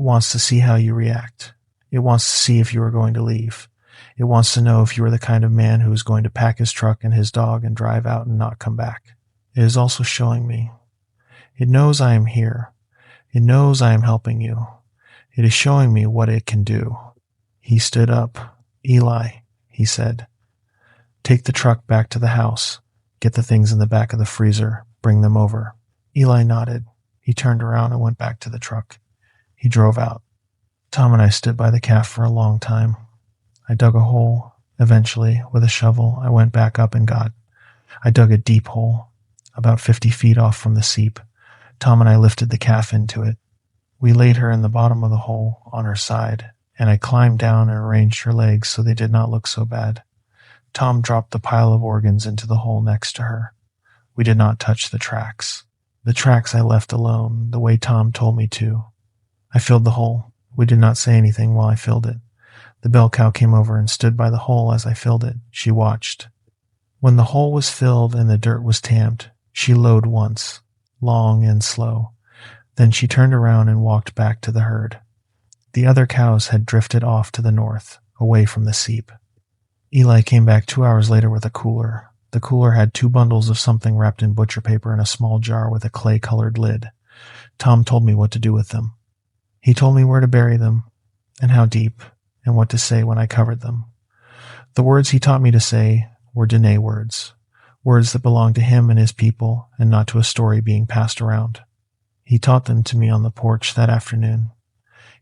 It wants to see how you react. It wants to see if you are going to leave. It wants to know if you are the kind of man who is going to pack his truck and his dog and drive out and not come back. It is also showing me. It knows I am here. It knows I am helping you. It is showing me what it can do. He stood up. Eli, he said, take the truck back to the house. Get the things in the back of the freezer. Bring them over. Eli nodded. He turned around and went back to the truck. He drove out. Tom and I stood by the calf for a long time. I dug a hole. Eventually, with a shovel, I went back up and I dug a deep hole, about 50 feet off from the seep. Tom and I lifted the calf into it. We laid her in the bottom of the hole, on her side, and I climbed down and arranged her legs so they did not look so bad. Tom dropped the pile of organs into the hole next to her. We did not touch the tracks. The tracks I left alone, the way Tom told me to. I filled the hole. We did not say anything while I filled it. The bell cow came over and stood by the hole as I filled it. She watched. When the hole was filled and the dirt was tamped, she lowed once, long and slow. Then she turned around and walked back to the herd. The other cows had drifted off to the north, away from the seep. Eli came back 2 hours later with a cooler. The cooler had 2 bundles of something wrapped in butcher paper in a small jar with a clay-colored lid. Tom told me what to do with them. He told me where to bury them, and how deep, and what to say when I covered them. The words he taught me to say were Dene words, words that belonged to him and his people, and not to a story being passed around. He taught them to me on the porch that afternoon.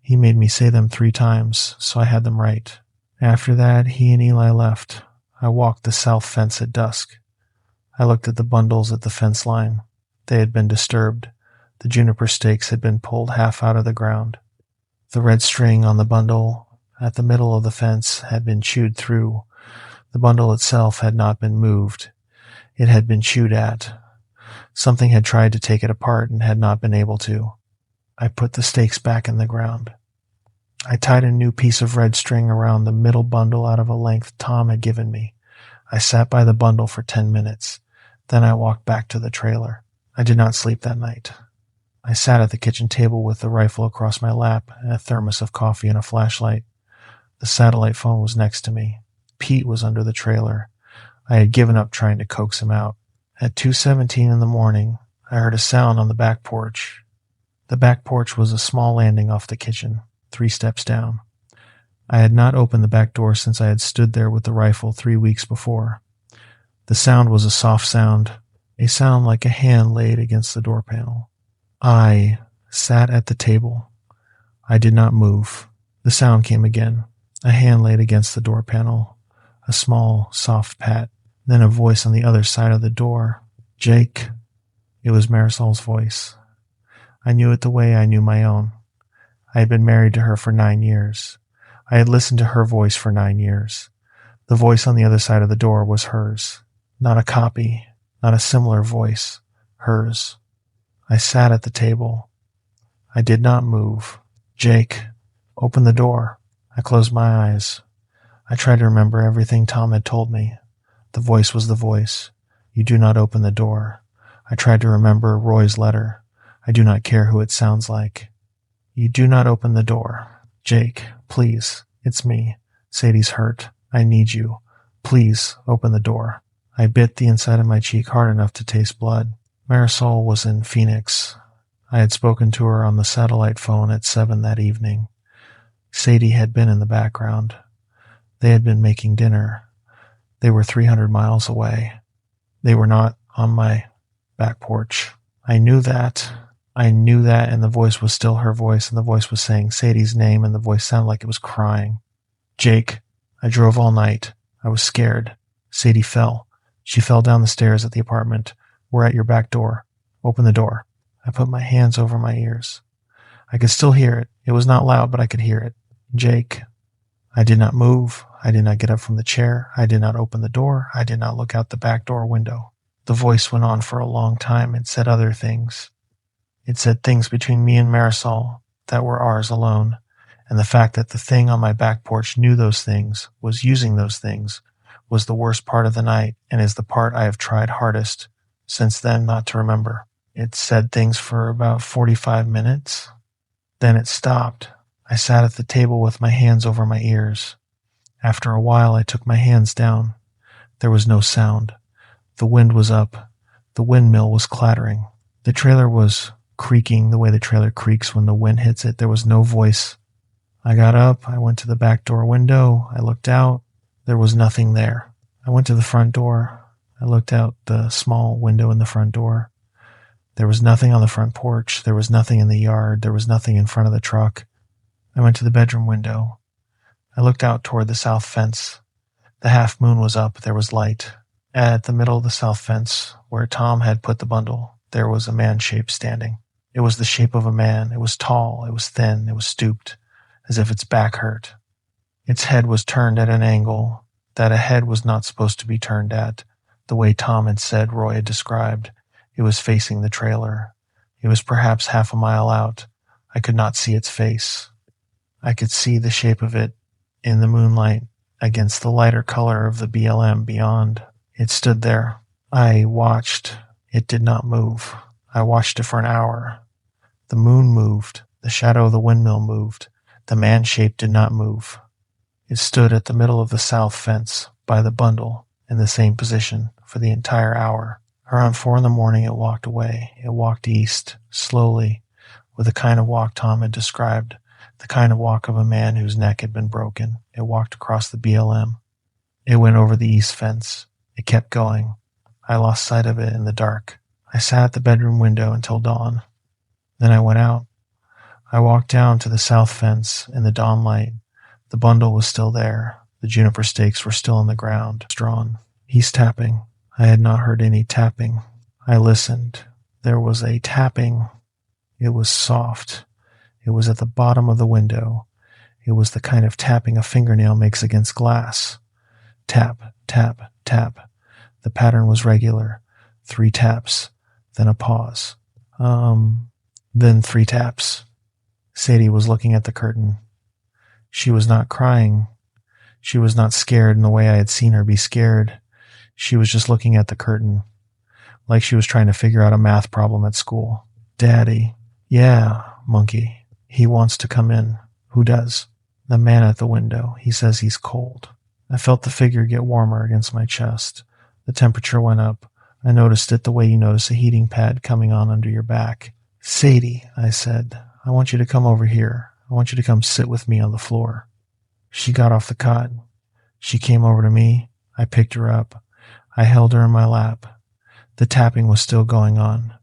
He made me say them 3 times, so I had them right. After that, he and Eli left. I walked the south fence at dusk. I looked at the bundles at the fence line. They had been disturbed. The juniper stakes had been pulled half out of the ground. The red string on the bundle at the middle of the fence had been chewed through. The bundle itself had not been moved. It had been chewed at. Something had tried to take it apart and had not been able to. I put the stakes back in the ground. I tied a new piece of red string around the middle bundle out of a length Tom had given me. I sat by the bundle for 10 minutes. Then I walked back to the trailer. I did not sleep that night. I sat at the kitchen table with the rifle across my lap and a thermos of coffee and a flashlight. The satellite phone was next to me. Pete was under the trailer. I had given up trying to coax him out. At 2:17 in the morning, I heard a sound on the back porch. The back porch was a small landing off the kitchen, 3 steps down. I had not opened the back door since I had stood there with the rifle 3 weeks before. The sound was a soft sound, a sound like a hand laid against the door panel. I sat at the table. I did not move. The sound came again, a hand laid against the door panel, a small, soft pat, then a voice on the other side of the door. Jake. It was Marisol's voice. I knew it the way I knew my own. I had been married to her for 9 years. I had listened to her voice for 9 years. The voice on the other side of the door was hers. Not a copy, not a similar voice. Hers. I sat at the table. I did not move. Jake, open the door. I closed my eyes. I tried to remember everything Tom had told me. The voice was the voice. You do not open the door. I tried to remember Roy's letter. I do not care who it sounds like. You do not open the door. Jake, please. It's me. Sadie's hurt. I need you. Please open the door. I bit the inside of my cheek hard enough to taste blood. Marisol was in Phoenix. I had spoken to her on the satellite phone at 7 that evening. Sadie had been in the background. They had been making dinner. They were 300 miles away. They were not on my back porch. I knew that, and the voice was still her voice, and the voice was saying Sadie's name, and the voice sounded like it was crying. Jake, I drove all night. I was scared. Sadie fell. She fell down the stairs at the apartment. We're at your back door. Open the door. I put my hands over my ears. I could still hear it. It was not loud, but I could hear it. Jake. I did not move. I did not get up from the chair. I did not open the door. I did not look out the back door window. The voice went on for a long time and said other things. It said things between me and Marisol that were ours alone, and the fact that the thing on my back porch knew those things, was using those things, was the worst part of the night and is the part I have tried hardest since then not to remember. It said things for about 45 minutes. Then it stopped. I sat at the table with my hands over my ears. After a while, I took my hands down. There was no sound. The wind was up. The windmill was clattering. The trailer was creaking the way the trailer creaks when the wind hits it. There was no voice. I got up. I went to the back door window. I looked out. There was nothing there. I went to the front door. I looked out the small window in the front door. There was nothing on the front porch. There was nothing in the yard. There was nothing in front of the truck. I went to the bedroom window. I looked out toward the south fence. The half moon was up. There was light. At the middle of the south fence, where Tom had put the bundle, there was a man shape standing. It was the shape of a man. It was tall. It was thin. It was stooped, as if its back hurt. Its head was turned at an angle that a head was not supposed to be turned at, the way Tom had said Roy had described. It was facing the trailer. It was perhaps half a mile out. I could not see its face. I could see the shape of it in the moonlight against the lighter color of the BLM beyond. It stood there. I watched. It did not move. I watched it for an hour. The moon moved. The shadow of the windmill moved. The man shape did not move. It stood at the middle of the south fence by the bundle in the same position for the entire hour. Around 4 a.m, it walked away. It walked east, slowly, with the kind of walk Tom had described, the kind of walk of a man whose neck had been broken. It walked across the BLM. It went over the east fence. It kept going. I lost sight of it in the dark. I sat at the bedroom window until dawn. Then I went out. I walked down to the south fence in the dawn light. The bundle was still there. The juniper stakes were still in the ground, drawn. He's tapping. I had not heard any tapping. I listened. There was a tapping. It was soft. It was at the bottom of the window. It was the kind of tapping a fingernail makes against glass. Tap, tap, tap. The pattern was regular. 3 taps, then a pause. Then 3 taps. Sadie was looking at the curtain. She was not crying. She was not scared in the way I had seen her be scared. She was just looking at the curtain, like she was trying to figure out a math problem at school. Daddy. Yeah, monkey. He wants to come in. Who does? The man at the window. He says he's cold. I felt the figure get warmer against my chest. The temperature went up. I noticed it the way you notice a heating pad coming on under your back. Sadie, I said, I want you to come over here. I want you to come sit with me on the floor. She got off the cot. She came over to me. I picked her up. I held her in my lap. The tapping was still going on.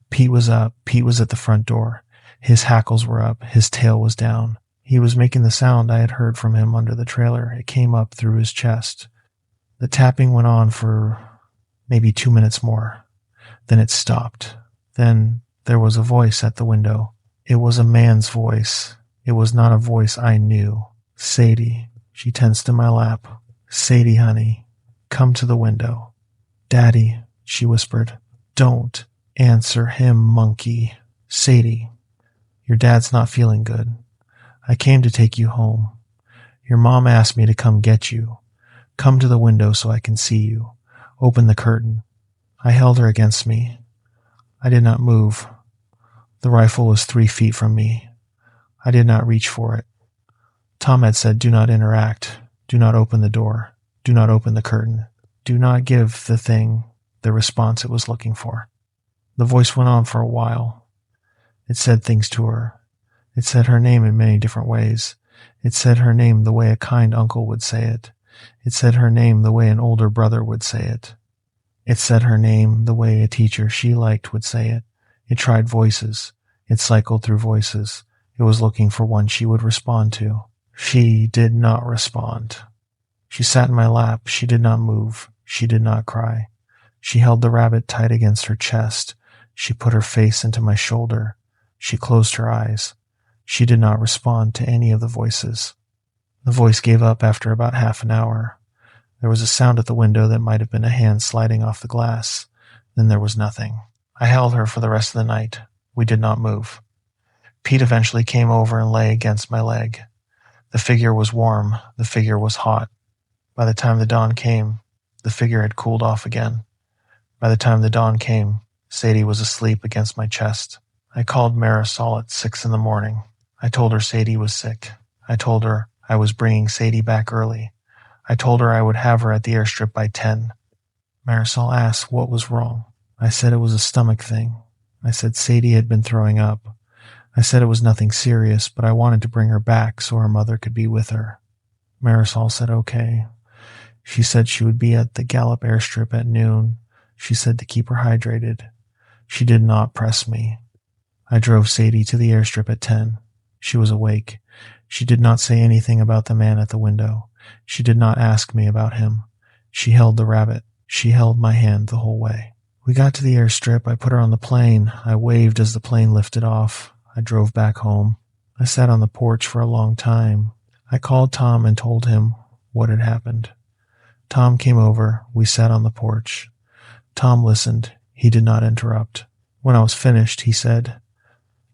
Pete was up. Pete was at the front door. His hackles were up. His tail was down. He was making the sound I had heard from him under the trailer. It came up through his chest. The tapping went on for maybe 2 minutes more. Then it stopped. Then there was a voice at the window. It was a man's voice. It was not a voice I knew. Sadie. She tensed in my lap. Sadie, honey, come to the window. Daddy, she whispered. Don't answer him, monkey. Sadie, your dad's not feeling good. I came to take you home. Your mom asked me to come get you. Come to the window so I can see you. Open the curtain. I held her against me. I did not move. The rifle was 3 feet from me. I did not reach for it. Tom had said, do not interact. Do not open the door. Do not open the curtain. Do not give the thing the response it was looking for. The voice went on for a while. It said things to her. It said her name in many different ways. It said her name the way a kind uncle would say it. It said her name the way an older brother would say it. It said her name the way a teacher she liked would say it. It tried voices. It cycled through voices. It was looking for one she would respond to. She did not respond. She sat in my lap. She did not move. She did not cry. She held the rabbit tight against her chest. She put her face into my shoulder. She closed her eyes. She did not respond to any of the voices. The voice gave up after about half an hour. There was a sound at the window that might have been a hand sliding off the glass. Then there was nothing. I held her for the rest of the night. We did not move. Pete eventually came over and lay against my leg. The figure was warm. The figure was hot. By the time the dawn came, the figure had cooled off again. By the time the dawn came, Sadie was asleep against my chest. I called Marisol at 6 a.m. I told her Sadie was sick. I told her I was bringing Sadie back early. I told her I would have her at the airstrip by 10. Marisol asked what was wrong. I said it was a stomach thing. I said Sadie had been throwing up. I said it was nothing serious, but I wanted to bring her back so her mother could be with her. Marisol said okay. She said she would be at the Gallup airstrip at noon. She said to keep her hydrated. She did not press me. I drove Sadie to the airstrip at 10. She was awake. She did not say anything about the man at the window. She did not ask me about him. She held the rabbit. She held my hand the whole way. We got to the airstrip. I put her on the plane. I waved as the plane lifted off. I drove back home. I sat on the porch for a long time. I called Tom and told him what had happened. Tom came over. We sat on the porch. Tom listened. He did not interrupt. When I was finished, he said,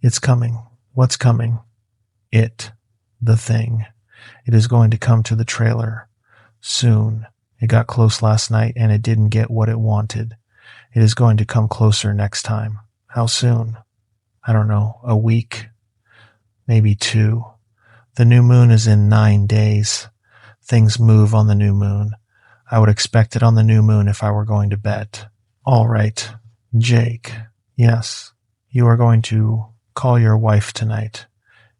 "It's coming." "What's coming?" "It. The thing. It is going to come to the trailer. Soon. It got close last night and it didn't get what it wanted. It is going to come closer next time." "How soon?" "I don't know. A week. Maybe 2. The new moon is in 9 days. Things move on the new moon. I would expect it on the new moon if I were going to bet." "All right. Jake." "Yes. You are going to call your wife tonight.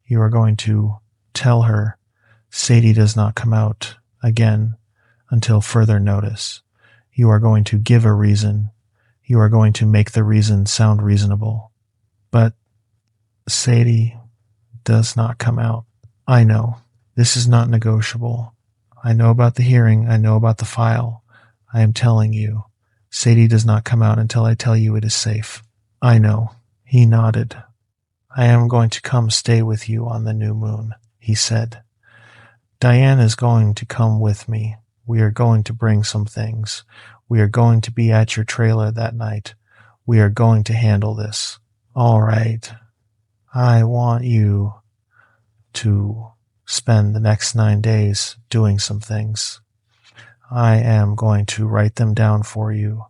You are going to tell her Sadie does not come out again until further notice. You are going to give a reason. You are going to make the reason sound reasonable. But Sadie does not come out. I know. This is not negotiable. I know about the hearing. I know about the file. I am telling you. Sadie does not come out until I tell you it is safe." "I know." He nodded. "I am going to come stay with you on the new moon," he said. "Diane is going to come with me. We are going to bring some things. We are going to be at your trailer that night. We are going to handle this." "All right. I want you to spend the next 9 days doing some things. I am going to write them down for you.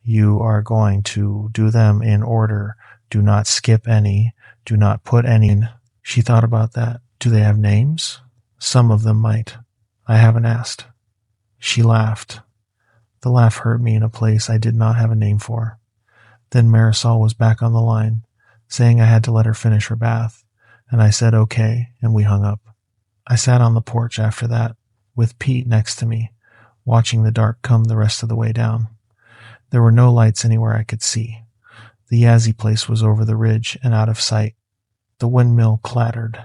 You are going to do them in order. Do not skip any. Do not put any in." She thought about that. "Do they have names?" "Some of them might. I haven't asked." She laughed. The laugh hurt me in a place I did not have a name for. Then Marisol was back on the line, saying I had to let her finish her bath, and I said okay, and we hung up. I sat on the porch after that, with Pete next to me, watching the dark come the rest of the way down. There were no lights anywhere I could see. The Yazzie place was over the ridge and out of sight. The windmill clattered.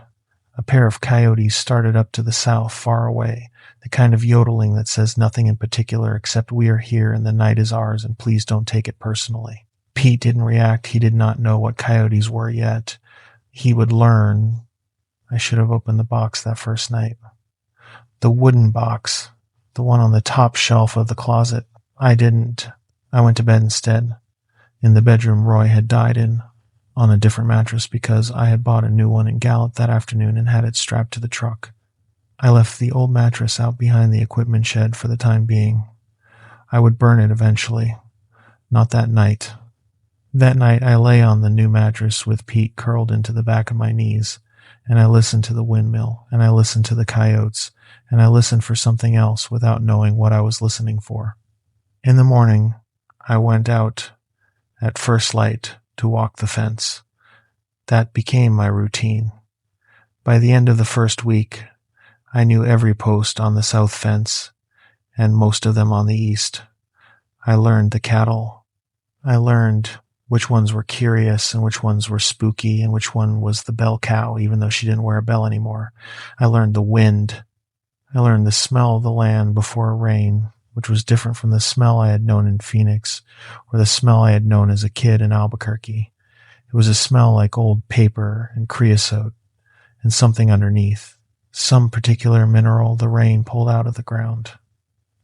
A pair of coyotes started up to the south, far away, the kind of yodeling that says nothing in particular except "we are here and the night is ours and please don't take it personally." Pete didn't react. He did not know what coyotes were yet. He would learn. I should have opened the box that first night. The wooden box, the one on the top shelf of the closet. I didn't. I went to bed instead. In the bedroom Roy had died in, on a different mattress because I had bought a new one in Gallup that afternoon and had it strapped to the truck. I left the old mattress out behind the equipment shed for the time being. I would burn it eventually. Not that night. That night I lay on the new mattress with Pete curled into the back of my knees, and I listened to the windmill, and I listened to the coyotes, and I listened for something else without knowing what I was listening for. In the morning, I went out at first light to walk the fence. That became my routine. By the end of the first week, I knew every post on the south fence, and most of them on the east. I learned the cattle. I learned which ones were curious and which ones were spooky and which one was the bell cow, even though she didn't wear a bell anymore. I learned the wind. I learned the smell of the land before rain, which was different from the smell I had known in Phoenix or the smell I had known as a kid in Albuquerque. It was a smell like old paper and creosote and something underneath, some particular mineral the rain pulled out of the ground.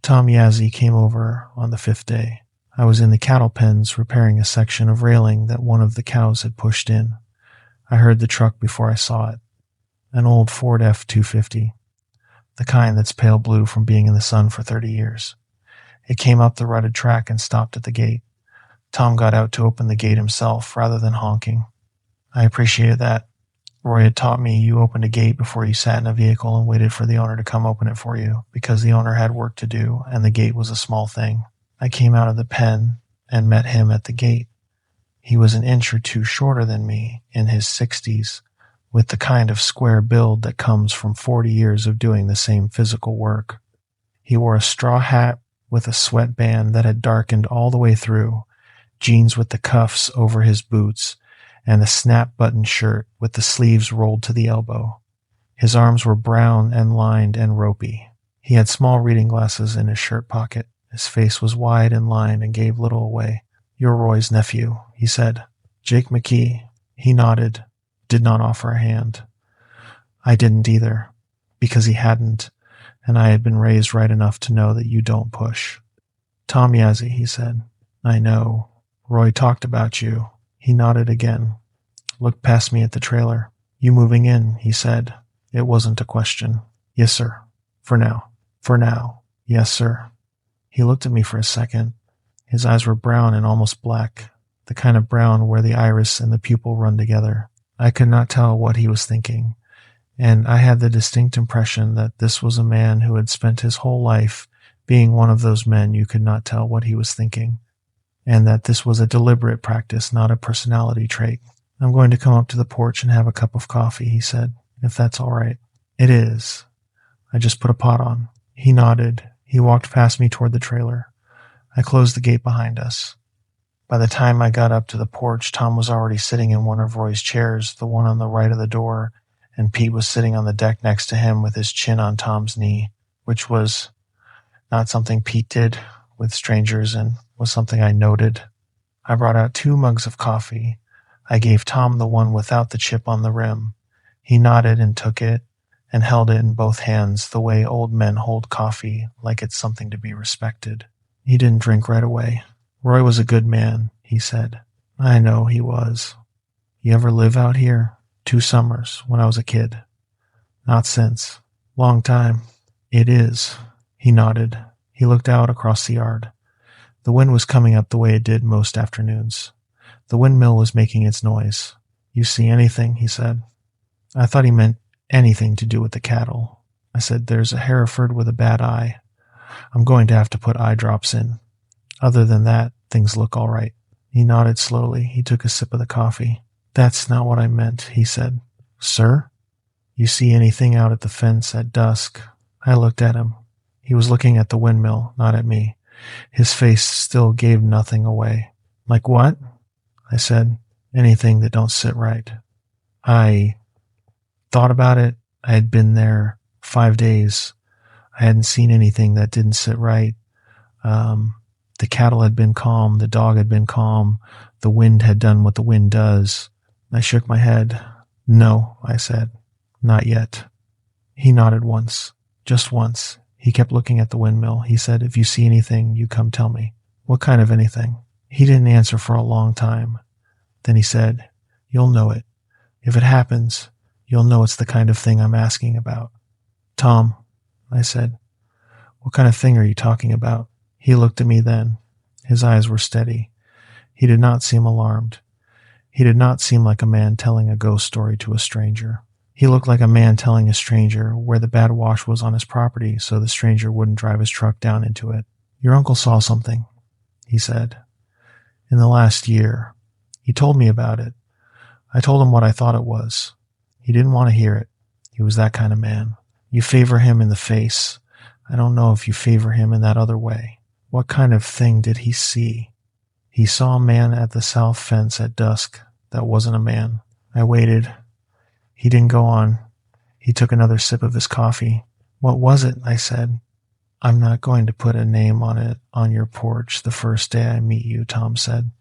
Tom Yazzie came over on the 5th day. I was in the cattle pens repairing a section of railing that one of the cows had pushed in. I heard the truck before I saw it. An old Ford F-250, the kind that's pale blue from being in the sun for 30 years. It came up the rutted track and stopped at the gate. Tom got out to open the gate himself rather than honking. I appreciated that. Roy had taught me you opened a gate before you sat in a vehicle and waited for the owner to come open it for you, because the owner had work to do and the gate was a small thing. I came out of the pen and met him at the gate. He was an inch or two shorter than me, in his 60s, with the kind of square build that comes from 40 years of doing the same physical work. He wore a straw hat with a sweatband that had darkened all the way through, jeans with the cuffs over his boots, and a snap-button shirt with the sleeves rolled to the elbow. His arms were brown and lined and ropey. He had small reading glasses in his shirt pocket. His face was wide and lined and gave little away. "You're Roy's nephew," he said. "Jake McKee." He nodded, did not offer a hand. I didn't either, because he hadn't, and I had been raised right enough to know that you don't push. "Tom Yazzie," he said. "I know. Roy talked about you." He nodded again, looked past me at the trailer. "You moving in?" he said. It wasn't a question. "Yes, sir. For now." "For now." "Yes, sir." He looked at me for a second. His eyes were brown and almost black, the kind of brown where the iris and the pupil run together. I could not tell what he was thinking, and I had the distinct impression that this was a man who had spent his whole life being one of those men you could not tell what he was thinking, and that this was a deliberate practice, not a personality trait. "I'm going to come up to the porch and have a cup of coffee," he said, "if that's all right." "It is. I just put a pot on." He nodded. He walked past me toward the trailer. I closed the gate behind us. By the time I got up to the porch, Tom was already sitting in one of Roy's chairs, the one on the right of the door, and Pete was sitting on the deck next to him with his chin on Tom's knee, which was not something Pete did with strangers and was something I noted. I brought out 2 mugs of coffee. I gave Tom the one without the chip on the rim. He nodded and took it and held it in both hands, the way old men hold coffee, like it's something to be respected. He didn't drink right away. "Roy was a good man," he said. "I know he was. You ever live out here?" "2 summers, when I was a kid." "Not since." "Long time." "It is." He nodded. He looked out across the yard. The wind was coming up the way it did most afternoons. The windmill was making its noise. "You see anything?" he said. I thought he meant anything to do with the cattle. I said, "There's a Hereford with a bad eye. I'm going to have to put eye drops in. Other than that, things look all right." He nodded slowly. He took a sip of the coffee. "That's not what I meant," he said. "Sir? You see anything out at the fence at dusk?" I looked at him. He was looking at the windmill, not at me. His face still gave nothing away. "Like what?" I said. "Anything that don't sit right." I thought about it. I had been there 5 days. I hadn't seen anything that didn't sit right. The cattle had been calm. The dog had been calm. The wind had done what the wind does. I shook my head. "No," I said. "Not yet." He nodded once. Just once. He kept looking at the windmill. He said, "If you see anything, you come tell me." "What kind of anything?" He didn't answer for a long time. Then he said, "You'll know it. If it happens, you'll know it's the kind of thing I'm asking about." "Tom," I said, "what kind of thing are you talking about?" He looked at me then. His eyes were steady. He did not seem alarmed. He did not seem like a man telling a ghost story to a stranger. He looked like a man telling a stranger where the bad wash was on his property so the stranger wouldn't drive his truck down into it. "Your uncle saw something," he said. "In the last year. He told me about it. I told him what I thought it was. He didn't want to hear it. He was that kind of man. You favor him in the face. I don't know if you favor him in that other way." "What kind of thing did he see?" "He saw a man at the south fence at dusk. That wasn't a man." I waited. He didn't go on. He took another sip of his coffee. "What was it?" I said. "I'm not going to put a name on it on your porch the first day I meet you," Tom said.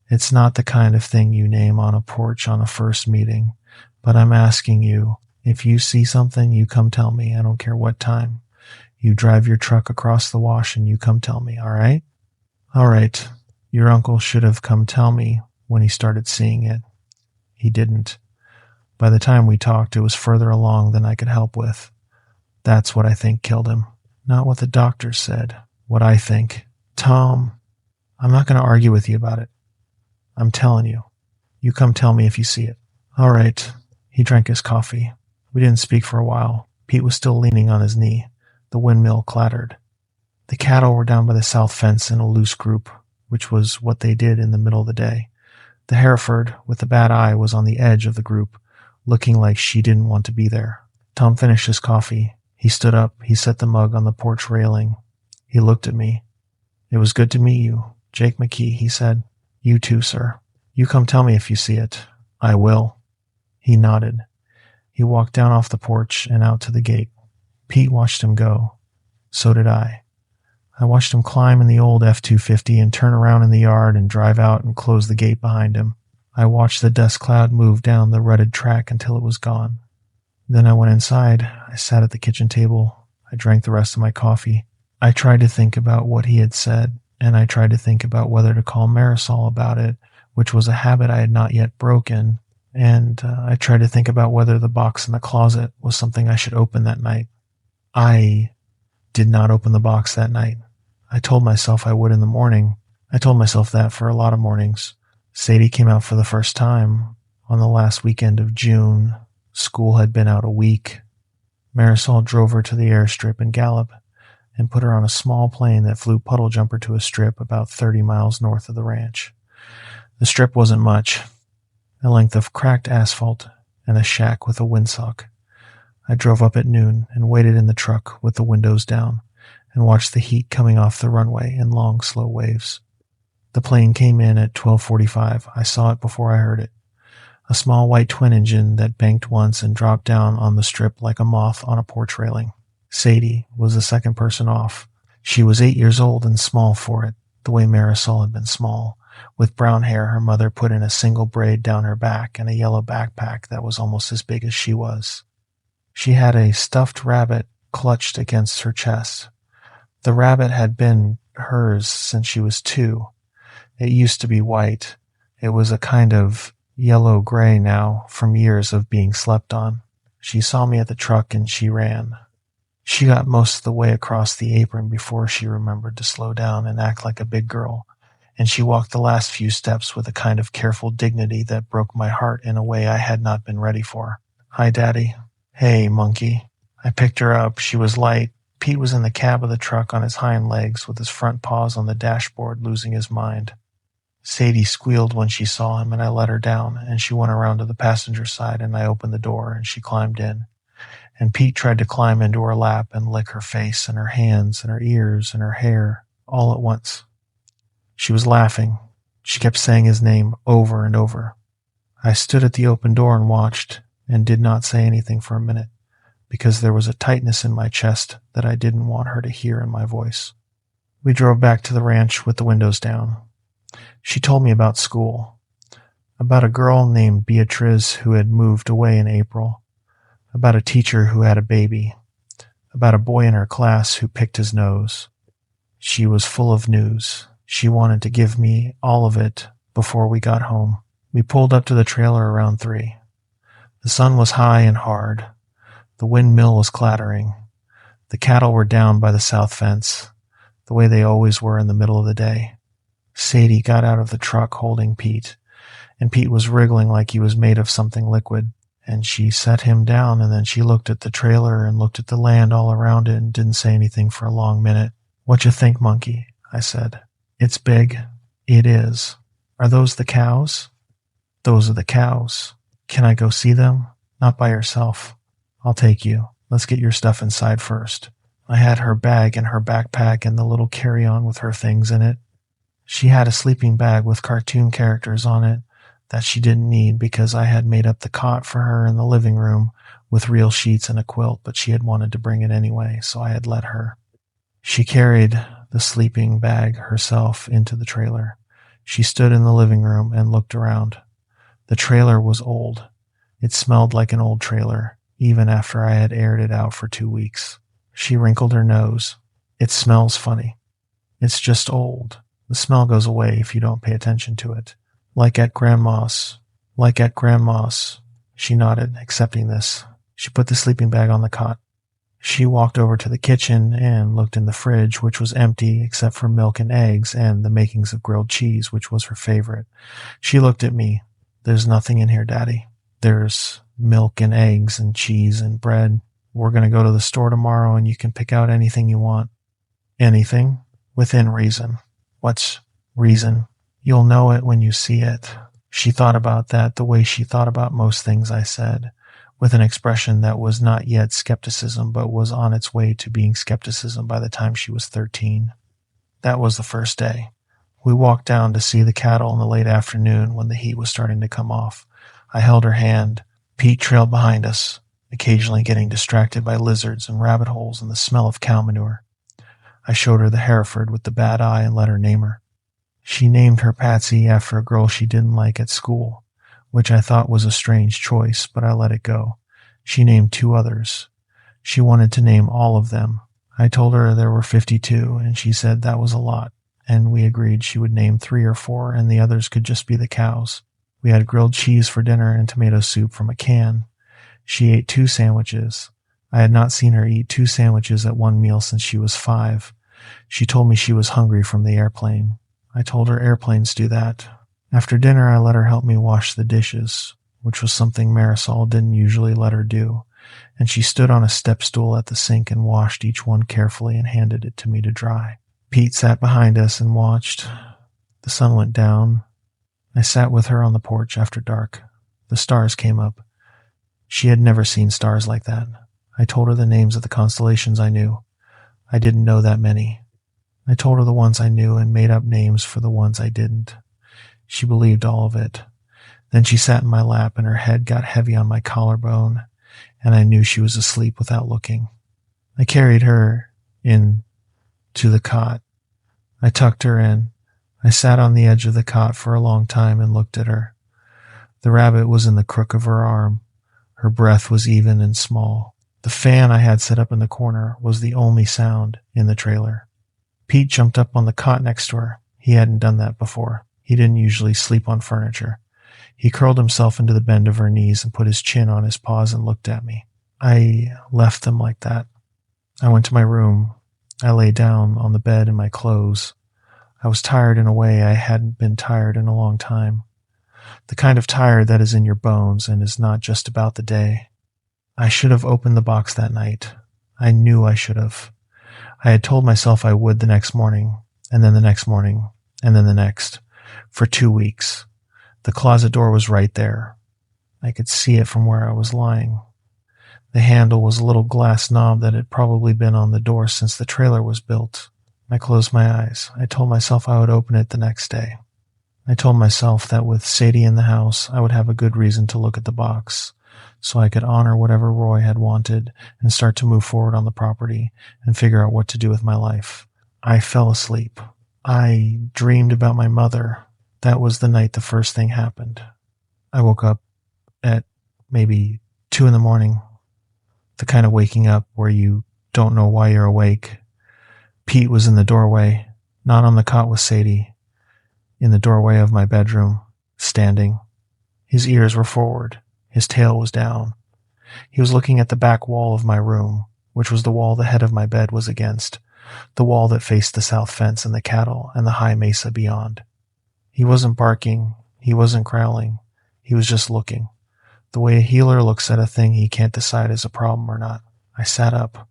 "It's not the kind of thing you name on a porch on a first meeting. But I'm asking you, if you see something, you come tell me. I don't care what time. You drive your truck across the wash and you come tell me, all right?" "All right. Your uncle should have come tell me when he started seeing it. He didn't. By the time we talked, it was further along than I could help with. That's what I think killed him. Not what the doctor said. What I think." "Tom, I'm not going to argue with you about it. I'm telling you. You come tell me if you see it." "All right." He drank his coffee. We didn't speak for a while. Pete was still leaning on his knee. The windmill clattered. The cattle were down by the south fence in a loose group, which was what they did in the middle of the day. The Hereford, with the bad eye, was on the edge of the group, looking like she didn't want to be there. Tom finished his coffee. He stood up. He set the mug on the porch railing. He looked at me. "It was good to meet you, Jake McKee," he said. "You too, sir. You come tell me if you see it." "I will." He nodded. He walked down off the porch and out to the gate. Pete watched him go. So did I. I watched him climb in the old F-250 and turn around in the yard and drive out and close the gate behind him. I watched the dust cloud move down the rutted track until it was gone. Then I went inside. I sat at the kitchen table. I drank the rest of my coffee. I tried to think about what he had said, and I tried to think about whether to call Marisol about it, which was a habit I had not yet broken, and I tried to think about whether the box in the closet was something I should open that night. I did not open the box that night. I told myself I would in the morning. I told myself that for a lot of mornings. Sadie came out for the first time on the last weekend of June. School had been out a week. Marisol drove her to the airstrip in Gallup and put her on a small plane that flew puddle jumper to a strip about 30 miles north of the ranch. The strip wasn't much, a length of cracked asphalt and a shack with a windsock. I drove up at noon and waited in the truck with the windows down and watched the heat coming off the runway in long, slow waves. The plane came in at 12:45. I saw it before I heard it. A small white twin engine that banked once and dropped down on the strip like a moth on a porch railing. Sadie was the second person off. She was 8 years old and small for it, the way Marisol had been small. With brown hair her mother put in a single braid down her back and a yellow backpack that was almost as big as she was. She had a stuffed rabbit clutched against her chest. The rabbit had been hers since she was 2. It used to be white. It was a kind of yellow-gray now from years of being slept on. She saw me at the truck and she ran. She got most of the way across the apron before she remembered to slow down and act like a big girl, and she walked the last few steps with a kind of careful dignity that broke my heart in a way I had not been ready for. "Hi, Daddy." "Hey, monkey." I picked her up. She was light. Pete was in the cab of the truck on his hind legs with his front paws on the dashboard, losing his mind. Sadie squealed when she saw him, and I let her down, and she went around to the passenger side, and I opened the door, and she climbed in. And Pete tried to climb into her lap and lick her face and her hands and her ears and her hair all at once. She was laughing. She kept saying his name over and over. I stood at the open door and watched, and did not say anything for a minute, because there was a tightness in my chest that I didn't want her to hear in my voice. We drove back to the ranch with the windows down. She told me about school, about a girl named Beatriz who had moved away in April, about a teacher who had a baby, about a boy in her class who picked his nose. She was full of news. She wanted to give me all of it before we got home. We pulled up to the trailer around 3. The sun was high and hard. The windmill was clattering. The cattle were down by the south fence, the way they always were in the middle of the day. Sadie got out of the truck holding Pete, and Pete was wriggling like he was made of something liquid, and she set him down, and then she looked at the trailer and looked at the land all around it and didn't say anything for a long minute. "What you think, monkey?" I said. "It's big." "It is." "Are those the cows?" "Those are the cows." "Can I go see them?" "Not by yourself." "I'll take you. Let's get your stuff inside first." I had her bag and her backpack and the little carry-on with her things in it. She had a sleeping bag with cartoon characters on it that she didn't need because I had made up the cot for her in the living room with real sheets and a quilt, but she had wanted to bring it anyway, so I had let her. She carried the sleeping bag herself into the trailer. She stood in the living room and looked around. The trailer was old. It smelled like an old trailer, even after I had aired it out for 2 weeks. She wrinkled her nose. "It smells funny." "It's just old. The smell goes away if you don't pay attention to it. Like at Grandma's." "Like at Grandma's." She nodded, accepting this. She put the sleeping bag on the cot. She walked over to the kitchen and looked in the fridge, which was empty except for milk and eggs and the makings of grilled cheese, which was her favorite. She looked at me. "There's nothing in here, Daddy." There's milk and eggs and cheese and bread. We're going to go to the store tomorrow and you can pick out anything you want. Anything within reason. What's reason? You'll know it when you see it. She thought about that the way she thought about most things I said, with an expression that was not yet skepticism but was on its way to being skepticism by the time she was 13. That was the first day. We walked down to see the cattle in the late afternoon when the heat was starting to come off. I held her hand. Pete trailed behind us, occasionally getting distracted by lizards and rabbit holes and the smell of cow manure. I showed her the Hereford with the bad eye and let her name her. She named her Patsy after a girl she didn't like at school, which I thought was a strange choice, but I let it go. She named 2 others. She wanted to name all of them. I told her there were 52, and she said that was a lot, and we agreed she would name 3 or 4, and the others could just be the cows. We had grilled cheese for dinner and tomato soup from a can. She ate 2 sandwiches. I had not seen her eat 2 sandwiches at one meal since she was 5. She told me she was hungry from the airplane. I told her airplanes do that. After dinner, I let her help me wash the dishes, which was something Marisol didn't usually let her do, and she stood on a step stool at the sink and washed each one carefully and handed it to me to dry. Pete sat behind us and watched. The sun went down. I sat with her on the porch after dark. The stars came up. She had never seen stars like that. I told her the names of the constellations I knew. I didn't know that many. I told her the ones I knew and made up names for the ones I didn't. She believed all of it. Then she sat in my lap and her head got heavy on my collarbone, and I knew she was asleep without looking. I carried her in to the cot. I tucked her in. I sat on the edge of the cot for a long time and looked at her. The rabbit was in the crook of her arm. Her breath was even and small. The fan I had set up in the corner was the only sound in the trailer. Pete jumped up on the cot next to her. He hadn't done that before. He didn't usually sleep on furniture. He curled himself into the bend of her knees and put his chin on his paws and looked at me. I left them like that. I went to my room. I lay down on the bed in my clothes. I was tired in a way I hadn't been tired in a long time. The kind of tired that is in your bones and is not just about the day. I should have opened the box that night. I knew I should have. I had told myself I would the next morning, and then the next morning, and then the next, for 2 weeks. The closet door was right there. I could see it from where I was lying. The handle was a little glass knob that had probably been on the door since the trailer was built. I closed my eyes. I told myself I would open it the next day. I told myself that with Sadie in the house, I would have a good reason to look at the box, so I could honor whatever Roy had wanted and start to move forward on the property and figure out what to do with my life. I fell asleep. I dreamed about my mother. That was the night the first thing happened. I woke up at maybe 2 in the morning, the kind of waking up where you don't know why you're awake. Pete was in the doorway, not on the cot with Sadie, in the doorway of my bedroom, standing. His ears were forward. His tail was down. He was looking at the back wall of my room, which was the wall the head of my bed was against, the wall that faced the south fence and the cattle and the high mesa beyond. He wasn't barking. He wasn't growling. He was just looking, the way a healer looks at a thing he can't decide is a problem or not. I sat up.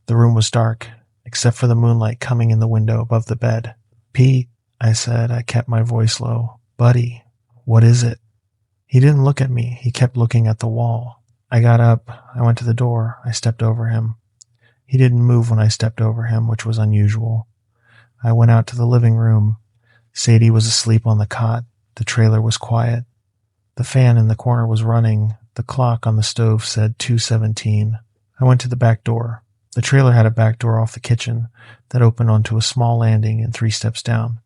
The room was dark, except for the moonlight coming in the window above the bed. "Pete," I said. I kept my voice low. "Buddy, what is it?" He didn't look at me. He kept looking at the wall. I got up. I went to the door. I stepped over him. He didn't move when I stepped over him, which was unusual. I went out to the living room. Sadie was asleep on the cot. The trailer was quiet. The fan in the corner was running. The clock on the stove said 2:17. I went to the back door. The trailer had a back door off the kitchen that opened onto a small landing and 3 steps down.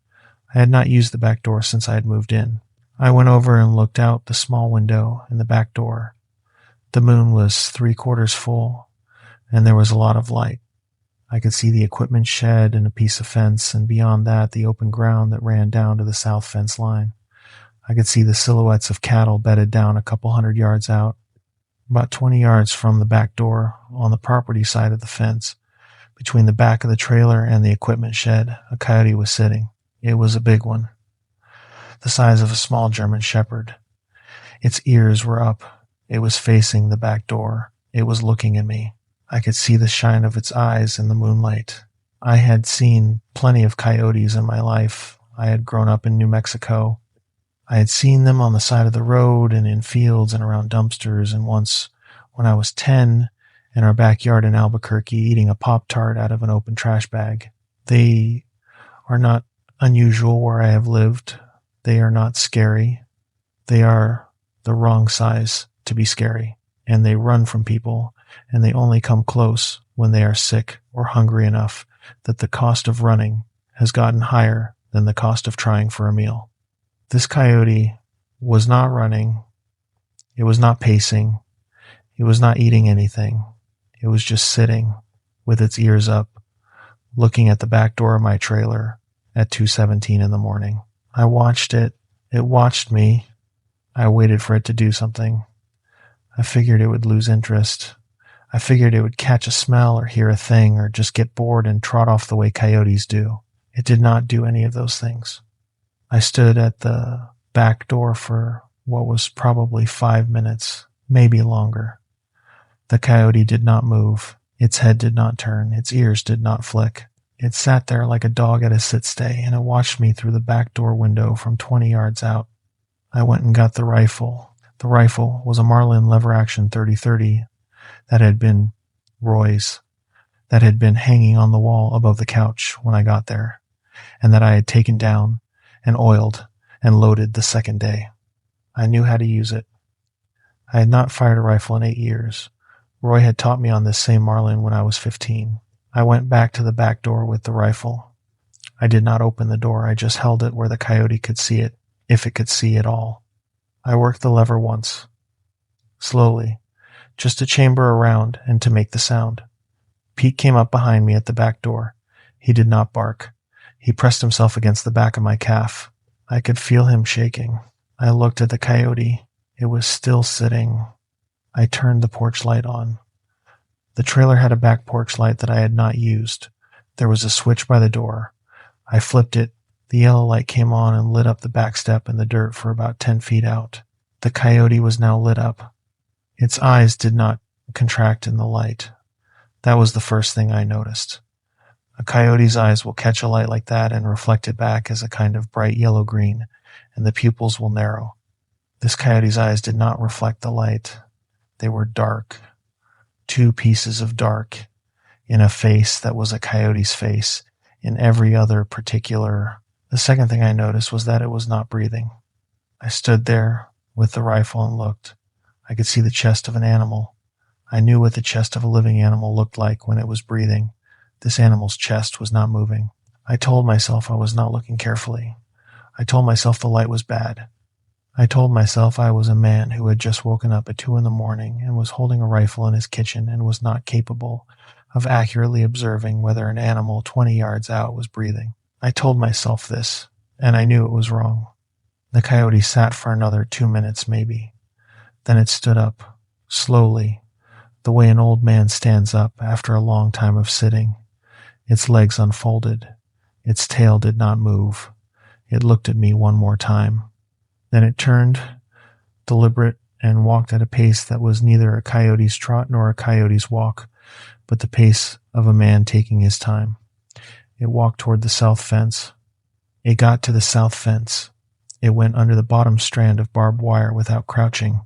I had not used the back door since I had moved in. I went over and looked out the small window and the back door. The moon was 3/4 full, and there was a lot of light. I could see the equipment shed and a piece of fence, and beyond that, the open ground that ran down to the south fence line. I could see the silhouettes of cattle bedded down a couple 100 yards out. About 20 yards from the back door, on the property side of the fence, between the back of the trailer and the equipment shed, a coyote was sitting. It was a big one, the size of a small German shepherd. Its ears were up. It was facing the back door. It was looking at me. I could see the shine of its eyes in the moonlight. I had seen plenty of coyotes in my life. I had grown up in New Mexico. I had seen them on the side of the road and in fields and around dumpsters, and once, when I was 10, in our backyard in Albuquerque, eating a Pop-Tart out of an open trash bag. They are not unusual where I have lived. They are not scary. They are the wrong size to be scary, and they run from people, and they only come close when they are sick or hungry enough that the cost of running has gotten higher than the cost of trying for a meal. This coyote was not running. It was not pacing. It was not eating anything. It was just sitting with its ears up, looking at the back door of my trailer at 2:17 in the morning. I watched it. It watched me. I waited for it to do something. I figured it would lose interest. I figured it would catch a smell or hear a thing or just get bored and trot off the way coyotes do. It did not do any of those things. I stood at the back door for what was probably 5 minutes, maybe longer. The coyote did not move. Its head did not turn. Its ears did not flick. It sat there like a dog at a sit-stay, and it watched me through the back door window from 20 yards out. I went and got the rifle. The rifle was a Marlin lever-action 30-30 that had been Roy's, that had been hanging on the wall above the couch when I got there, and that I had taken down and oiled and loaded the second day. I knew how to use it. I had not fired a rifle in 8 years. Roy had taught me on this same Marlin when I was 15. I went back to the back door with the rifle. I did not open the door. I just held it where the coyote could see it, if it could see at all. I worked the lever once, slowly, just to chamber around and to make the sound. Pete came up behind me at the back door. He did not bark. He pressed himself against the back of my calf. I could feel him shaking. I looked at the coyote. It was still sitting. I turned the porch light on. The trailer had a back porch light that I had not used. There was a switch by the door. I flipped it. The yellow light came on and lit up the back step in the dirt for about 10 feet out. The coyote was now lit up. Its eyes did not contract in the light. That was the first thing I noticed. A coyote's eyes will catch a light like that and reflect it back as a kind of bright yellow-green, and the pupils will narrow. This coyote's eyes did not reflect the light. They were dark. 2 pieces of dark in a face that was a coyote's face in every other particular. The second thing I noticed was that it was not breathing. I stood there with the rifle and looked. I could see the chest of an animal. I knew what the chest of a living animal looked like when it was breathing. This animal's chest was not moving. I told myself I was not looking carefully. I told myself the light was bad. I told myself I was a man who had just woken up at 2 in the morning and was holding a rifle in his kitchen and was not capable of accurately observing whether an animal 20 yards out was breathing. I told myself this, and I knew it was wrong. The coyote sat for another 2 minutes, maybe. Then it stood up, slowly, the way an old man stands up after a long time of sitting. Its legs unfolded. Its tail did not move. It looked at me one more time. Then it turned, deliberate, and walked at a pace that was neither a coyote's trot nor a coyote's walk, but the pace of a man taking his time. It walked toward the south fence. It got to the south fence. It went under the bottom strand of barbed wire without crouching.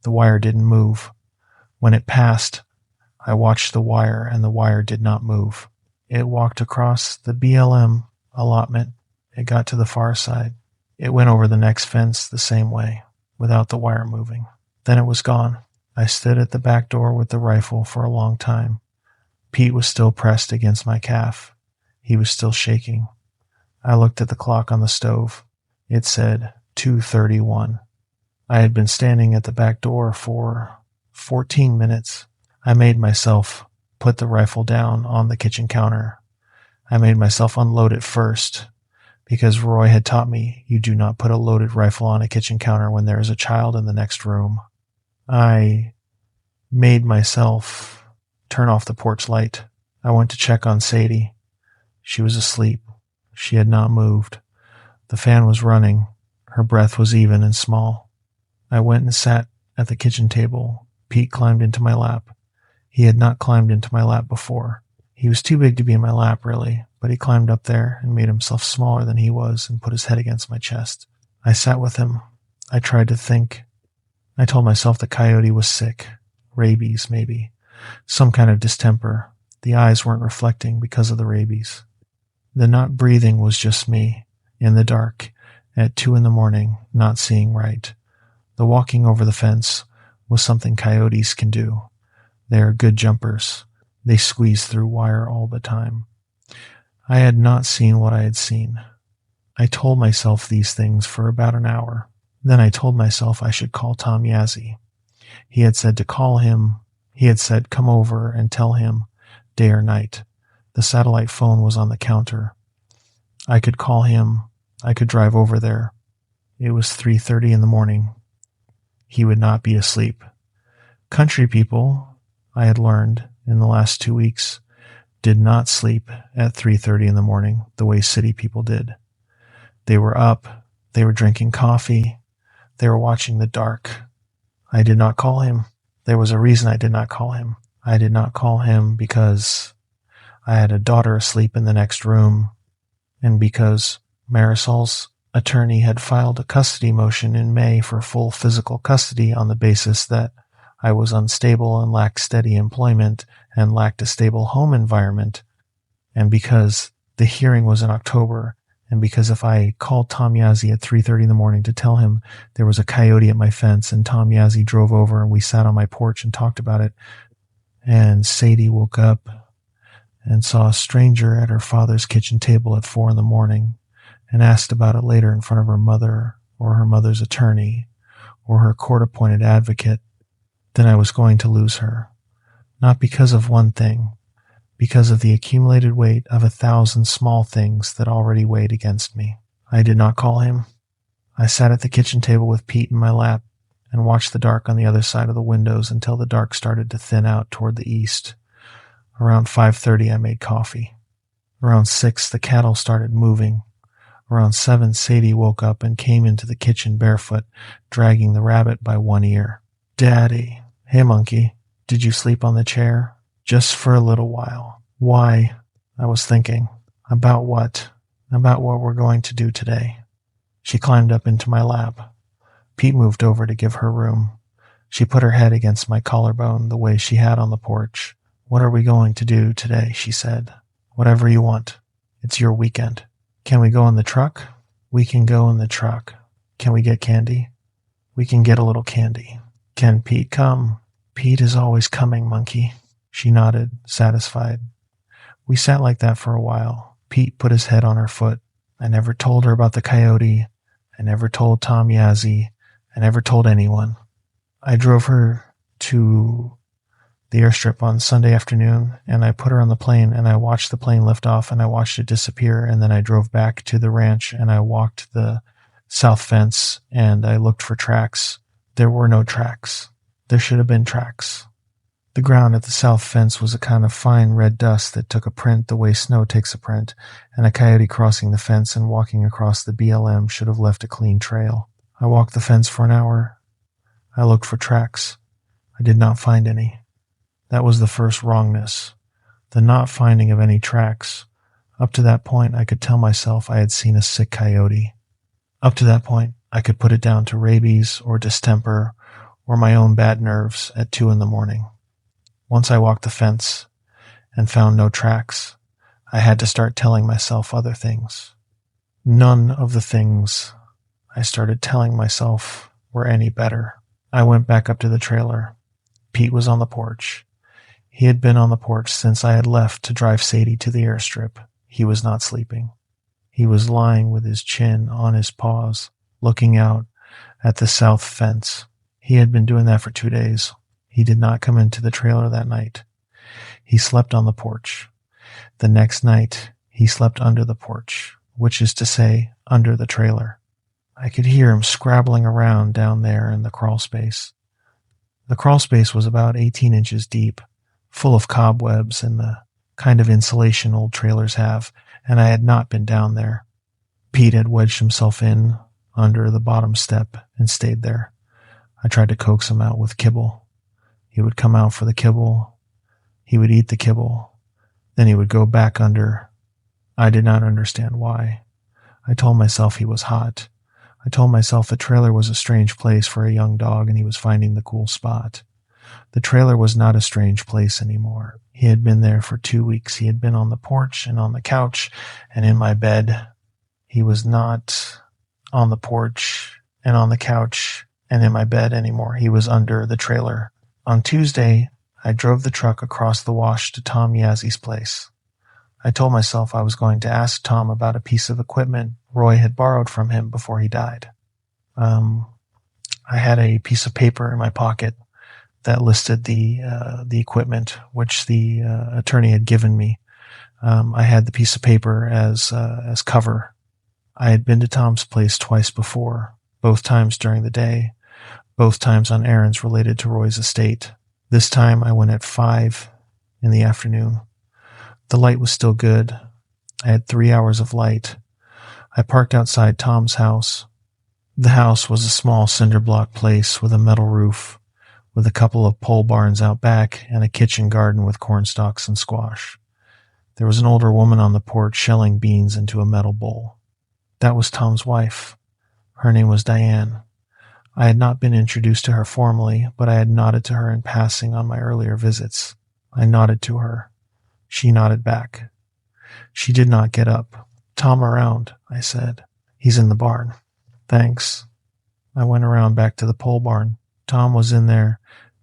The wire didn't move. When it passed, I watched the wire, and the wire did not move. It walked across the BLM allotment. It got to the far side. It went over the next fence the same way, without the wire moving. Then it was gone. I stood at the back door with the rifle for a long time. Pete was still pressed against my calf. He was still shaking. I looked at the clock on the stove. It said 2:31. I had been standing at the back door for 14 minutes. I made myself put the rifle down on the kitchen counter. I made myself unload it first, because Roy had taught me you do not put a loaded rifle on a kitchen counter when there is a child in the next room. I made myself turn off the porch light. I went to check on Sadie. She was asleep. She had not moved. The fan was running. Her breath was even and small. I went and sat at the kitchen table, Pete climbed into my lap. He had not climbed into my lap before. He was too big to be in my lap, really, but he climbed up there and made himself smaller than he was and put his head against my chest. I sat with him. I tried to think. I told myself the coyote was sick. Rabies, maybe. Some kind of distemper. The eyes weren't reflecting because of the rabies. The not breathing was just me, in the dark, at 2 a.m, not seeing right. The walking over the fence was something coyotes can do. They are good jumpers. They squeeze through wire all the time. I had not seen what I had seen. I told myself these things for about an hour. Then I told myself I should call Tom Yazzie. He had said to call him. He had said, come over and tell him, day or night. The satellite phone was on the counter. I could call him. I could drive over there. It was 3:30 in the morning. He would not be asleep. Country people, I had learned in the last 2 weeks, did not sleep at 3:30 in the morning the way city people did. They were up. They were drinking coffee. They were watching the dark. I did not call him. There was a reason I did not call him. I did not call him because I had a daughter asleep in the next room, and because Marisol's attorney had filed a custody motion in May for full physical custody on the basis that I was unstable and lacked steady employment and lacked a stable home environment, and because the hearing was in October, and because if I called Tom Yazzie at 3:30 in the morning to tell him there was a coyote at my fence, and Tom Yazzie drove over and we sat on my porch and talked about it, and Sadie woke up and saw a stranger at her father's kitchen table at 4 a.m. and asked about it later in front of her mother or her mother's attorney or her court-appointed advocate, then I was going to lose her. Not because of one thing, because of the accumulated weight of 1,000 small things that already weighed against me. I did not call him. I sat at the kitchen table with Pete in my lap and watched the dark on the other side of the windows until the dark started to thin out toward the east. Around 5:30 I made coffee. Around 6 the cattle started moving. Around 7 Sadie woke up and came into the kitchen barefoot, dragging the rabbit by one ear. Daddy. Hey, monkey. Did you sleep on the chair? Just for a little while. Why? I was thinking. About what? About what we're going to do today. She climbed up into my lap. Pete moved over to give her room. She put her head against my collarbone the way she had on the porch. What are we going to do today? She said. Whatever you want. It's your weekend. Can we go in the truck? We can go in the truck. Can we get candy? We can get a little candy. Can Pete come? Pete is always coming, monkey. She nodded, satisfied. We sat like that for a while. Pete put his head on her foot. I never told her about the coyote. I never told Tom Yazzie. I never told anyone. I drove her to the airstrip on Sunday afternoon, and I put her on the plane, and I watched the plane lift off, and I watched it disappear, and then I drove back to the ranch, and I walked the south fence, and I looked for tracks. There were no tracks. There should have been tracks. The ground at the south fence was a kind of fine red dust that took a print the way snow takes a print, and a coyote crossing the fence and walking across the BLM should have left a clean trail. I walked the fence for an hour. I looked for tracks. I did not find any. That was the first wrongness, the not finding of any tracks. Up to that point, I could tell myself I had seen a sick coyote. Up to that point, I could put it down to rabies or distemper or my own bad nerves at 2 a.m. Once I walked the fence and found no tracks, I had to start telling myself other things. None of the things I started telling myself were any better. I went back up to the trailer. Pete was on the porch. He had been on the porch since I had left to drive Sadie to the airstrip. He was not sleeping. He was lying with his chin on his paws, looking out at the south fence. He had been doing that for 2 days. He did not come into the trailer that night. He slept on the porch. The next night, he slept under the porch, which is to say, under the trailer. I could hear him scrabbling around down there in the crawl space. The crawl space was about 18 inches deep, full of cobwebs and the kind of insulation old trailers have, and I had not been down there. Pete had wedged himself in under the bottom step and stayed there. I tried to coax him out with kibble. He would come out for the kibble. He would eat the kibble. Then he would go back under. I did not understand why. I told myself he was hot. I told myself the trailer was a strange place for a young dog and he was finding the cool spot. The trailer was not a strange place anymore. He had been there for 2 weeks. He had been on the porch and on the couch and in my bed. He was not on the porch and on the couch and in my bed anymore. He was under the trailer. On Tuesday, I drove the truck across the wash to Tom Yazzie place. I told myself I was going to ask Tom about a piece of equipment Roy had borrowed from him before he died. I had a piece of paper in my pocket that listed the equipment which the attorney had given me. I had the piece of paper as cover. I had been to Tom's place twice before, both times during the day, both times on errands related to Roy's estate. This time I went at 5 in the afternoon. The light was still good. I had 3 hours of light. I parked outside Tom's house. The house was a small cinder block place with a metal roof, with a couple of pole barns out back and a kitchen garden with cornstalks and squash. There was an older woman on the porch shelling beans into a metal bowl. That was Tom's wife. Her name was Diane. I had not been introduced to her formally, but I had nodded to her in passing on my earlier visits. I nodded to her. She nodded back. She did not get up. "Tom around," I said. "He's in the barn." "Thanks." I went around back to the pole barn. Tom was in there,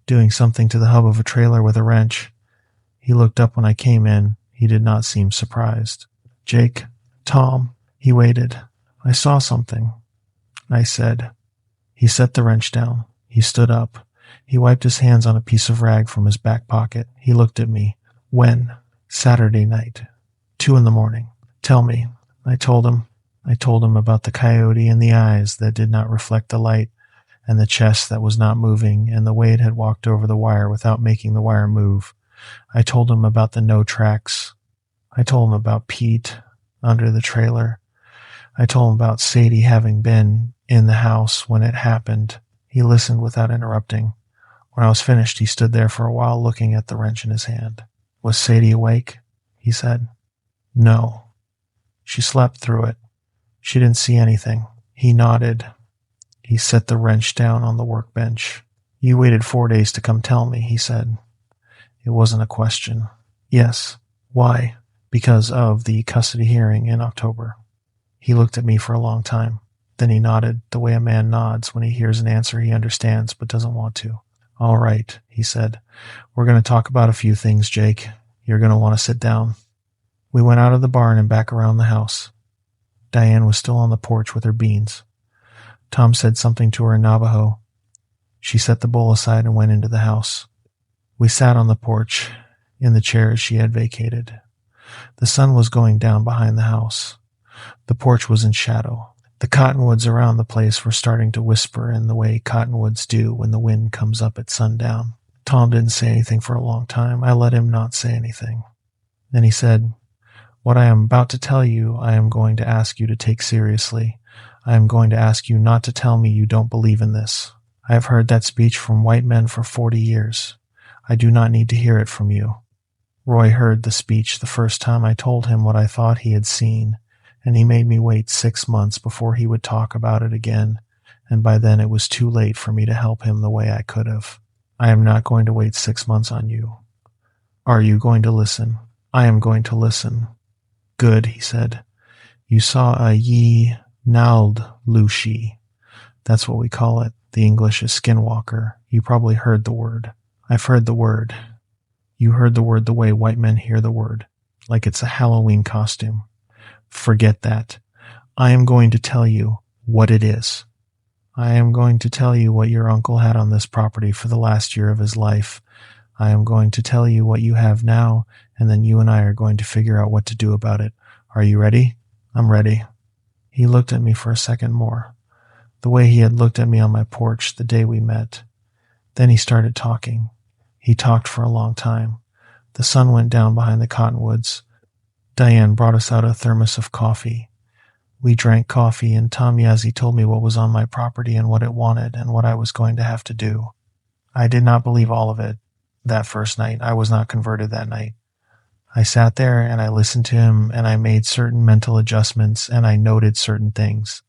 doing something to the hub of a trailer with a wrench. He looked up when I came in. He did not seem surprised. "Jake, Tom." He waited. "I saw something," I said. He set the wrench down. He stood up. He wiped his hands on a piece of rag from his back pocket. He looked at me. "When?" "Saturday night, 2 a.m. "Tell me." I told him. I told him about the coyote and the eyes that did not reflect the light, and the chest that was not moving, and the way it had walked over the wire without making the wire move. I told him about the no tracks. I told him about Pete under the trailer. I told him about Sadie having been in the house when it happened. He listened without interrupting. When I was finished, he stood there for a while looking at the wrench in his hand. "Was Sadie awake?" he said. "No. She slept through it. She didn't see anything." He nodded. He set the wrench down on the workbench. "You waited 4 days to come tell me," he said. It wasn't a question. "Yes." "Why?" "Because of the custody hearing in October." He looked at me for a long time. Then he nodded, the way a man nods when he hears an answer he understands but doesn't want to. "All right," he said. "We're going to talk about a few things, Jake. You're going to want to sit down." We went out of the barn and back around the house. Diane was still on the porch with her beans. Tom said something to her in Navajo. She set the bowl aside and went into the house. We sat on the porch, in the chairs she had vacated. The sun was going down behind the house. The porch was in shadow. The cottonwoods around the place were starting to whisper in the way cottonwoods do when the wind comes up at sundown. Tom didn't say anything for a long time. I let him not say anything. Then he said, "What I am about to tell you, I am going to ask you to take seriously. I am going to ask you not to tell me you don't believe in this. I have heard that speech from white men for 40 years. I do not need to hear it from you." Roy heard the speech the first time I told him what I thought he had seen, and he made me wait 6 months before he would talk about it again, and by then it was too late for me to help him the way I could have. "I am not going to wait 6 months on you. Are you going to listen?" "I am going to listen." "Good," he said. "You saw a ye nald lushi. That's what we call it. The English is Skinwalker. You probably heard the word." "I've heard the word." "You heard the word the way white men hear the word, like it's a Halloween costume." "Forget that. I am going to tell you what it is. I am going to tell you what your uncle had on this property for the last year of his life. I am going to tell you what you have now, and then you and I are going to figure out what to do about it. Are you ready?" "I'm ready." He looked at me for a second more, the way he had looked at me on my porch the day we met. Then he started talking. He talked for a long time. The sun went down behind the cottonwoods. Diane brought us out a thermos of coffee. We drank coffee, and Tom Yazzie told me what was on my property and what it wanted and what I was going to have to do. I did not believe all of it that first night. I was not converted that night. I sat there and I listened to him, and I made certain mental adjustments, and I noted certain things,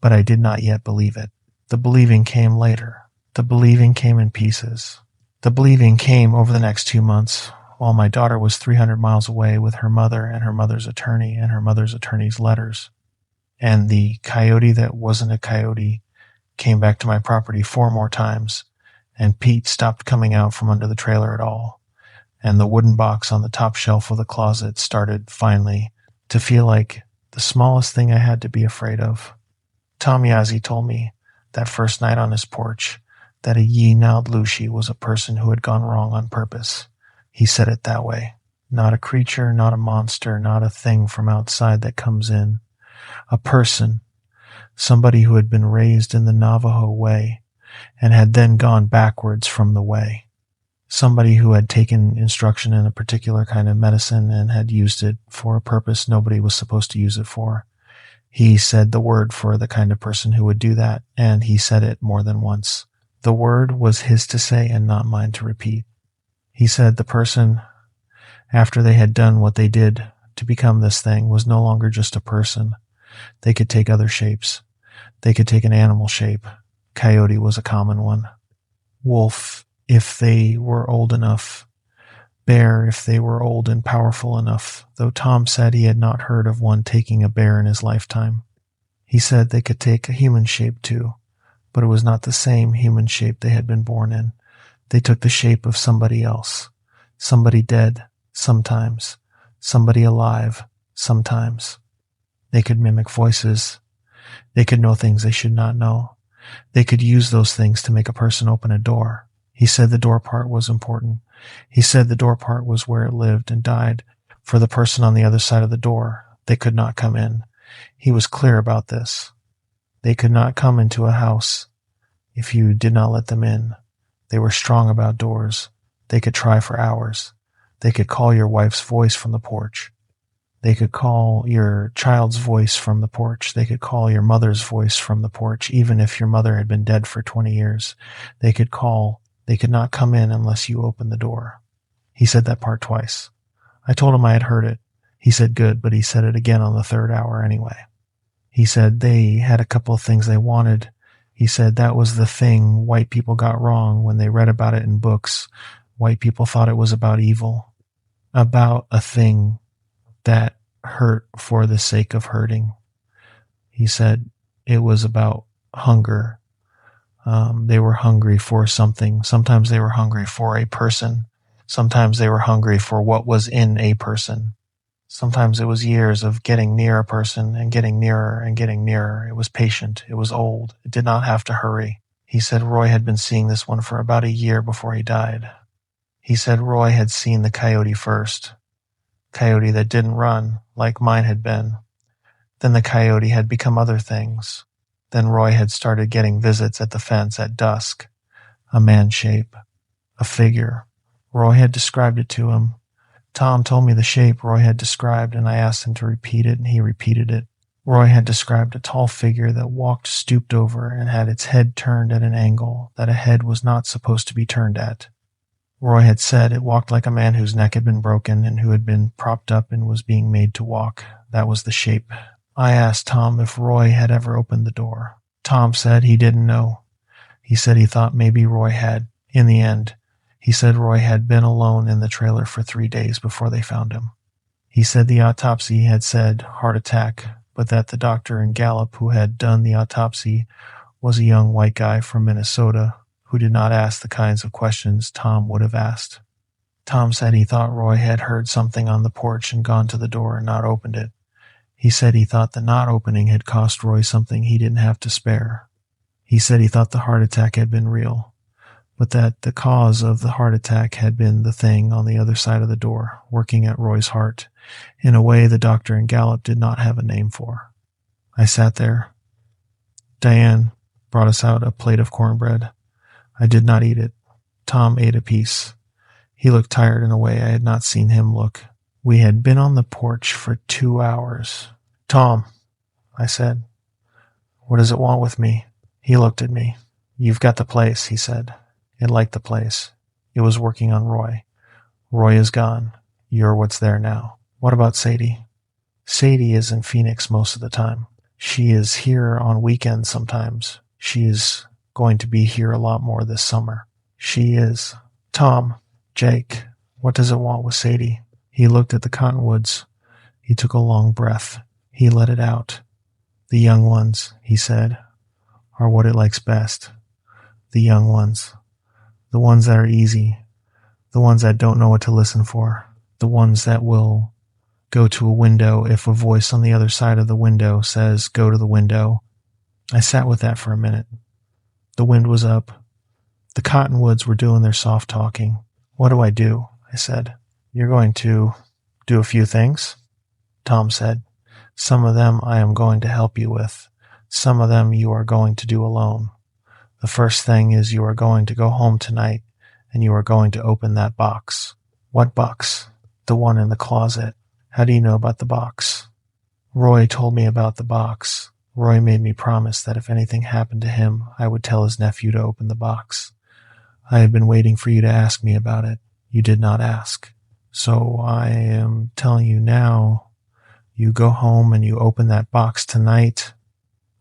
but I did not yet believe it. The believing came later. The believing came in pieces. The believing came over the next 2 months, while my daughter was 300 miles away with her mother and her mother's attorney and her mother's attorney's letters. And the coyote that wasn't a coyote came back to my property 4 more times, and Pete stopped coming out from under the trailer at all. And the wooden box on the top shelf of the closet started, finally, to feel like the smallest thing I had to be afraid of. Tom Yazzie told me that first night on his porch that a Yi-Naud Lushi was a person who had gone wrong on purpose. He said it that way. Not a creature, not a monster, not a thing from outside that comes in. A person, somebody who had been raised in the Navajo way and had then gone backwards from the way. Somebody who had taken instruction in a particular kind of medicine and had used it for a purpose nobody was supposed to use it for. He said the word for the kind of person who would do that, and he said it more than once. The word was his to say and not mine to repeat. He said the person, after they had done what they did to become this thing, was no longer just a person. They could take other shapes. They could take an animal shape. Coyote was a common one. Wolf, if they were old enough. Bear, if they were old and powerful enough, though Tom said he had not heard of one taking a bear in his lifetime. He said they could take a human shape too, but it was not the same human shape they had been born in. They took the shape of somebody else. Somebody dead, sometimes. Somebody alive, sometimes. They could mimic voices. They could know things they should not know. They could use those things to make a person open a door. He said the door part was important. He said the door part was where it lived and died. For the person on the other side of the door, they could not come in. He was clear about this. They could not come into a house if you did not let them in. They were strong about doors. They could try for hours. They could call your wife's voice from the porch. They could call your child's voice from the porch. They could call your mother's voice from the porch, even if your mother had been dead for 20 years. They could call. They could not come in unless you opened the door. He said that part twice. I told him I had heard it. He said good, but he said it again on the 3rd hour anyway. He said they had a couple of things they wanted. He said that was the thing white people got wrong when they read about it in books. White people thought it was about evil, about a thing that hurt for the sake of hurting. He said it was about hunger. They were hungry for something. Sometimes they were hungry for a person. Sometimes they were hungry for what was in a person. Sometimes it was years of getting near a person and getting nearer and getting nearer. It was patient. It was old. It did not have to hurry. He said Roy had been seeing this one for about a year before he died. He said Roy had seen the coyote first. Coyote that didn't run, like mine had been. Then the coyote had become other things. Then Roy had started getting visits at the fence at dusk. A man shape. A figure. Roy had described it to him. Tom told me the shape Roy had described, and I asked him to repeat it, and he repeated it. Roy had described a tall figure that walked stooped over and had its head turned at an angle that a head was not supposed to be turned at. Roy had said it walked like a man whose neck had been broken and who had been propped up and was being made to walk. That was the shape. I asked Tom if Roy had ever opened the door. Tom said he didn't know. He said he thought maybe Roy had. In the end, he said Roy had been alone in the trailer for 3 days before they found him. He said the autopsy had said heart attack, but that the doctor in Gallup who had done the autopsy was a young white guy from Minnesota who did not ask the kinds of questions Tom would have asked. Tom said he thought Roy had heard something on the porch and gone to the door and not opened it. He said he thought the not opening had cost Roy something he didn't have to spare. He said he thought the heart attack had been real, but that the cause of the heart attack had been the thing on the other side of the door, working at Roy's heart, in a way the doctor in Gallup did not have a name for. I sat there. Diane brought us out a plate of cornbread. I did not eat it. Tom ate a piece. He looked tired in a way I had not seen him look. We had been on the porch for 2 hours. Tom, I said. What does it want with me? He looked at me. You've got the place, he said. It liked the place. It was working on Roy. Roy is gone. You're what's there now. What about Sadie? Sadie is in Phoenix most of the time. She is here on weekends sometimes. She is going to be here a lot more this summer. She is. Tom, Jake, what does it want with Sadie? He looked at the cottonwoods. He took a long breath. He let it out. The young ones, he said, are what it likes best. The young ones. The ones that are easy. The ones that don't know what to listen for. The ones that will go to a window if a voice on the other side of the window says, go to the window. I sat with that for a minute. The wind was up. The cottonwoods were doing their soft talking. What do? I said. You're going to do a few things? Tom said. Some of them I am going to help you with. Some of them you are going to do alone. The first thing is you are going to go home tonight and you are going to open that box. What box? The one in the closet. How do you know about the box? Roy told me about the box. Roy made me promise that if anything happened to him, I would tell his nephew to open the box. I have been waiting for you to ask me about it. You did not ask. So I am telling you now, you go home and you open that box tonight.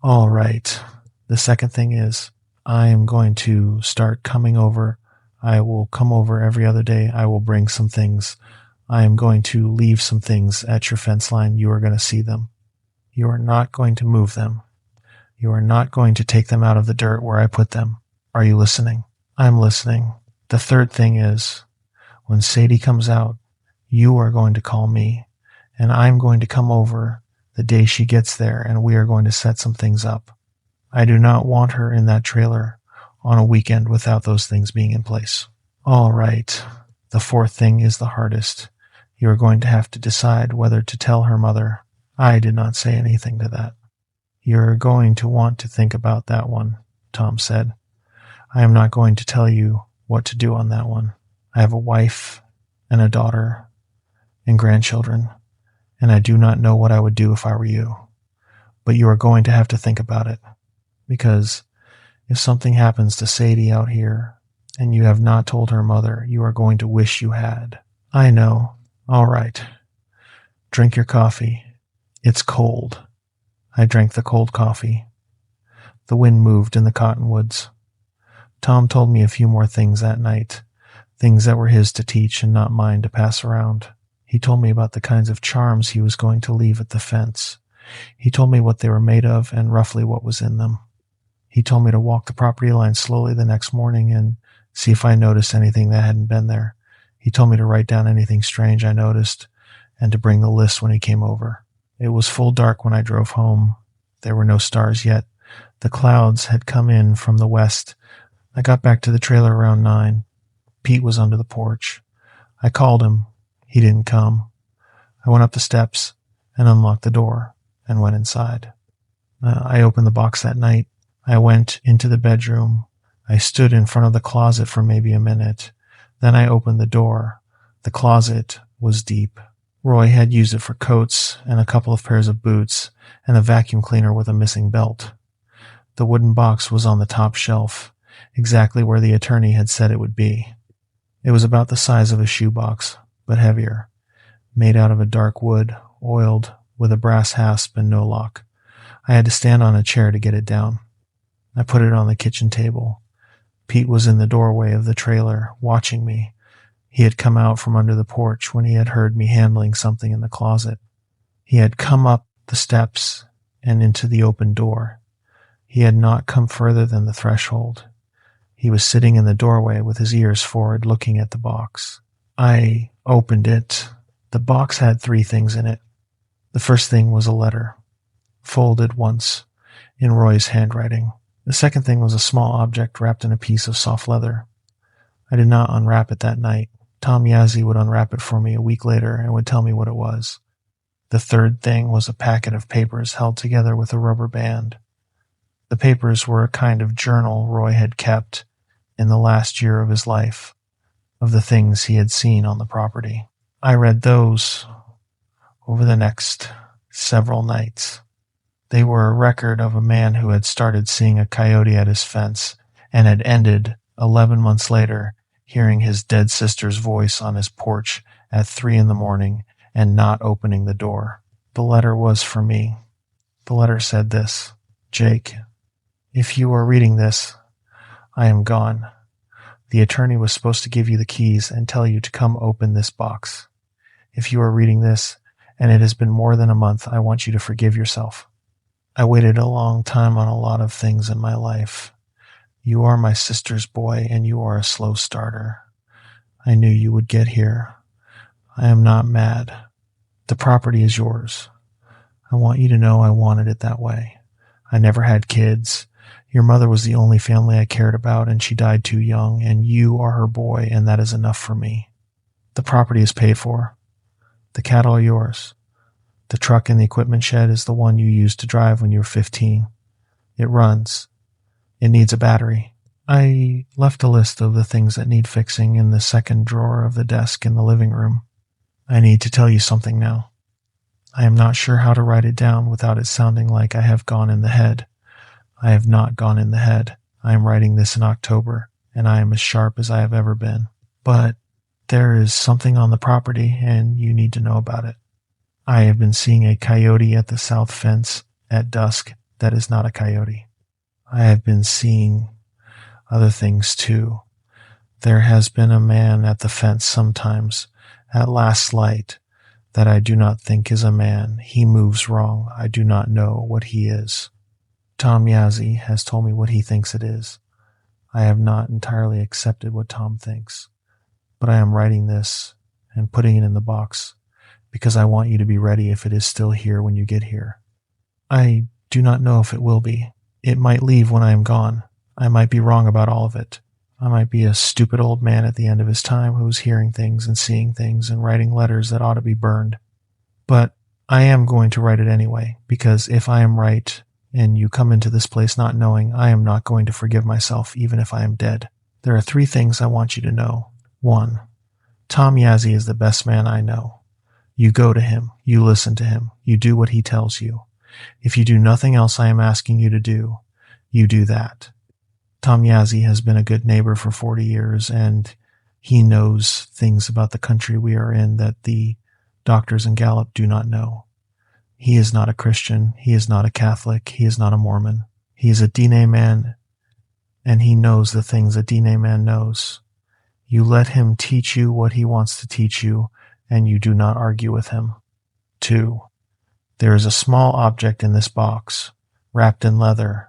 All right. The second thing is, I am going to start coming over. I will come over every other day. I will bring some things. I am going to leave some things at your fence line. You are going to see them. You are not going to move them. You are not going to take them out of the dirt where I put them. Are you listening? I'm listening. The third thing is, when Sadie comes out, you are going to call me, and I'm going to come over the day she gets there, and we are going to set some things up. I do not want her in that trailer on a weekend without those things being in place. All right. The fourth thing is the hardest. You are going to have to decide whether to tell her mother. I did not say anything to that. You're going to want to think about that one, Tom said. I am not going to tell you what to do on that one. I have a wife and a daughter and grandchildren, and I do not know what I would do if I were you. But you are going to have to think about it, because if something happens to Sadie out here and you have not told her mother, you are going to wish you had. I know. All right. Drink your coffee. It's cold. I drank the cold coffee. The wind moved in the cottonwoods. Tom told me a few more things that night, things that were his to teach and not mine to pass around. He told me about the kinds of charms he was going to leave at the fence. He told me what they were made of and roughly what was in them. He told me to walk the property line slowly the next morning and see if I noticed anything that hadn't been there. He told me to write down anything strange I noticed and to bring the list when he came over. It was full dark when I drove home. There were no stars yet. The clouds had come in from the west. I got back to the trailer around 9. Pete was under the porch. I called him. He didn't come. I went up the steps and unlocked the door and went inside. I opened the box that night. I went into the bedroom. I stood in front of the closet for maybe a minute. Then I opened the door. The closet was deep. Roy had used it for coats and a couple of pairs of boots and a vacuum cleaner with a missing belt. The wooden box was on the top shelf, exactly where the attorney had said it would be. It was about the size of a shoebox, but heavier, made out of a dark wood, oiled, with a brass hasp and no lock. I had to stand on a chair to get it down. I put it on the kitchen table. Pete was in the doorway of the trailer, watching me. He had come out from under the porch when he had heard me handling something in the closet. He had come up the steps and into the open door. He had not come further than the threshold. He was sitting in the doorway with his ears forward, looking at the box. I opened it. The box had 3 things in it. The first thing was a letter, folded once, in Roy's handwriting. The second thing was a small object wrapped in a piece of soft leather. I did not unwrap it that night. Tom Yazzie would unwrap it for me a week later and would tell me what it was. The third thing was a packet of papers held together with a rubber band. The papers were a kind of journal Roy had kept in the last year of his life, of the things he had seen on the property. I read those over the next several nights. They were a record of a man who had started seeing a coyote at his fence and had ended, 11 months later, hearing his dead sister's voice on his porch at 3 in the morning and not opening the door. The letter was for me. The letter said this: Jake, if you are reading this, I am gone. The attorney was supposed to give you the keys and tell you to come open this box. If you are reading this, and it has been more than a month, I want you to forgive yourself. I waited a long time on a lot of things in my life. You are my sister's boy, and you are a slow starter. I knew you would get here. I am not mad. The property is yours. I want you to know I wanted it that way. I never had kids. Your mother was the only family I cared about, and she died too young, and you are her boy, and that is enough for me. The property is paid for. The cattle are yours. The truck in the equipment shed is the one you used to drive when you were 15. It runs. It needs a battery. I left a list of the things that need fixing in the second drawer of the desk in the living room. I need to tell you something now. I am not sure how to write it down without it sounding like I have gone in the head. I have not gone in the head. I am writing this in October, and I am as sharp as I have ever been. But there is something on the property, and you need to know about it. I have been seeing a coyote at the south fence at dusk that is not a coyote. I have been seeing other things too. There has been a man at the fence sometimes, at last light, that I do not think is a man. He moves wrong. I do not know what he is. Tom Yazzie has told me what he thinks it is. I have not entirely accepted what Tom thinks, but I am writing this and putting it in the box because I want you to be ready if it is still here when you get here. I do not know if it will be. It might leave when I am gone. I might be wrong about all of it. I might be a stupid old man at the end of his time who is hearing things and seeing things and writing letters that ought to be burned. But I am going to write it anyway, because if I am right and you come into this place not knowing, I am not going to forgive myself even if I am dead. There are 3 things I want you to know. 1. Tom Yazzie is the best man I know. You go to him. You listen to him. You do what he tells you. If you do nothing else I am asking you to do, you do that. Tom Yazzie has been a good neighbor for 40 years, and he knows things about the country we are in that the doctors in Gallup do not know. He is not a Christian. He is not a Catholic. He is not a Mormon. He is a Diné man, and he knows the things a Diné man knows. You let him teach you what he wants to teach you, and you do not argue with him. 2. There is a small object in this box, wrapped in leather.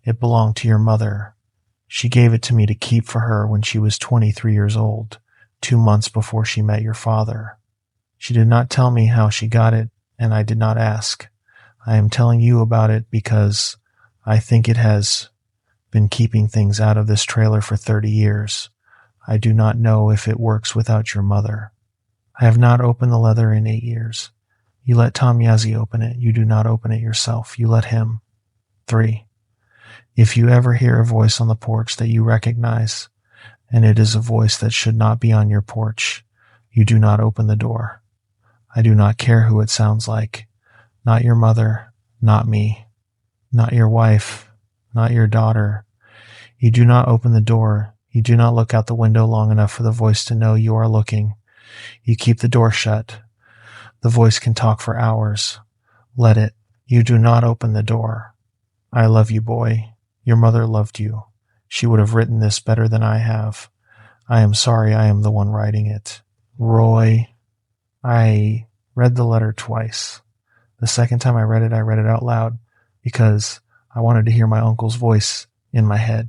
It belonged to your mother. She gave it to me to keep for her when she was 23 years old, 2 months before she met your father. She did not tell me how she got it, and I did not ask. I am telling you about it because I think it has been keeping things out of this trailer for 30 years. I do not know if it works without your mother. I have not opened the leather in 8 years. You let Tom Yazzie open it. You do not open it yourself. You let him. 3. If you ever hear a voice on the porch that you recognize, and it is a voice that should not be on your porch, you do not open the door. I do not care who it sounds like. Not your mother, not me, not your wife, not your daughter. You do not open the door. You do not look out the window long enough for the voice to know you are looking. You keep the door shut. The voice can talk for hours. Let it. You do not open the door. I love you, boy. Your mother loved you. She would have written this better than I have. I am sorry I am the one writing it. Roy. I read the letter twice. The second time I read it out loud because I wanted to hear my uncle's voice in my head,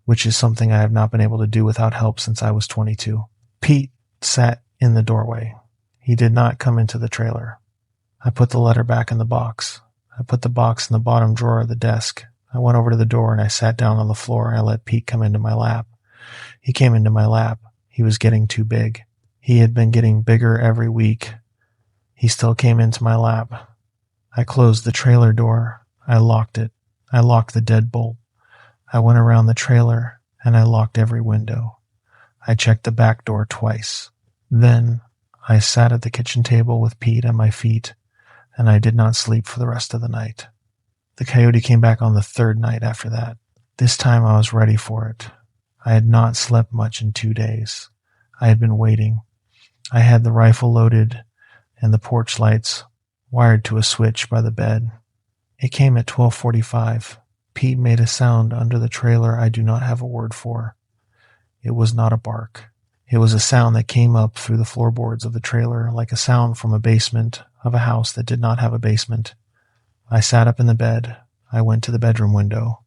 which is something I have not been able to do without help since I was 22. Pete sat in the doorway. He did not come into the trailer. I put the letter back in the box. I put the box in the bottom drawer of the desk. I went over to the door and I sat down on the floor and I let Pete come into my lap. He came into my lap. He was getting too big. He had been getting bigger every week. He still came into my lap. I closed the trailer door. I locked it. I locked the deadbolt. I went around the trailer and I locked every window. I checked the back door twice. Then I sat at the kitchen table with Pete at my feet, and I did not sleep for the rest of the night. The coyote came back on the third night after that. This time I was ready for it. I had not slept much in 2 days. I had been waiting. I had the rifle loaded and the porch lights wired to a switch by the bed. It came at 12:45. Pete made a sound under the trailer I do not have a word for. It was not a bark. It was a sound that came up through the floorboards of the trailer like a sound from a basement of a house that did not have a basement. I sat up in the bed. I went to the bedroom window.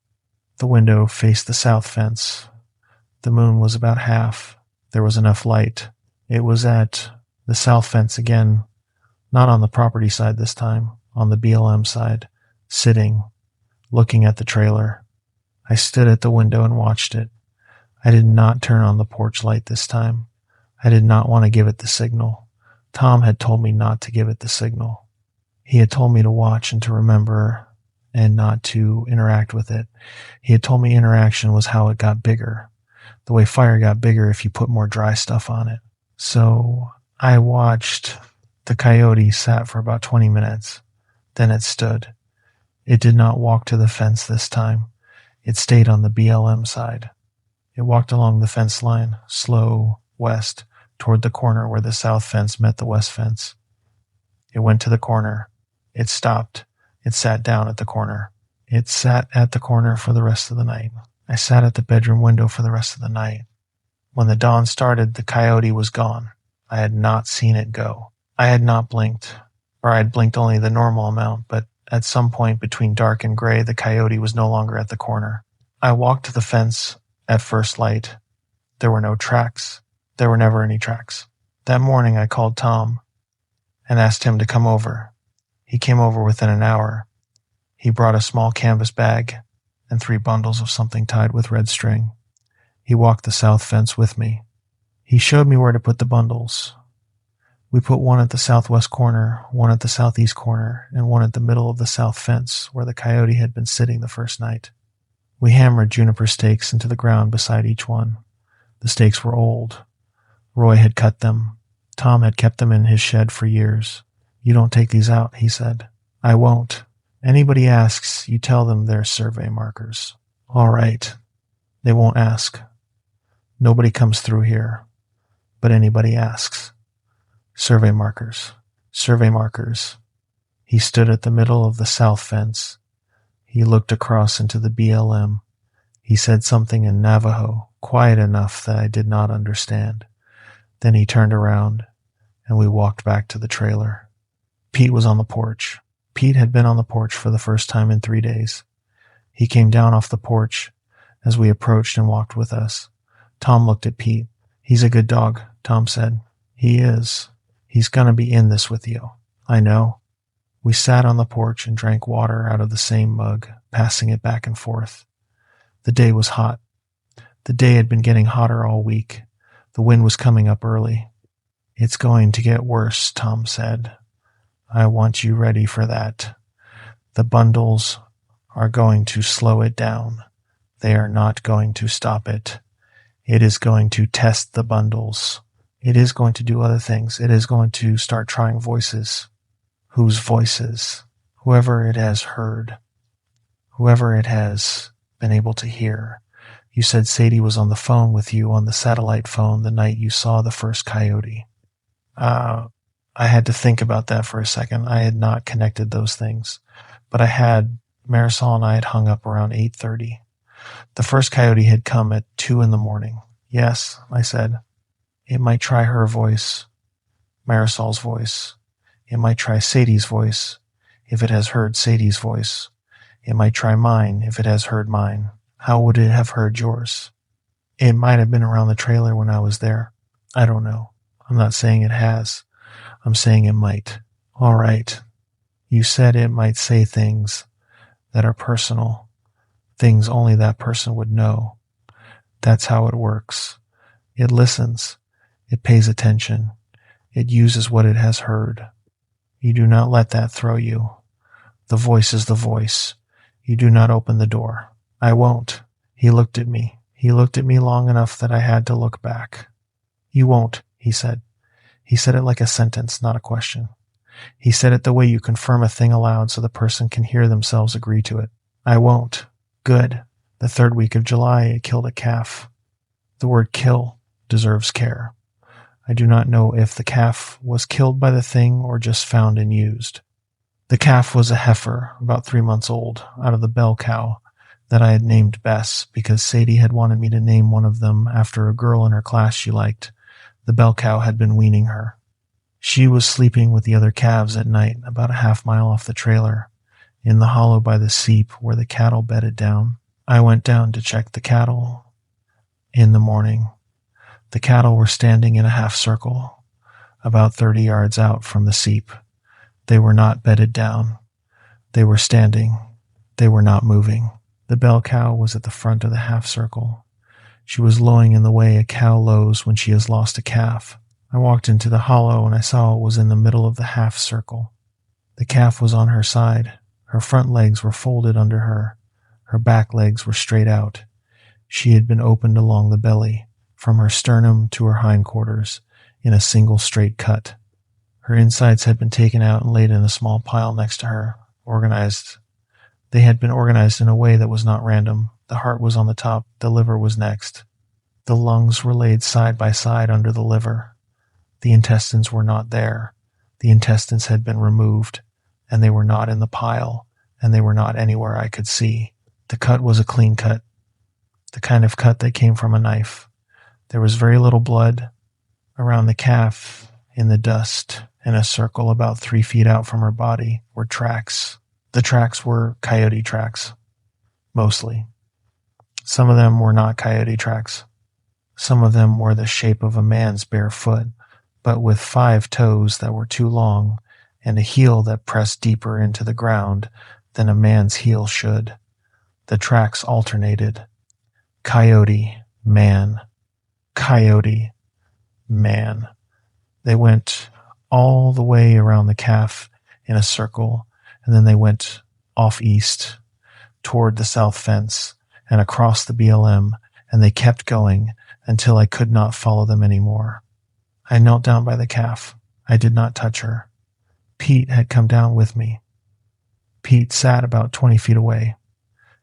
The window faced the south fence. The moon was about half. There was enough light. It was at the south fence again, not on the property side this time, on the BLM side, sitting, looking at the trailer. I stood at the window and watched it. I did not turn on the porch light this time. I did not want to give it the signal. Tom had told me not to give it the signal. He had told me to watch and to remember and not to interact with it. He had told me interaction was how it got bigger, the way fire got bigger if you put more dry stuff on it. So I watched the coyote sat for about 20 minutes. Then it stood. It did not walk to the fence this time. It stayed on the BLM side. It walked along the fence line, slow west, toward the corner where the south fence met the west fence. It went to the corner. It stopped. It sat down at the corner. It sat at the corner for the rest of the night. I sat at the bedroom window for the rest of the night. When the dawn started, the coyote was gone. I had not seen it go. I had not blinked, or I had blinked only the normal amount, but at some point between dark and gray, the coyote was no longer at the corner. I walked to the fence at first light. There were no tracks. There were never any tracks. That morning I called Tom and asked him to come over. He came over within an hour. He brought a small canvas bag and 3 bundles of something tied with red string. He walked the south fence with me. He showed me where to put the bundles. We put one at the southwest corner, one at the southeast corner, and one at the middle of the south fence where the coyote had been sitting the first night. We hammered juniper stakes into the ground beside each one. The stakes were old. Roy had cut them. Tom had kept them in his shed for years. "You don't take these out," he said. "I won't. Anybody asks, you tell them they're survey markers." "All right." "They won't ask. Nobody comes through here. But anybody asks. Survey markers. Survey markers." He stood at the middle of the south fence. He looked across into the BLM. He said something in Navajo, quiet enough that I did not understand. Then he turned around, and we walked back to the trailer. Pete was on the porch. Pete had been on the porch for the first time in 3 days. He came down off the porch as we approached and walked with us. Tom looked at Pete. "He's a good dog," Tom said. "He is. He's gonna be in this with you." "I know." We sat on the porch and drank water out of the same mug, passing it back and forth. The day was hot. The day had been getting hotter all week. The wind was coming up early. "It's going to get worse," Tom said. "I want you ready for that. The bundles are going to slow it down. They are not going to stop it. It is going to test the bundles. It is going to do other things. It is going to start trying voices." "Whose voices?" "Whoever it has heard. Whoever it has been able to hear. You said Sadie was on the phone with you on the satellite phone the night you saw the first coyote." I had to think about that for a second. I had not connected those things. But Marisol and I had hung up around 8:30. The first coyote had come at 2 in the morning. "Yes," I said. "It might try her voice, Marisol's voice. It might try Sadie's voice, if it has heard Sadie's voice. It might try mine, if it has heard mine. How would it have heard yours?" "It might have been around the trailer when I was there. I don't know. I'm not saying it has. I'm saying it might." "All right. You said it might say things that are personal, things only that person would know. That's how it works. It listens. It pays attention. It uses what it has heard. You do not let that throw you. The voice is the voice. You do not open the door." "I won't." He looked at me. He looked at me long enough that I had to look back. "You won't," he said. He said it like a sentence, not a question. He said it the way you confirm a thing aloud so the person can hear themselves agree to it. I won't. Good. The 3rd week of July, it killed a calf. The word kill deserves care. I do not know if the calf was killed by the thing or just found and used. The calf was a heifer, about 3 months old, out of the bell cow that I had named Bess because Sadie had wanted me to name one of them after a girl in her class she liked. The bell cow had been weaning her. She was sleeping with the other calves at night about a half-mile off the trailer, in the hollow by the seep where the cattle bedded down. I went down to check the cattle. In the morning, the cattle were standing in a half circle, about 30 yards out from the seep. They were not bedded down. They were standing. They were not moving. The bell cow was at the front of the half circle. She was lowing in the way a cow lows when she has lost a calf. I walked into the hollow and I saw it was in the middle of the half circle. The calf was on her side. Her front legs were folded under her. Her back legs were straight out. She had been opened along the belly, from her sternum to her hindquarters, in a single straight cut. Her insides had been taken out and laid in a small pile next to her, organized. They had been organized in a way that was not random. The heart was on the top, the liver was next. The lungs were laid side by side under the liver. The intestines were not there. The intestines had been removed, and they were not in the pile, and they were not anywhere I could see. The cut was a clean cut, the kind of cut that came from a knife. There was very little blood. Around the calf, in the dust, in a circle about 3 feet out from her body, were tracks. The tracks were coyote tracks, mostly. Some of them were not coyote tracks. Some of them were the shape of a man's bare foot, but with 5 toes that were too long and a heel that pressed deeper into the ground than a man's heel should. The tracks alternated. Coyote, man. Coyote, man. They went all the way around the calf in a circle, and then they went off east toward the south fence and across the BLM, and they kept going until I could not follow them anymore. I knelt down by the calf. I did not touch her. Pete had come down with me. Pete sat about 20 feet away.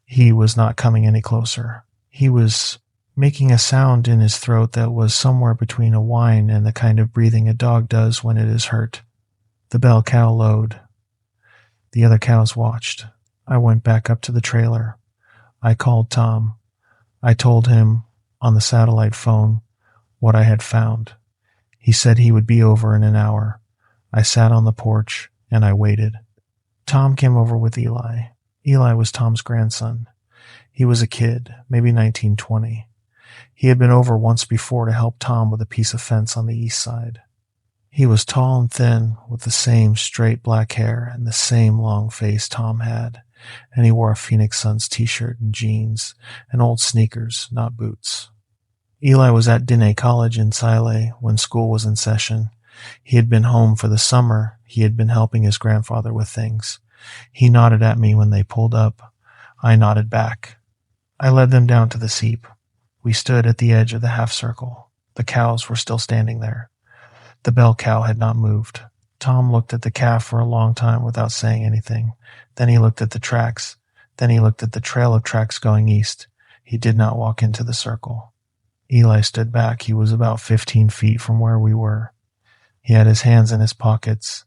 He was not coming any closer. He was making a sound in his throat that was somewhere between a whine and the kind of breathing a dog does when it is hurt. The bell cow lowed. The other cows watched. I went back up to the trailer. I called Tom. I told him on the satellite phone what I had found. He said he would be over in an hour. I sat on the porch and I waited. Tom came over with Eli. Eli was Tom's grandson. He was a kid, maybe 19, 20. He had been over once before to help Tom with a piece of fence on the east side. He was tall and thin, with the same straight black hair and the same long face Tom had, and he wore a Phoenix Suns t-shirt and jeans and old sneakers, not boots. Eli was at Diné College in Sile when school was in session. He had been home for the summer. He had been helping his grandfather with things. He nodded at me when they pulled up. I nodded back. I led them down to the seep. We stood at the edge of the half circle. The cows were still standing there. The bell cow had not moved. Tom looked at the calf for a long time without saying anything. Then he looked at the tracks. Then he looked at the trail of tracks going east. He did not walk into the circle. Eli stood back. He was about 15 feet from where we were. He had his hands in his pockets.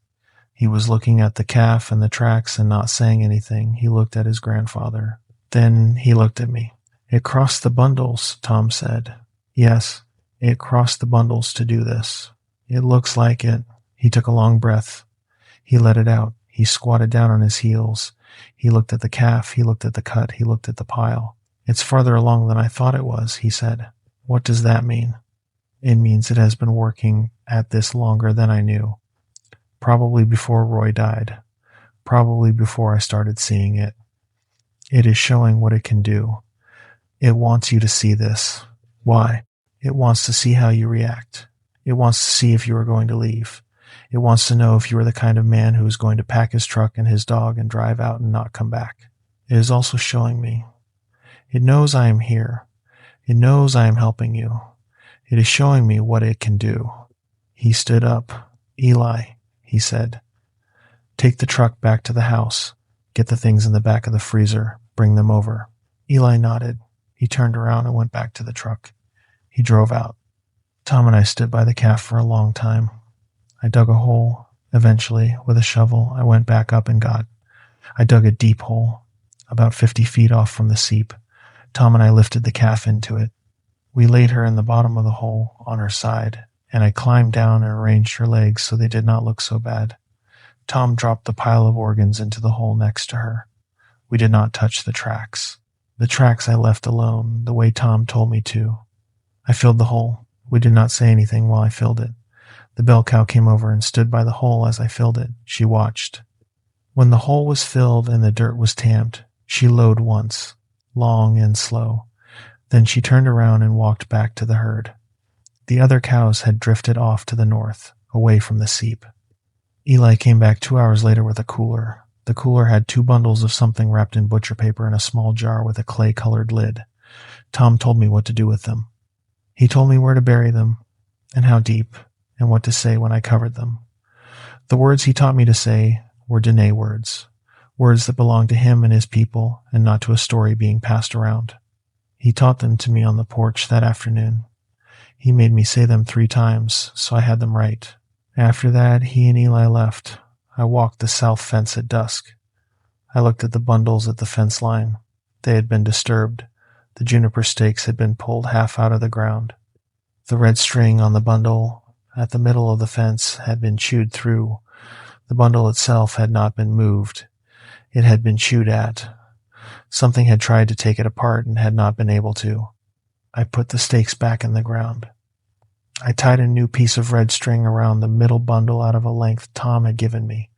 He was looking at the calf and the tracks and not saying anything. He looked at his grandfather. Then he looked at me. It crossed the bundles, Tom said. Yes, it crossed the bundles to do this. It looks like it. He took a long breath. He let it out. He squatted down on his heels. He looked at the calf. He looked at the cut. He looked at the pile. It's farther along than I thought it was, he said. What does that mean? It means it has been working at this longer than I knew. Probably before Roy died. Probably before I started seeing it. It is showing what it can do. It wants you to see this. Why? It wants to see how you react. It wants to see if you are going to leave. It wants to know if you are the kind of man who is going to pack his truck and his dog and drive out and not come back. It is also showing me. It knows I am here. It knows I am helping you. It is showing me what it can do. He stood up. Eli, he said. Take the truck back to the house. Get the things in the back of the freezer. Bring them over. Eli nodded. He turned around and went back to the truck. He drove out. Tom and I stood by the calf for a long time. I dug a hole. Eventually, with a shovel, I went back up and I dug a deep hole, about 50 feet off from the seep. Tom and I lifted the calf into it. We laid her in the bottom of the hole, on her side, and I climbed down and arranged her legs so they did not look so bad. Tom dropped the pile of organs into the hole next to her. We did not touch the tracks. The tracks I left alone, the way Tom told me to. I filled the hole. We did not say anything while I filled it. The bell cow came over and stood by the hole as I filled it. She watched. When the hole was filled and the dirt was tamped, she lowed once, long and slow. Then she turned around and walked back to the herd. The other cows had drifted off to the north, away from the seep. Eli came back 2 hours later with a cooler. The cooler had 2 bundles of something wrapped in butcher paper in a small jar with a clay-colored lid. Tom told me what to do with them. He told me where to bury them, and how deep, and what to say when I covered them. The words he taught me to say were Dene words, words that belonged to him and his people, and not to a story being passed around. He taught them to me on the porch that afternoon. He made me say them 3 times, so I had them right. After that, he and Eli left. I walked the south fence at dusk. I looked at the bundles at the fence line. They had been disturbed. The juniper stakes had been pulled half out of the ground. The red string on the bundle at the middle of the fence had been chewed through. The bundle itself had not been moved. It had been chewed at. Something had tried to take it apart and had not been able to. I put the stakes back in the ground. I tied a new piece of red string around the middle bundle out of a length Tom had given me.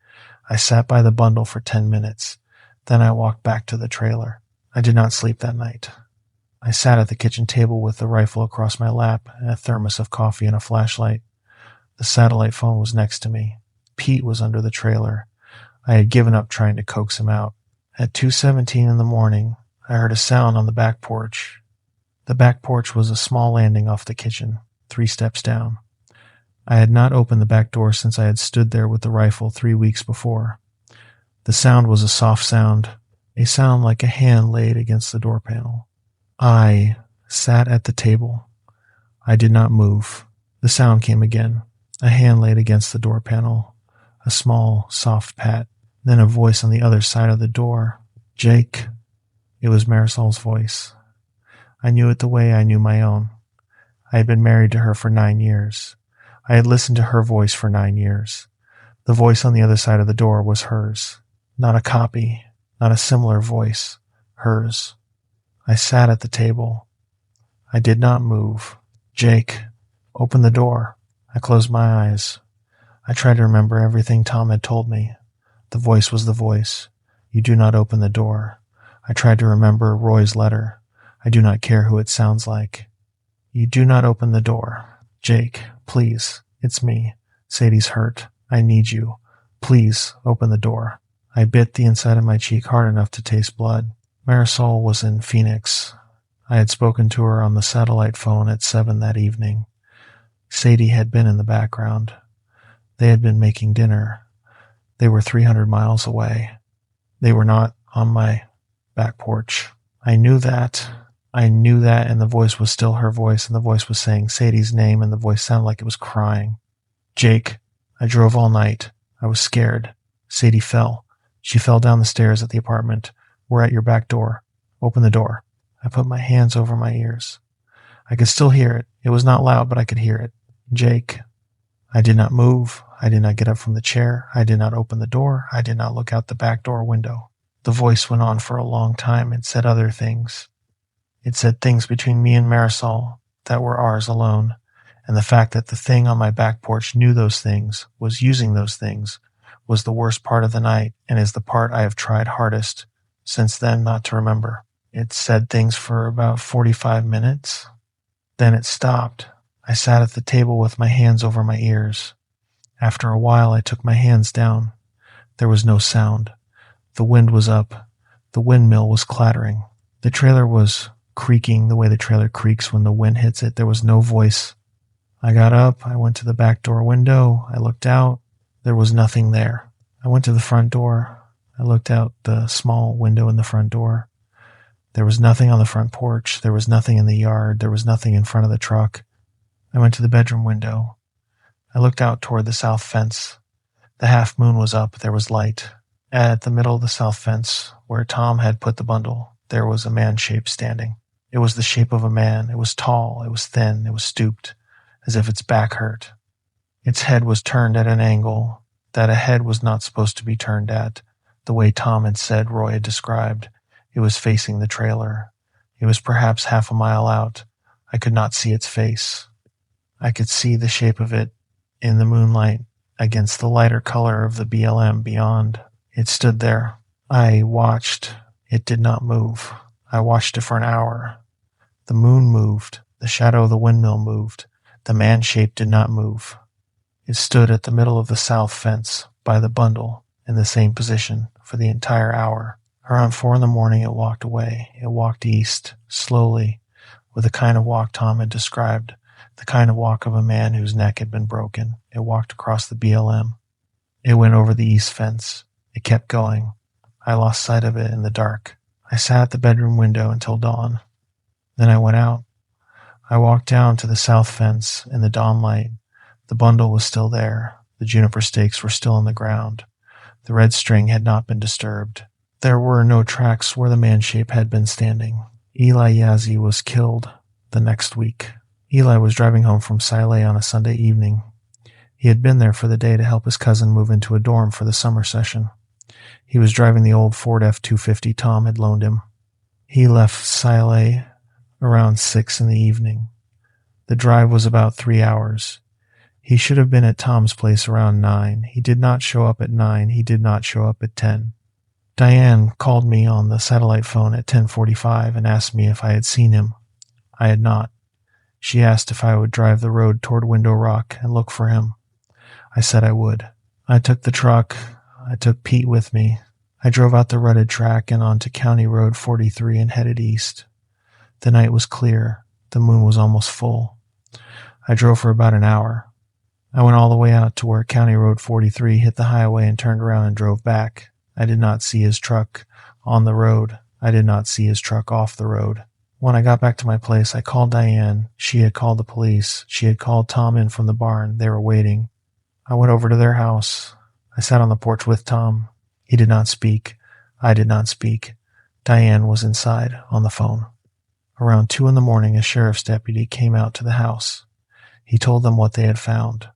I sat by the bundle for 10 minutes. Then I walked back to the trailer. I did not sleep that night. I sat at the kitchen table with the rifle across my lap and a thermos of coffee and a flashlight. The satellite phone was next to me. Pete was under the trailer. I had given up trying to coax him out. At 2:17 in the morning, I heard a sound on the back porch. The back porch was a small landing off the kitchen, 3 steps down. I had not opened the back door since I had stood there with the rifle 3 weeks before. The sound was a soft sound, a sound like a hand laid against the door panel. I sat at the table. I did not move. The sound came again, a hand laid against the door panel, a small, soft pat, then a voice on the other side of the door. "Jake." It was Marisol's voice. I knew it the way I knew my own. I had been married to her for 9 years. I had listened to her voice for 9 years. The voice on the other side of the door was hers. Not a copy, not a similar voice. Hers. I sat at the table. I did not move. "Jake, open the door." I closed my eyes. I tried to remember everything Tom had told me. The voice was the voice. "You do not open the door." I tried to remember Roy's letter. "I do not care who it sounds like." "You do not open the door. Jake, please. It's me. Sadie's hurt. I need you. Please open the door." I bit the inside of my cheek hard enough to taste blood. Marisol was in Phoenix. I had spoken to her on the satellite phone at 7 that evening. Sadie had been in the background. They had been making dinner. They were 300 miles away. They were not on my back porch. I knew that, and the voice was still her voice, and the voice was saying Sadie's name, and the voice sounded like it was crying. "Jake, I drove all night. I was scared. Sadie fell. She fell down the stairs at the apartment. We're at your back door. Open the door." I put my hands over my ears. I could still hear it. It was not loud, but I could hear it. "Jake." I did not move. I did not get up from the chair. I did not open the door. I did not look out the back door window. The voice went on for a long time and said other things. It said things between me and Marisol that were ours alone, and the fact that the thing on my back porch knew those things, was using those things, was the worst part of the night and is the part I have tried hardest since then not to remember. It said things for about 45 minutes. Then it stopped. I sat at the table with my hands over my ears. After a while, I took my hands down. There was no sound. The wind was up. The windmill was clattering. The trailer was creaking the way the trailer creaks when the wind hits it. There was no voice. I got up. I went to the back door window. I looked out. There was nothing there. I went to the front door. I looked out the small window in the front door. There was nothing on the front porch. There was nothing in the yard. There was nothing in front of the truck. I went to the bedroom window. I looked out toward the south fence. The half moon was up. There was light. At the middle of the south fence, where Tom had put the bundle, there was a man shape standing. It was the shape of a man. It was tall. It was thin. It was stooped, as if its back hurt. Its head was turned at an angle that a head was not supposed to be turned at, the way Tom had said Roy had described. It was facing the trailer. It was perhaps half a mile out. I could not see its face. I could see the shape of it in the moonlight against the lighter color of the BLM beyond. It stood there. I watched. It did not move. I watched it for an hour. The moon moved. The shadow of the windmill moved. The man shape did not move. It stood at the middle of the south fence by the bundle in the same position for the entire hour. Around 4 a.m, it walked away. It walked east, slowly, with the kind of walk Tom had described, the kind of walk of a man whose neck had been broken. It walked across the BLM. It went over the east fence. It kept going. I lost sight of it in the dark. I sat at the bedroom window until dawn. Then I went out. I walked down to the south fence in the dawn light. The bundle was still there. The juniper stakes were still in the ground. The red string had not been disturbed. There were no tracks where the man shape had been standing. Eli Yazzie was killed the next week. Eli was driving home from Silay on a Sunday evening. He had been there for the day to help his cousin move into a dorm for the summer session. He was driving the old Ford F-250 Tom had loaned him. He left Silay around 6 in the evening. The drive was about 3 hours. He should have been at Tom's place around 9. He did not show up at 9. He did not show up at 10. Diane called me on the satellite phone at 10:45 and asked me if I had seen him. I had not. She asked if I would drive the road toward Window Rock and look for him. I said I would. I took the truck. I took Pete with me. I drove out the rutted track and onto County Road 43 and headed east. The night was clear. The moon was almost full. I drove for about an hour. I went all the way out to where County Road 43 hit the highway and turned around and drove back. I did not see his truck on the road. I did not see his truck off the road. When I got back to my place, I called Diane. She had called the police. She had called Tom in from the barn. They were waiting. I went over to their house. I sat on the porch with Tom. He did not speak. I did not speak. Diane was inside on the phone. Around 2 a.m, a sheriff's deputy came out to the house. He told them what they had found.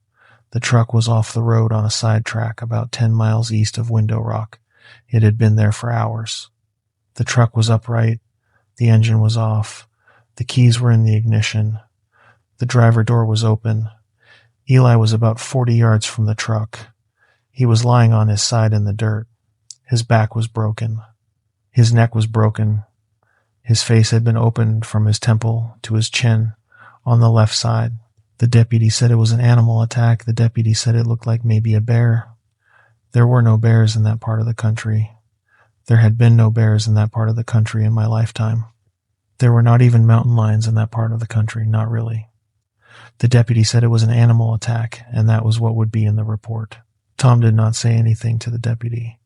The truck was off the road on a side track about 10 miles east of Window Rock. It had been there for hours. The truck was upright. The engine was off. The keys were in the ignition. The driver door was open. Eli was about 40 yards from the truck. He was lying on his side in the dirt. His back was broken. His neck was broken. His face had been opened from his temple to his chin on the left side. The deputy said it was an animal attack. The deputy said it looked like maybe a bear. There were no bears in that part of the country. There had been no bears in that part of the country in my lifetime. There were not even mountain lions in that part of the country, not really. The deputy said it was an animal attack, and that was what would be in the report. Tom did not say anything to the deputy.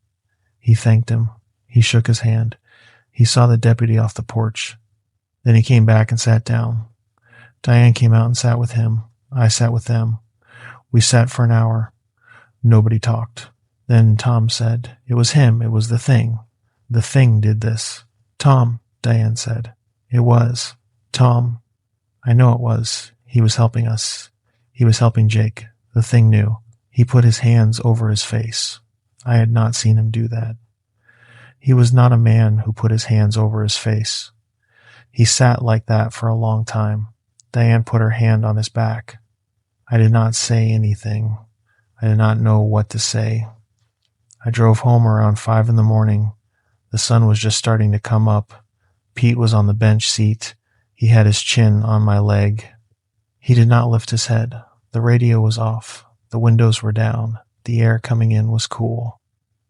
He thanked him. He shook his hand. He saw the deputy off the porch. Then he came back and sat down. Diane came out and sat with him. I sat with them. We sat for an hour. Nobody talked. Then Tom said, "It was him. It was the thing. The thing did this." "Tom," Diane said. "It was. Tom, I know it was. He was helping us. He was helping Jake. The thing knew. He put his hands over his face. I had not seen him do that. He was not a man who put his hands over his face. He sat like that for a long time. Diane put her hand on his back. I did not say anything. I did not know what to say. I drove home around 5 a.m. The sun was just starting to come up. Pete was on the bench seat. He had his chin on my leg. He did not lift his head. The radio was off. The windows were down. The air coming in was cool.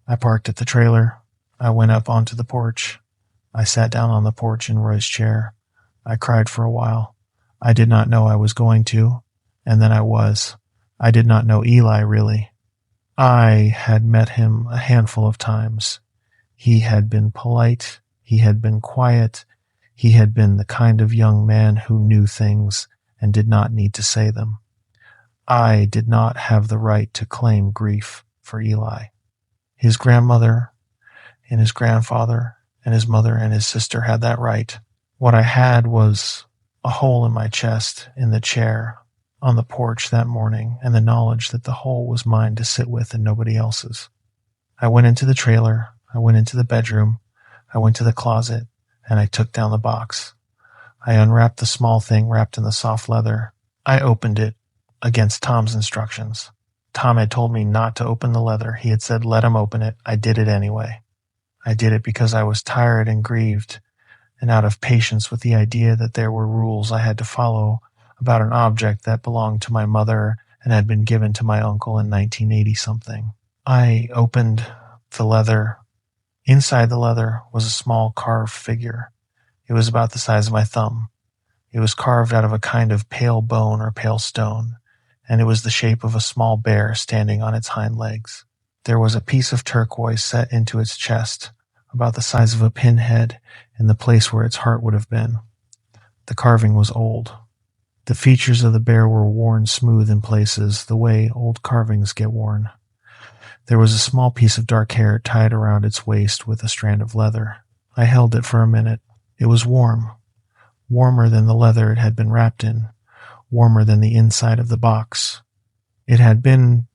I parked at the trailer. I went up onto the porch. I sat down on the porch in Roy's chair. I cried for a while. I did not know I was going to, and then I was. I did not know Eli, really. I had met him a handful of times. He had been polite, he had been quiet, he had been the kind of young man who knew things and did not need to say them. I did not have the right to claim grief for Eli. His grandmother and his grandfather and his mother and his sister had that right. What I had was a hole in my chest in the chair on the porch that morning, and the knowledge that the hole was mine to sit with and nobody else's. I went into the trailer, I went into the bedroom, I went to the closet, and I took down the box. I unwrapped the small thing wrapped in the soft leather. I opened it against Tom's instructions. Tom had told me not to open the leather. He had said, let him open it. I did it anyway. I did it because I was tired and grieved and out of patience with the idea that there were rules I had to follow about an object that belonged to my mother and had been given to my uncle in 1980-something. I opened the leather. Inside the leather was a small carved figure. It was about the size of my thumb. It was carved out of a kind of pale bone or pale stone, and it was the shape of a small bear standing on its hind legs. There was a piece of turquoise set into its chest, about the size of a pinhead, in the place where its heart would have been. The carving was old. The features of the bear were worn smooth in places, the way old carvings get worn. There was a small piece of dark hair tied around its waist with a strand of leather. I held it for a minute. It was warm. Warmer than the leather it had been wrapped in. Warmer than the inside of the box. It had been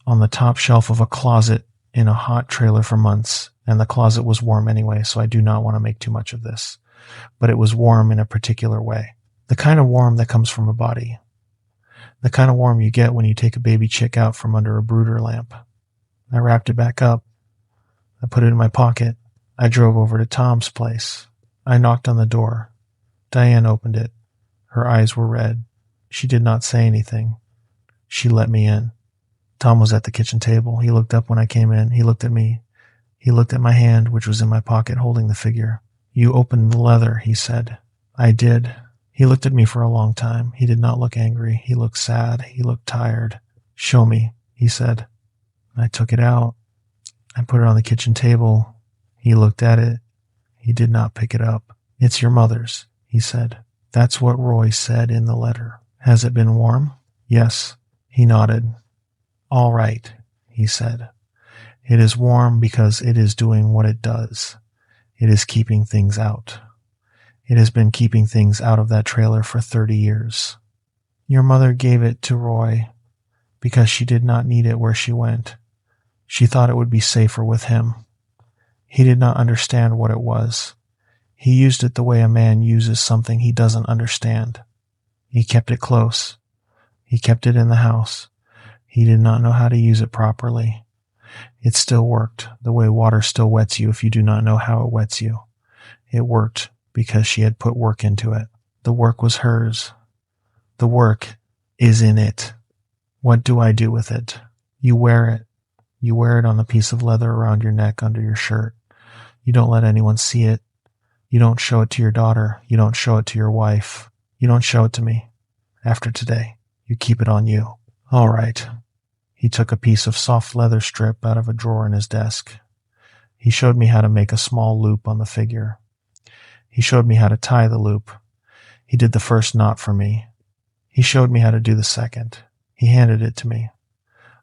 on the top shelf of a closet in a hot trailer for months, and the closet was warm anyway, so I do not want to make too much of this. But it was warm in a particular way. The kind of warm that comes from a body. The kind of warm you get when you take a baby chick out from under a brooder lamp. I wrapped it back up. I put it in my pocket. I drove over to Tom's place. I knocked on the door. Diane opened it. Her eyes were red. She did not say anything. She let me in. Tom was at the kitchen table. He looked up when I came in. He looked at me. He looked at my hand, which was in my pocket holding the figure. You opened the leather, he said. I did. He looked at me for a long time. He did not look angry. He looked sad. He looked tired. Show me, he said. I took it out. I put it on the kitchen table. He looked at it. He did not pick it up. It's your mother's, he said. That's what Roy said in the letter. Has it been warm? Yes. He nodded. All right, he said. It is warm because it is doing what it does. It is keeping things out. It has been keeping things out of that trailer for 30 years. Your mother gave it to Roy because she did not need it where she went. She thought it would be safer with him. He did not understand what it was. He used it the way a man uses something he doesn't understand. He kept it close. He kept it in the house. He did not know how to use it properly. It still worked, the way water still wets you if you do not know how it wets you. It worked because she had put work into it. The work was hers. The work is in it. What do I do with it? You wear it. You wear it on a piece of leather around your neck under your shirt. You don't let anyone see it. You don't show it to your daughter. You don't show it to your wife. You don't show it to me. After today, you keep it on you. All right. He took a piece of soft leather strip out of a drawer in his desk. He showed me how to make a small loop on the figure. He showed me how to tie the loop. He did the first knot for me. He showed me how to do the second. He handed it to me.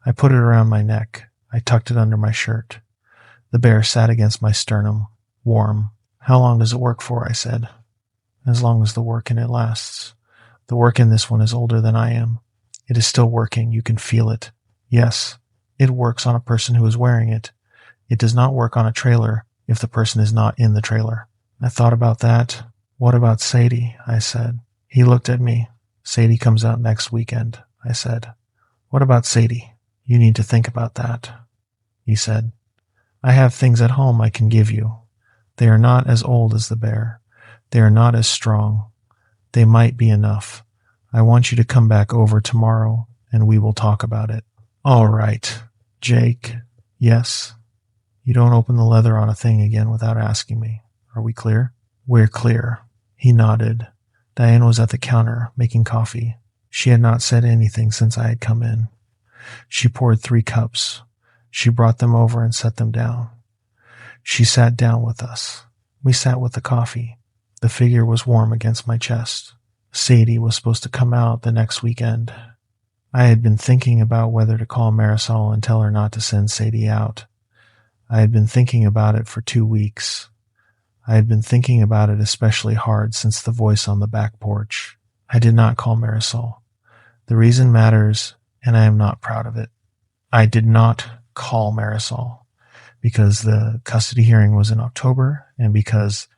I put it around my neck. I tucked it under my shirt. The bear sat against my sternum, warm. How long does it work for? I said. As long as the work in it lasts. The work in this one is older than I am. It is still working. You can feel it. Yes, it works on a person who is wearing it. It does not work on a trailer if the person is not in the trailer. I thought about that. What about Sadie? I said. He looked at me. Sadie comes out next weekend, I said. What about Sadie? You need to think about that, he said. I have things at home I can give you. They are not as old as the bear. They are not as strong. They might be enough. I want you to come back over tomorrow and we will talk about it. All right, Jake. Yes. You don't open the leather on a thing again without asking me. Are we clear? We're clear. He nodded. Diane was at the counter, making coffee. She had not said anything since I had come in. She poured 3 cups. She brought them over and set them down. She sat down with us. We sat with the coffee. The figure was warm against my chest. Sadie was supposed to come out the next weekend. I had been thinking about whether to call Marisol and tell her not to send Sadie out. I had been thinking about it for 2 weeks. I had been thinking about it especially hard since the voice on the back porch. I did not call Marisol. The reason matters, and I am not proud of it. I did not call Marisol because the custody hearing was in October, and because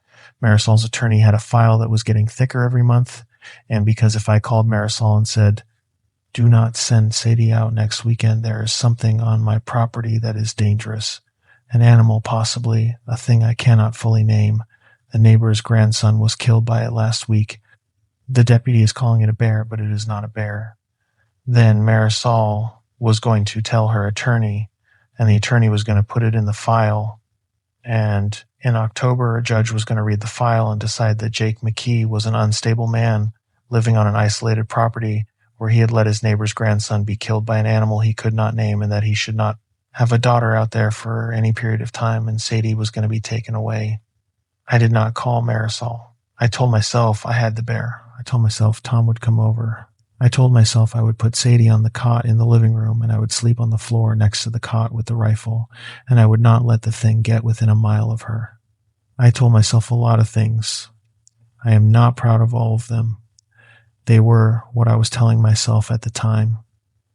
Marisol's attorney had a file that was getting thicker every month, and because if I called Marisol and said, "Do not send Sadie out next weekend, there is something on my property that is dangerous. An animal, possibly, a thing I cannot fully name. The neighbor's grandson was killed by it last week. The deputy is calling it a bear, but it is not a bear." Then Marisol was going to tell her attorney, and the attorney was going to put it in the file. And in October, a judge was going to read the file and decide that Jake McKee was an unstable man living on an isolated property where he had let his neighbor's grandson be killed by an animal he could not name, and that he should not have a daughter out there for any period of time, and Sadie was going to be taken away. I did not call Marisol. I told myself I had the bear. I told myself Tom would come over. I told myself I would put Sadie on the cot in the living room, and I would sleep on the floor next to the cot with the rifle, and I would not let the thing get within a mile of her. I told myself a lot of things. I am not proud of all of them. They were what I was telling myself at the time.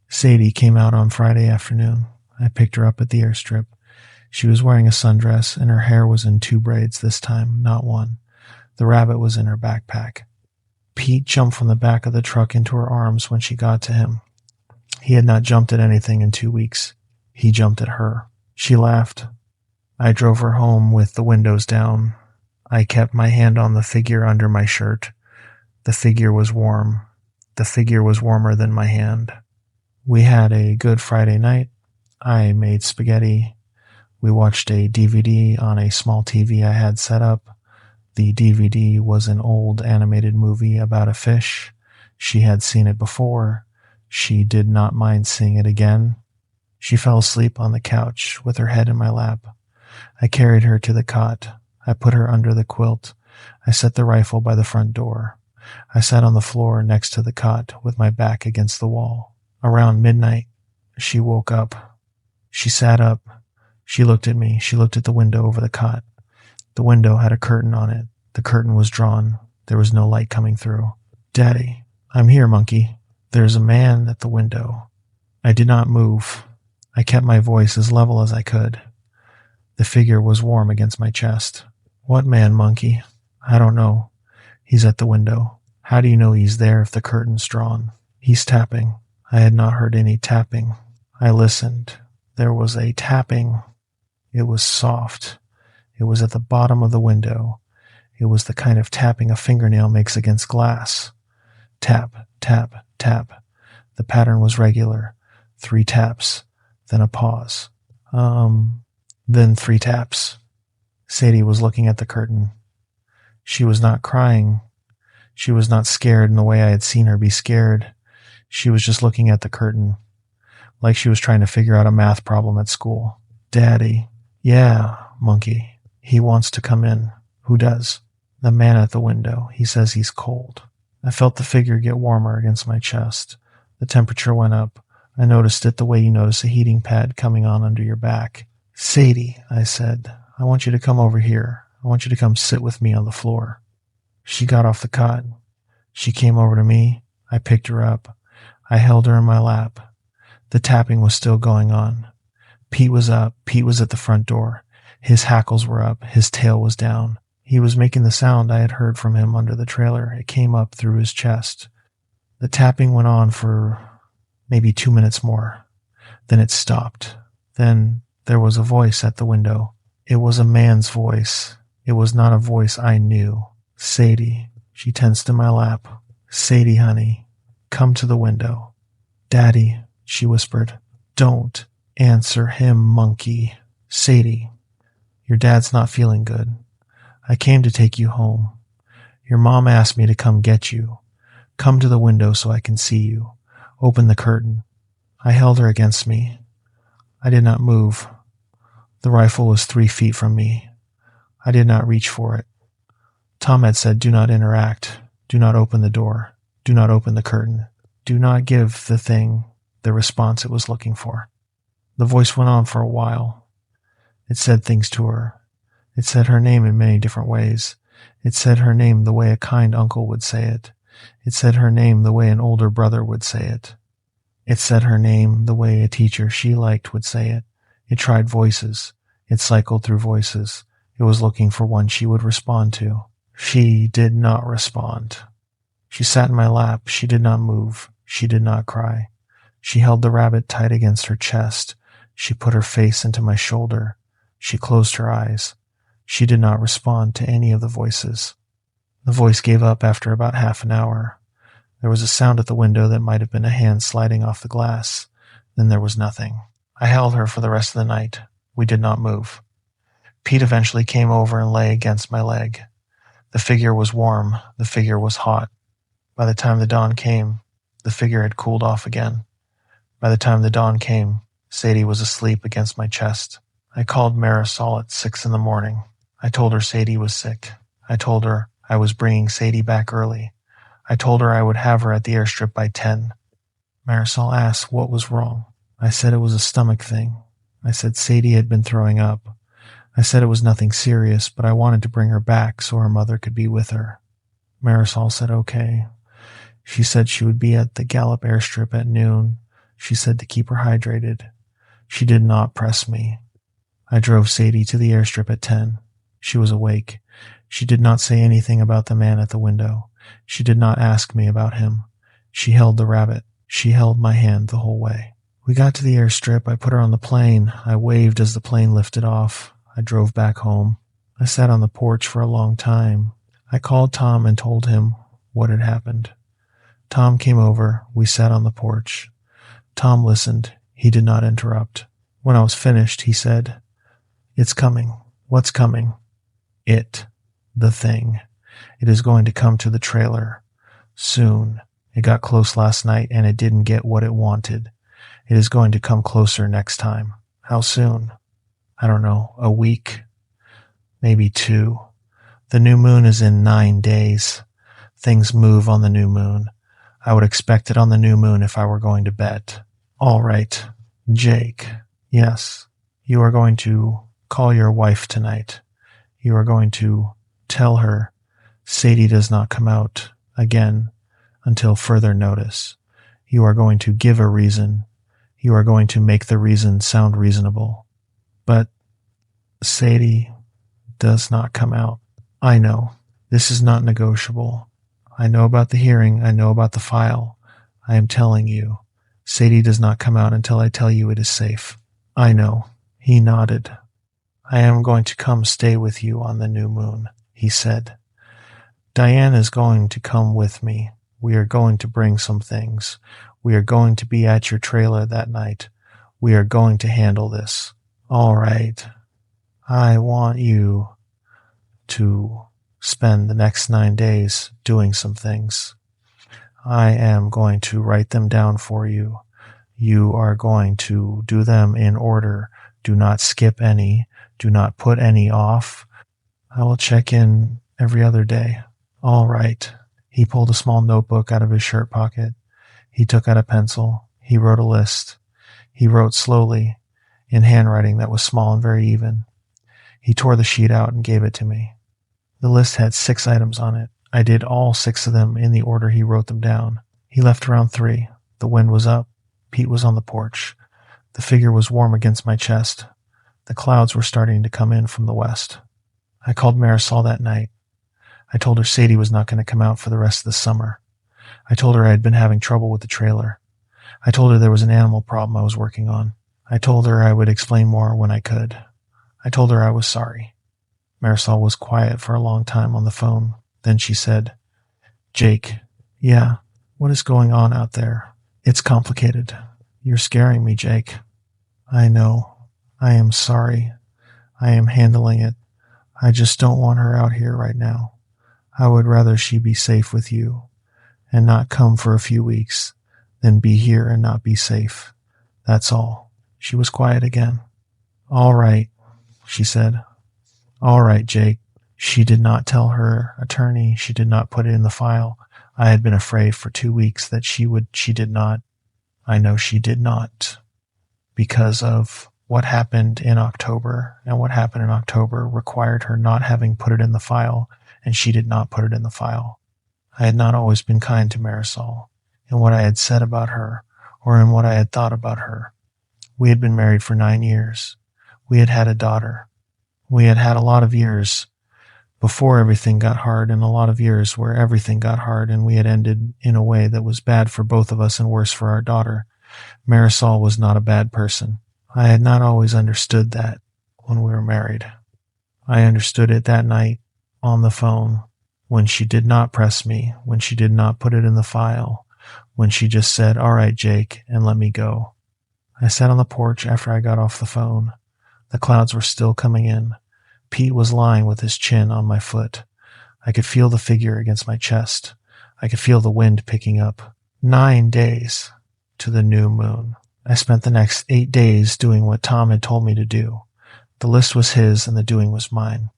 Sadie came out on Friday afternoon. I picked her up at the airstrip. She was wearing a sundress, and her hair was in 2 braids this time, not 1. The rabbit was in her backpack. Pete jumped from the back of the truck into her arms when she got to him. He had not jumped at anything in 2 weeks. He jumped at her. She laughed. I drove her home with the windows down. I kept my hand on the figure under my shirt. The figure was warm. The figure was warmer than my hand. We had a good Friday night. I made spaghetti. We watched a DVD on a small TV I had set up. The DVD was an old animated movie about a fish. She had seen it before. She did not mind seeing it again. She fell asleep on the couch with her head in my lap. I carried her to the cot. I put her under the quilt. I set the rifle by the front door. I sat on the floor next to the cot with my back against the wall. Around midnight, she woke up. She sat up. She looked at me. She looked at the window over the cot. The window had a curtain on it. The curtain was drawn. There was no light coming through. "Daddy, I'm here, monkey. There's a man at the window." I did not move. I kept my voice as level as I could. The figure was warm against my chest. "What man, monkey?" "I don't know. He's at the window." "How do you know he's there if the curtain's drawn?" "He's tapping." I had not heard any tapping. I listened. There was a tapping. It was soft. It was at the bottom of the window. It was the kind of tapping a fingernail makes against glass. Tap, tap, tap. The pattern was regular. 3 taps, then a pause. Then 3 taps. Sadie was looking at the curtain. She was not crying. She was not scared in the way I had seen her be scared. She was just looking at the curtain, like she was trying to figure out a math problem at school. "Daddy." "Yeah, monkey. He wants to come in." "Who does?" "The man at the window. He says he's cold." I felt the figure get warmer against my chest. The temperature went up. I noticed it the way you notice a heating pad coming on under your back. "Sadie," I said, "I want you to come over here. I want you to come sit with me on the floor." She got off the cot. She came over to me. I picked her up. I held her in my lap. The tapping was still going on. Pete was up. Pete was at the front door. His hackles were up. His tail was down. He was making the sound I had heard from him under the trailer. It came up through his chest. The tapping went on for maybe 2 minutes more. Then it stopped. Then there was a voice at the window. It was a man's voice. It was not a voice I knew. "Sadie." She tensed in my lap. "Sadie, honey, come to the window." "Daddy," she whispered. "Don't answer him, monkey." "Sadie, your dad's not feeling good. I came to take you home. Your mom asked me to come get you. Come to the window so I can see you. Open the curtain." I held her against me. I did not move. The rifle was 3 feet from me. I did not reach for it. Tom had said, "Do not interact. Do not open the door. Do not open the curtain. Do not give the thing the response it was looking for." The voice went on for a while. It said things to her. It said her name in many different ways. It said her name the way a kind uncle would say it. It said her name the way an older brother would say it. It said her name the way a teacher she liked would say it. It tried voices. It cycled through voices. It was looking for one she would respond to. She did not respond. She sat in my lap. She did not move. She did not cry. She held the rabbit tight against her chest. She put her face into my shoulder. She closed her eyes. She did not respond to any of the voices. The voice gave up after about half an hour. There was a sound at the window that might have been a hand sliding off the glass. Then there was nothing. I held her for the rest of the night. We did not move. Pete eventually came over and lay against my leg. The figure was warm. The figure was hot. By the time the dawn came, the figure had cooled off again. By the time the dawn came, Sadie was asleep against my chest. I called Marisol at 6 in the morning. I told her Sadie was sick. I told her I was bringing Sadie back early. I told her I would have her at the airstrip by 10. Marisol asked what was wrong. I said it was a stomach thing. I said Sadie had been throwing up. I said it was nothing serious, but I wanted to bring her back so her mother could be with her. Marisol said okay. She said she would be at the Gallup airstrip at noon. She said to keep her hydrated. She did not press me. I drove Sadie to the airstrip at 10. She was awake. She did not say anything about the man at the window. She did not ask me about him. She held the rabbit. She held my hand the whole way. We got to the airstrip. I put her on the plane. I waved as the plane lifted off. I drove back home. I sat on the porch for a long time. I called Tom and told him what had happened. Tom came over. We sat on the porch. Tom listened. He did not interrupt. When I was finished, he said, "It's coming." "What's coming?" "It. The thing. It is going to come to the trailer. Soon. It got close last night and it didn't get what it wanted. It is going to come closer next time." "How soon?" "I don't know. A week. Maybe 2. The new moon is in 9 days. Things move on the new moon. I would expect it on the new moon if I were going to bet." "All right. Jake." "Yes. You are going to call your wife tonight. You are going to tell her Sadie does not come out again until further notice. You are going to give a reason. You are going to make the reason sound reasonable. But Sadie does not come out. I know. This is not negotiable. I know about the hearing. I know about the file. I am telling you. Sadie does not come out until I tell you it is safe." "I know." He nodded. "I am going to come stay with you on the new moon," he said. "Diane is going to come with me. We are going to bring some things. We are going to be at your trailer that night. We are going to handle this. All right. I want you to spend the next 9 days doing some things. I am going to write them down for you. You are going to do them in order. Do not skip any. Do not put any off. I will check in every other day." "All right." He pulled a small notebook out of his shirt pocket. He took out a pencil. He wrote a list. He wrote slowly, in handwriting that was small and very even. He tore the sheet out and gave it to me. The list had 6 items on it. I did all 6 of them in the order he wrote them down. He left around 3. The wind was up. Pete was on the porch. The figure was warm against my chest. The clouds were starting to come in from the west. I called Marisol that night. I told her Sadie was not going to come out for the rest of the summer. I told her I had been having trouble with the trailer. I told her there was an animal problem I was working on. I told her I would explain more when I could. I told her I was sorry. Marisol was quiet for a long time on the phone. Then she said, "Jake." "Yeah, what is going on out there?" "It's complicated. You're scaring me, Jake." "I know. I am sorry. I am handling it. I just don't want her out here right now. I would rather she be safe with you and not come for a few weeks than be here and not be safe. That's all. She was quiet again. All right, she said. All right, Jake. She did not tell her attorney. She did not put it in the file. I had been afraid for 2 weeks that she would. She did not. I know she did not. Because of what happened in October, and what happened in October required her not having put it in the file, and she did not put it in the file. I had not always been kind to Marisol in what I had said about her, or in what I had thought about her. We had been married for 9 years. We had had a daughter. We had had a lot of years before everything got hard, and a lot of years where everything got hard, and we had ended in a way that was bad for both of us and worse for our daughter. Marisol was not a bad person. I had not always understood that when we were married. I understood it that night on the phone, when she did not press me, when she did not put it in the file, when she just said, "All right, Jake," and let me go. I sat on the porch after I got off the phone. The clouds were still coming in. Pete was lying with his chin on my foot. I could feel the figure against my chest. I could feel the wind picking up. 9 days to the new moon. I spent the next 8 days doing what Tom had told me to do. The list was his and the doing was mine.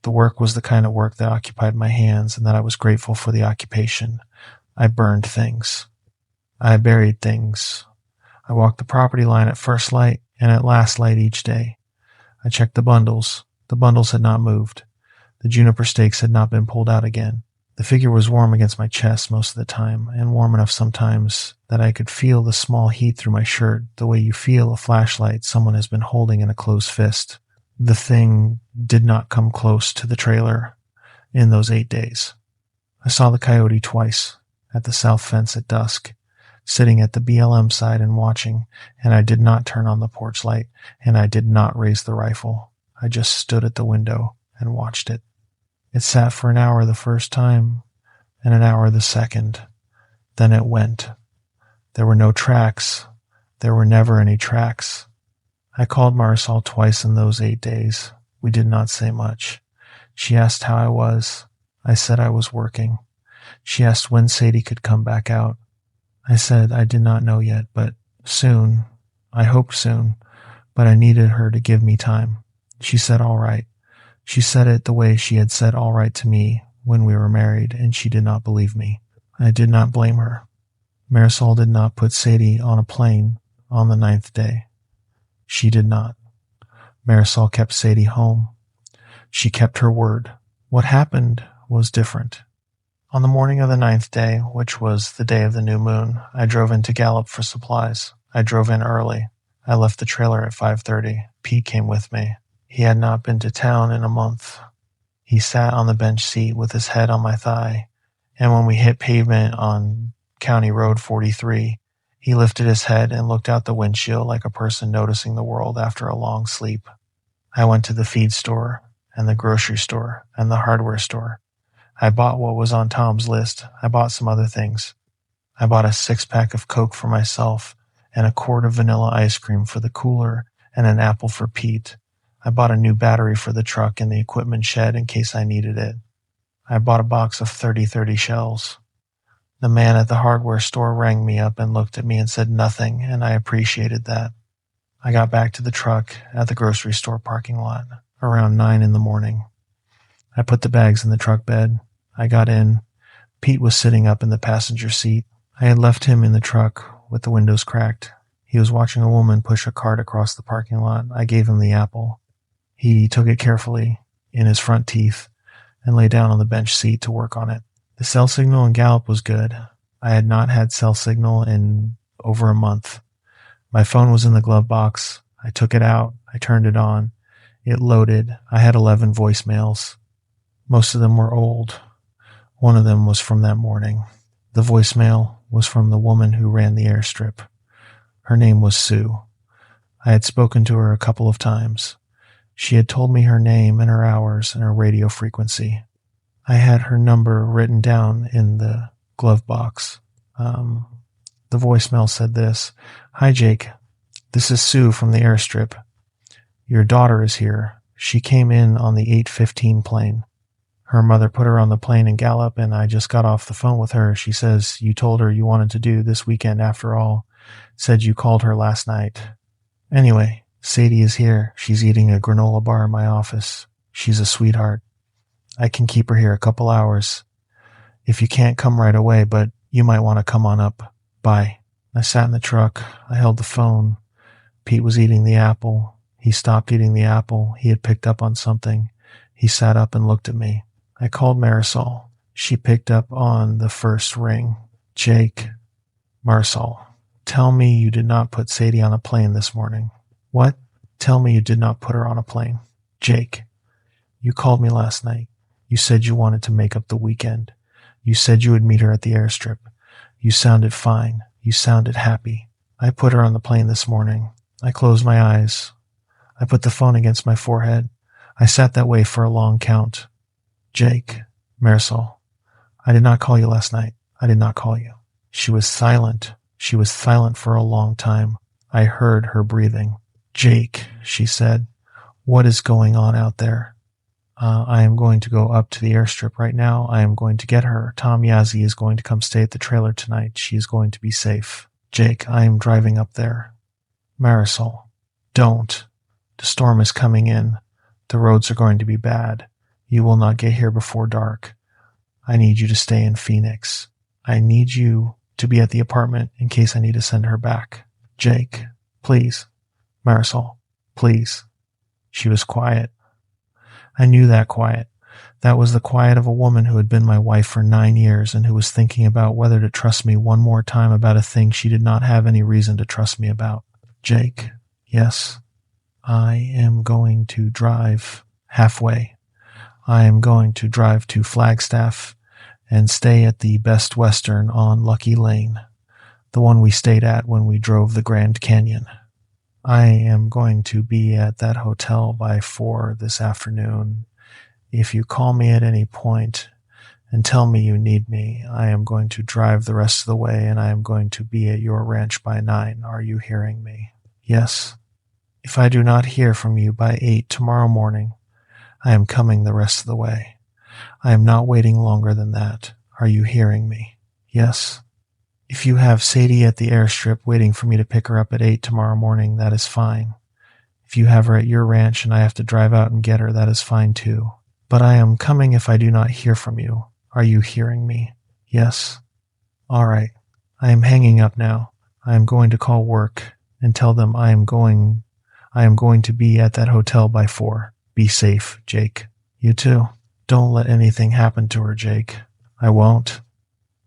The work was the kind of work that occupied my hands, and that I was grateful for the occupation. I burned things. I buried things. I walked the property line at first light and at last light each day. I checked the bundles. The bundles had not moved. The juniper stakes had not been pulled out again. The figure was warm against my chest most of the time, and warm enough sometimes that I could feel the small heat through my shirt, the way you feel a flashlight someone has been holding in a closed fist. The thing did not come close to the trailer in those 8 days. I saw the coyote twice at the south fence at dusk, sitting at the BLM side and watching, and I did not turn on the porch light, and I did not raise the rifle. I just stood at the window and watched it. It sat for an hour the first time, and an hour the second. Then it went. There were no tracks. There were never any tracks. I called Marisol twice in those 8 days. We did not say much. She asked how I was. I said I was working. She asked when Sadie could come back out. I said I did not know yet, but soon. I hoped soon, but I needed her to give me time. She said all right. She said it the way she had said all right to me when we were married, and she did not believe me. I did not blame her. Marisol did not put Sadie on a plane on the 9th day. She did not. Marisol kept Sadie home. She kept her word. What happened was different. On the morning of the 9th day, which was the day of the new moon, I drove into Gallup for supplies. I drove in early. I left the trailer at 5:30. Pete came with me. He had not been to town in a month. He sat on the bench seat with his head on my thigh, and when we hit pavement on County Road 43, he lifted his head and looked out the windshield like a person noticing the world after a long sleep. I went to the feed store and the grocery store and the hardware store. I bought what was on Tom's list. I bought some other things. I bought a 6-pack of Coke for myself and a quart of vanilla ice cream for the cooler and an apple for Pete. I bought a new battery for the truck in the equipment shed in case I needed it. I bought a box of 30-30 shells. The man at the hardware store rang me up and looked at me and said nothing, and I appreciated that. I got back to the truck at the grocery store parking lot around 9 in the morning. I put the bags in the truck bed. I got in. Pete was sitting up in the passenger seat. I had left him in the truck with the windows cracked. He was watching a woman push a cart across the parking lot. I gave him the apple. He took it carefully in his front teeth and lay down on the bench seat to work on it. The cell signal in Gallup was good. I had not had cell signal in over a month. My phone was in the glove box. I took it out. I turned it on. It loaded. I had 11 voicemails. Most of them were old. One of them was from that morning. The voicemail was from the woman who ran the airstrip. Her name was Sue. I had spoken to her a couple of times. She had told me her name and her hours and her radio frequency. I had her number written down in the glove box. The voicemail said this: "Hi, Jake. This is Sue from the airstrip. Your daughter is here. She came in on the 8:15 plane. Her mother put her on the plane in Gallup, and I just got off the phone with her. She says you told her you wanted to do this weekend after all. Said you called her last night. Anyway, Sadie is here. She's eating a granola bar in my office. She's a sweetheart. I can keep her here a couple hours. If you can't come right away, but you might want to come on up. Bye. I sat in the truck. I held the phone. Pete was eating the apple. He stopped eating the apple. He had picked up on something. He sat up and looked at me. I called Marisol. She picked up on the first ring. Jake. Marisol. Tell me you did not put Sadie on a plane this morning. What? Tell me you did not put her on a plane. Jake. You called me last night. You said you wanted to make up the weekend. You said you would meet her at the airstrip. You sounded fine. You sounded happy. I put her on the plane this morning. I closed my eyes. I put the phone against my forehead. I sat that way for a long count. Jake. Marisol. I did not call you last night. I did not call you. She was silent. She was silent for a long time. I heard her breathing. Jake, she said, what is going on out there? I am going to go up to the airstrip right now. I am going to get her. Tom Yazzie is going to come stay at the trailer tonight. She is going to be safe. Jake, I am driving up there. Marisol, don't. The storm is coming in. The roads are going to be bad. You will not get here before dark. I need you to stay in Phoenix. I need you to be at the apartment in case I need to send her back. Jake, please. Marisol, please. She was quiet. I knew that quiet. That was the quiet of a woman who had been my wife for 9 years and who was thinking about whether to trust me one more time about a thing she did not have any reason to trust me about. Jake, yes. I am going to drive halfway. I am going to drive to Flagstaff and stay at the Best Western on Lucky Lane, the one we stayed at when we drove the Grand Canyon. I am going to be at that hotel by 4 this afternoon. If you call me at any point and tell me you need me, I am going to drive the rest of the way and I am going to be at your ranch by 9. Are you hearing me? Yes. If I do not hear from you by 8 tomorrow morning, I am coming the rest of the way. I am not waiting longer than that. Are you hearing me? Yes. If you have Sadie at the airstrip waiting for me to pick her up at 8 tomorrow morning, that is fine. If you have her at your ranch and I have to drive out and get her, that is fine too. But I am coming if I do not hear from you. Are you hearing me? Yes. All right. I am hanging up now. I am going to call work and tell them I am going to be at that hotel by 4. Be safe, Jake. You too. Don't let anything happen to her, Jake. I won't.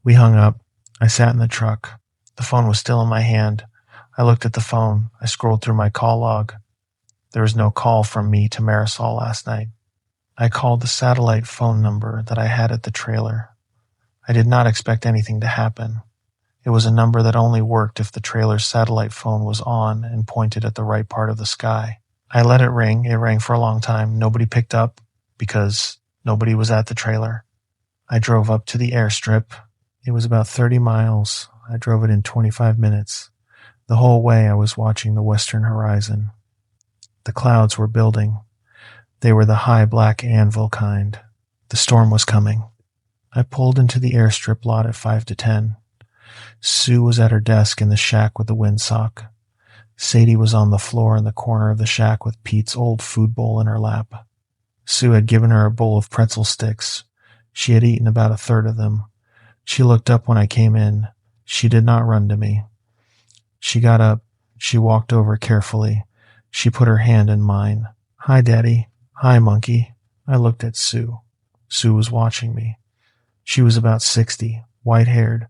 We hung up. I sat in the truck. The phone was still in my hand. I looked at the phone. I scrolled through my call log. There was no call from me to Marisol last night. I called the satellite phone number that I had at the trailer. I did not expect anything to happen. It was a number that only worked if the trailer's satellite phone was on and pointed at the right part of the sky. I let it ring. It rang for a long time. Nobody picked up because nobody was at the trailer. I drove up to the airstrip. It was about 30 miles. I drove it in 25 minutes. The whole way I was watching the western horizon. The clouds were building. They were the high black anvil kind. The storm was coming. I pulled into the airstrip lot at 5 to 10. Sue was at her desk in the shack with the windsock. Sadie was on the floor in the corner of the shack with Pete's old food bowl in her lap. Sue had given her a bowl of pretzel sticks. She had eaten about a third of them. She looked up when I came in. She did not run to me. She got up. She walked over carefully. She put her hand in mine. Hi, Daddy. Hi, Monkey. I looked at Sue. Sue was watching me. She was about 60, white-haired,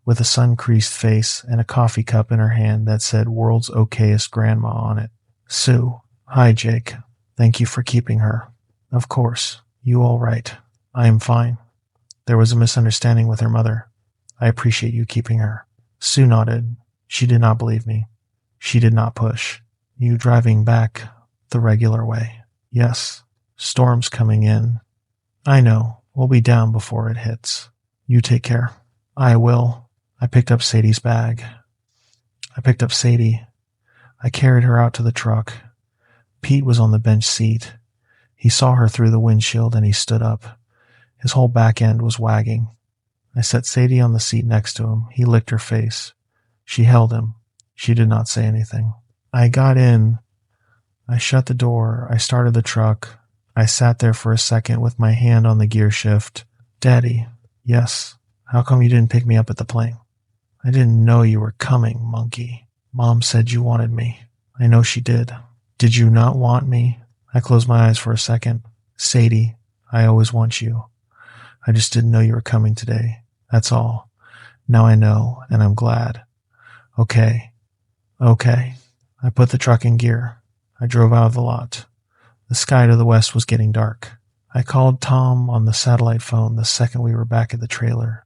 with a sun-creased face and a coffee cup in her hand that said World's Okayest Grandma on it. Sue. Hi, Jake. Thank you for keeping her. Of course. You all right. I am fine. There was a misunderstanding with her mother. I appreciate you keeping her. Sue nodded. She did not believe me. She did not push. You driving back the regular way? Yes. Storm's coming in. I know. We'll be down before it hits. You take care. I will. I picked up Sadie's bag. I picked up Sadie. I carried her out to the truck. Pete was on the bench seat. He saw her through the windshield and he stood up. His whole back end was wagging. I set Sadie on the seat next to him. He licked her face. She held him. She did not say anything. I got in. I shut the door. I started the truck. I sat there for a second with my hand on the gear shift. Daddy, yes. How come you didn't pick me up at the plane? I didn't know you were coming, monkey. Mom said you wanted me. I know she did. Did you not want me? I closed my eyes for a second. Sadie, I always want you. I just didn't know you were coming today. That's all. Now I know, and I'm glad. Okay. I put the truck in gear. I drove out of the lot. The sky to the west was getting dark. I called Tom on the satellite phone the second we were back at the trailer.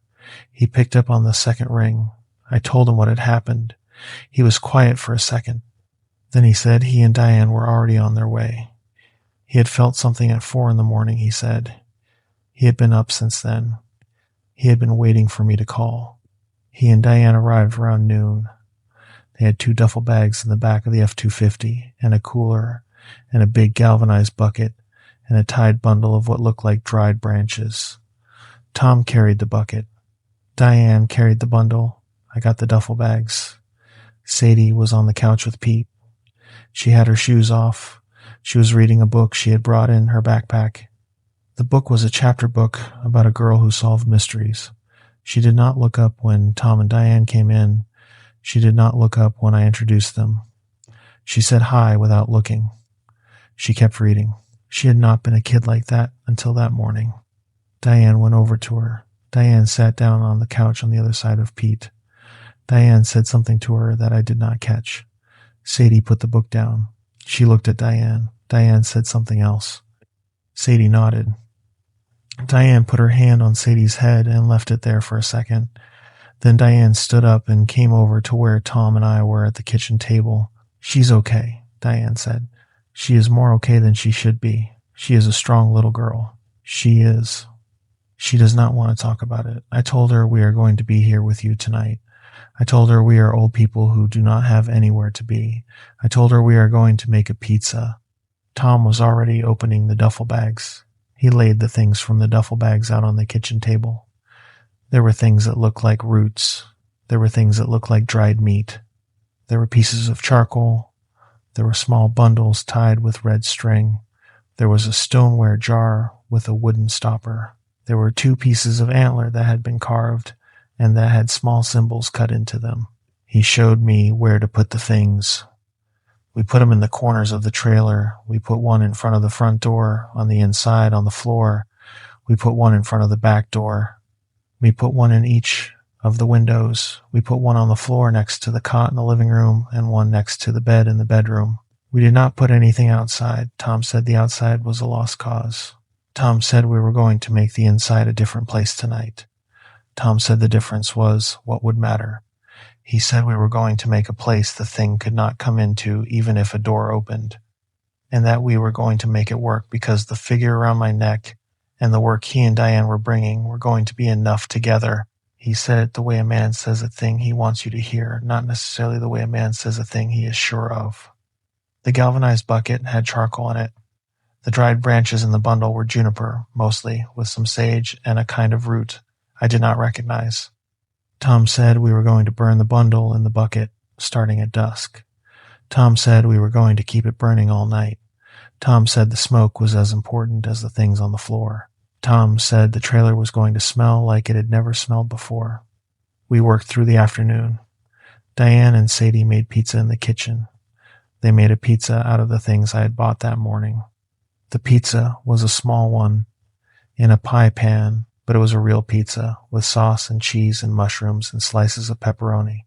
He picked up on the second ring. I told him what had happened. He was quiet for a second. Then he said he and Diane were already on their way. He had felt something at 4 a.m, he said. He had been up since then. He had been waiting for me to call. He and Diane arrived around noon. They had 2 duffel bags in the back of the F-250 and a cooler and a big galvanized bucket and a tied bundle of what looked like dried branches. Tom carried the bucket. Diane carried the bundle. I got the duffel bags. Sadie was on the couch with Pete. She had her shoes off. She was reading a book she had brought in her backpack. The book was a chapter book about a girl who solved mysteries. She did not look up when Tom and Diane came in. She did not look up when I introduced them. She said hi without looking. She kept reading. She had not been a kid like that until that morning. Diane went over to her. Diane sat down on the couch on the other side of Pete. Diane said something to her that I did not catch. Sadie put the book down. She looked at Diane. Diane said something else. Sadie nodded. Diane put her hand on Sadie's head and left it there for a second. Then Diane stood up and came over to where Tom and I were at the kitchen table. She's okay, Diane said. She is more okay than she should be. She is a strong little girl. She is. She does not want to talk about it. I told her we are going to be here with you tonight. I told her we are old people who do not have anywhere to be. I told her we are going to make a pizza. Tom was already opening the duffel bags. He laid the things from the duffel bags out on the kitchen table. There were things that looked like roots. There were things that looked like dried meat. There were pieces of charcoal. There were small bundles tied with red string. There was a stoneware jar with a wooden stopper. There were 2 pieces of antler that had been carved and that had small symbols cut into them. He showed me where to put the things. We put them in the corners of the trailer. We put one in front of the front door, on the inside, on the floor. We put one in front of the back door. We put one in each of the windows. We put one on the floor next to the cot in the living room and one next to the bed in the bedroom. We did not put anything outside. Tom said the outside was a lost cause. Tom said we were going to make the inside a different place tonight. Tom said the difference was what would matter. He said we were going to make a place the thing could not come into even if a door opened, and that we were going to make it work because the figure around my neck and the work he and Diane were bringing were going to be enough together. He said it the way a man says a thing he wants you to hear, not necessarily the way a man says a thing he is sure of. The galvanized bucket had charcoal in it. The dried branches in the bundle were juniper, mostly, with some sage and a kind of root I did not recognize. Tom said we were going to burn the bundle in the bucket, starting at dusk. Tom said we were going to keep it burning all night. Tom said the smoke was as important as the things on the floor. Tom said the trailer was going to smell like it had never smelled before. We worked through the afternoon. Diane and Sadie made pizza in the kitchen. They made a pizza out of the things I had bought that morning. The pizza was a small one, in a pie pan, but it was a real pizza, with sauce and cheese and mushrooms and slices of pepperoni.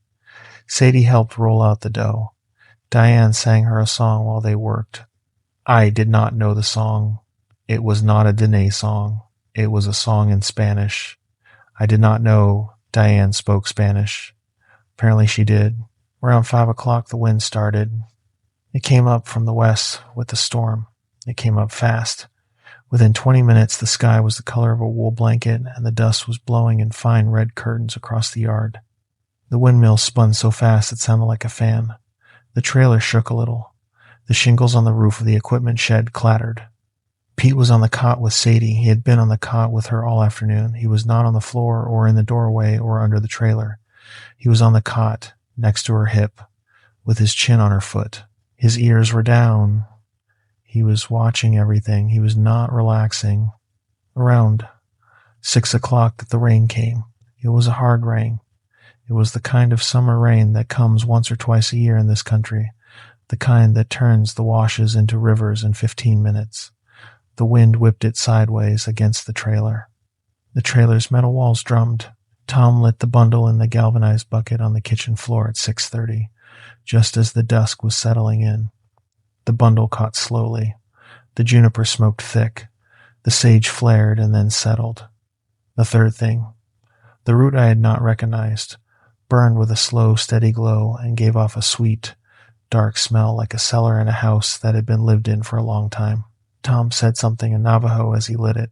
Sadie helped roll out the dough. Diane sang her a song while they worked. I did not know the song. It was not a Dene song. It was a song in Spanish. I did not know Diane spoke Spanish. Apparently she did. Around 5 o'clock the wind started. It came up from the west with the storm. It came up fast. Within 20 minutes the sky was the color of a wool blanket and the dust was blowing in fine red curtains across the yard. The windmill spun so fast it sounded like a fan. The trailer shook a little. The shingles on the roof of the equipment shed clattered. Pete was on the cot with Sadie. He had been on the cot with her all afternoon. He was not on the floor or in the doorway or under the trailer. He was on the cot, next to her hip. with his chin on her foot. His ears were down. He was watching everything. He was not relaxing. Around 6 o'clock, the rain came. It was a hard rain. It was the kind of summer rain that comes once or twice a year in this country, the kind that turns the washes into rivers in 15 minutes. The wind whipped it sideways against the trailer. The trailer's metal walls drummed. Tom lit the bundle in the galvanized bucket on the kitchen floor at 6:30, just as the dusk was settling in. The bundle caught slowly. The juniper smoked thick. The sage flared and then settled. The third thing. The root I had not recognized burned with a slow, steady glow and gave off a sweet, dark smell like a cellar in a house that had been lived in for a long time. Tom said something in Navajo as he lit it.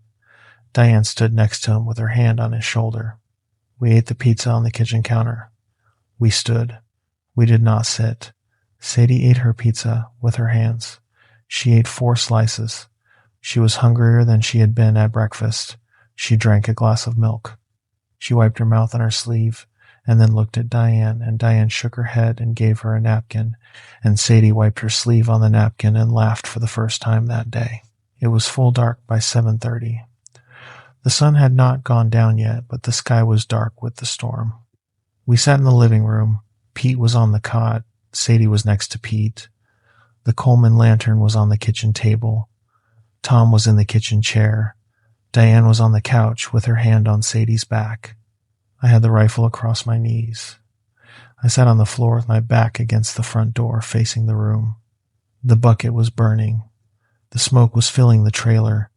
Diane stood next to him with her hand on his shoulder. We ate the pizza on the kitchen counter. We stood. We did not sit. Sadie ate her pizza with her hands. She ate 4 slices. She was hungrier than she had been at breakfast. She drank a glass of milk. She wiped her mouth on her sleeve and then looked at Diane, and Diane shook her head and gave her a napkin, and Sadie wiped her sleeve on the napkin and laughed for the first time that day. It was full dark by 7:30. The sun had not gone down yet, but the sky was dark with the storm. We sat in the living room. Pete was on the cot. Sadie was next to Pete. The Coleman lantern was on the kitchen table. Tom was in the kitchen chair. Diane was on the couch with her hand on Sadie's back. I had the rifle across my knees. I sat on the floor with my back against the front door, facing the room. The bucket was burning. The smoke was filling the trailer.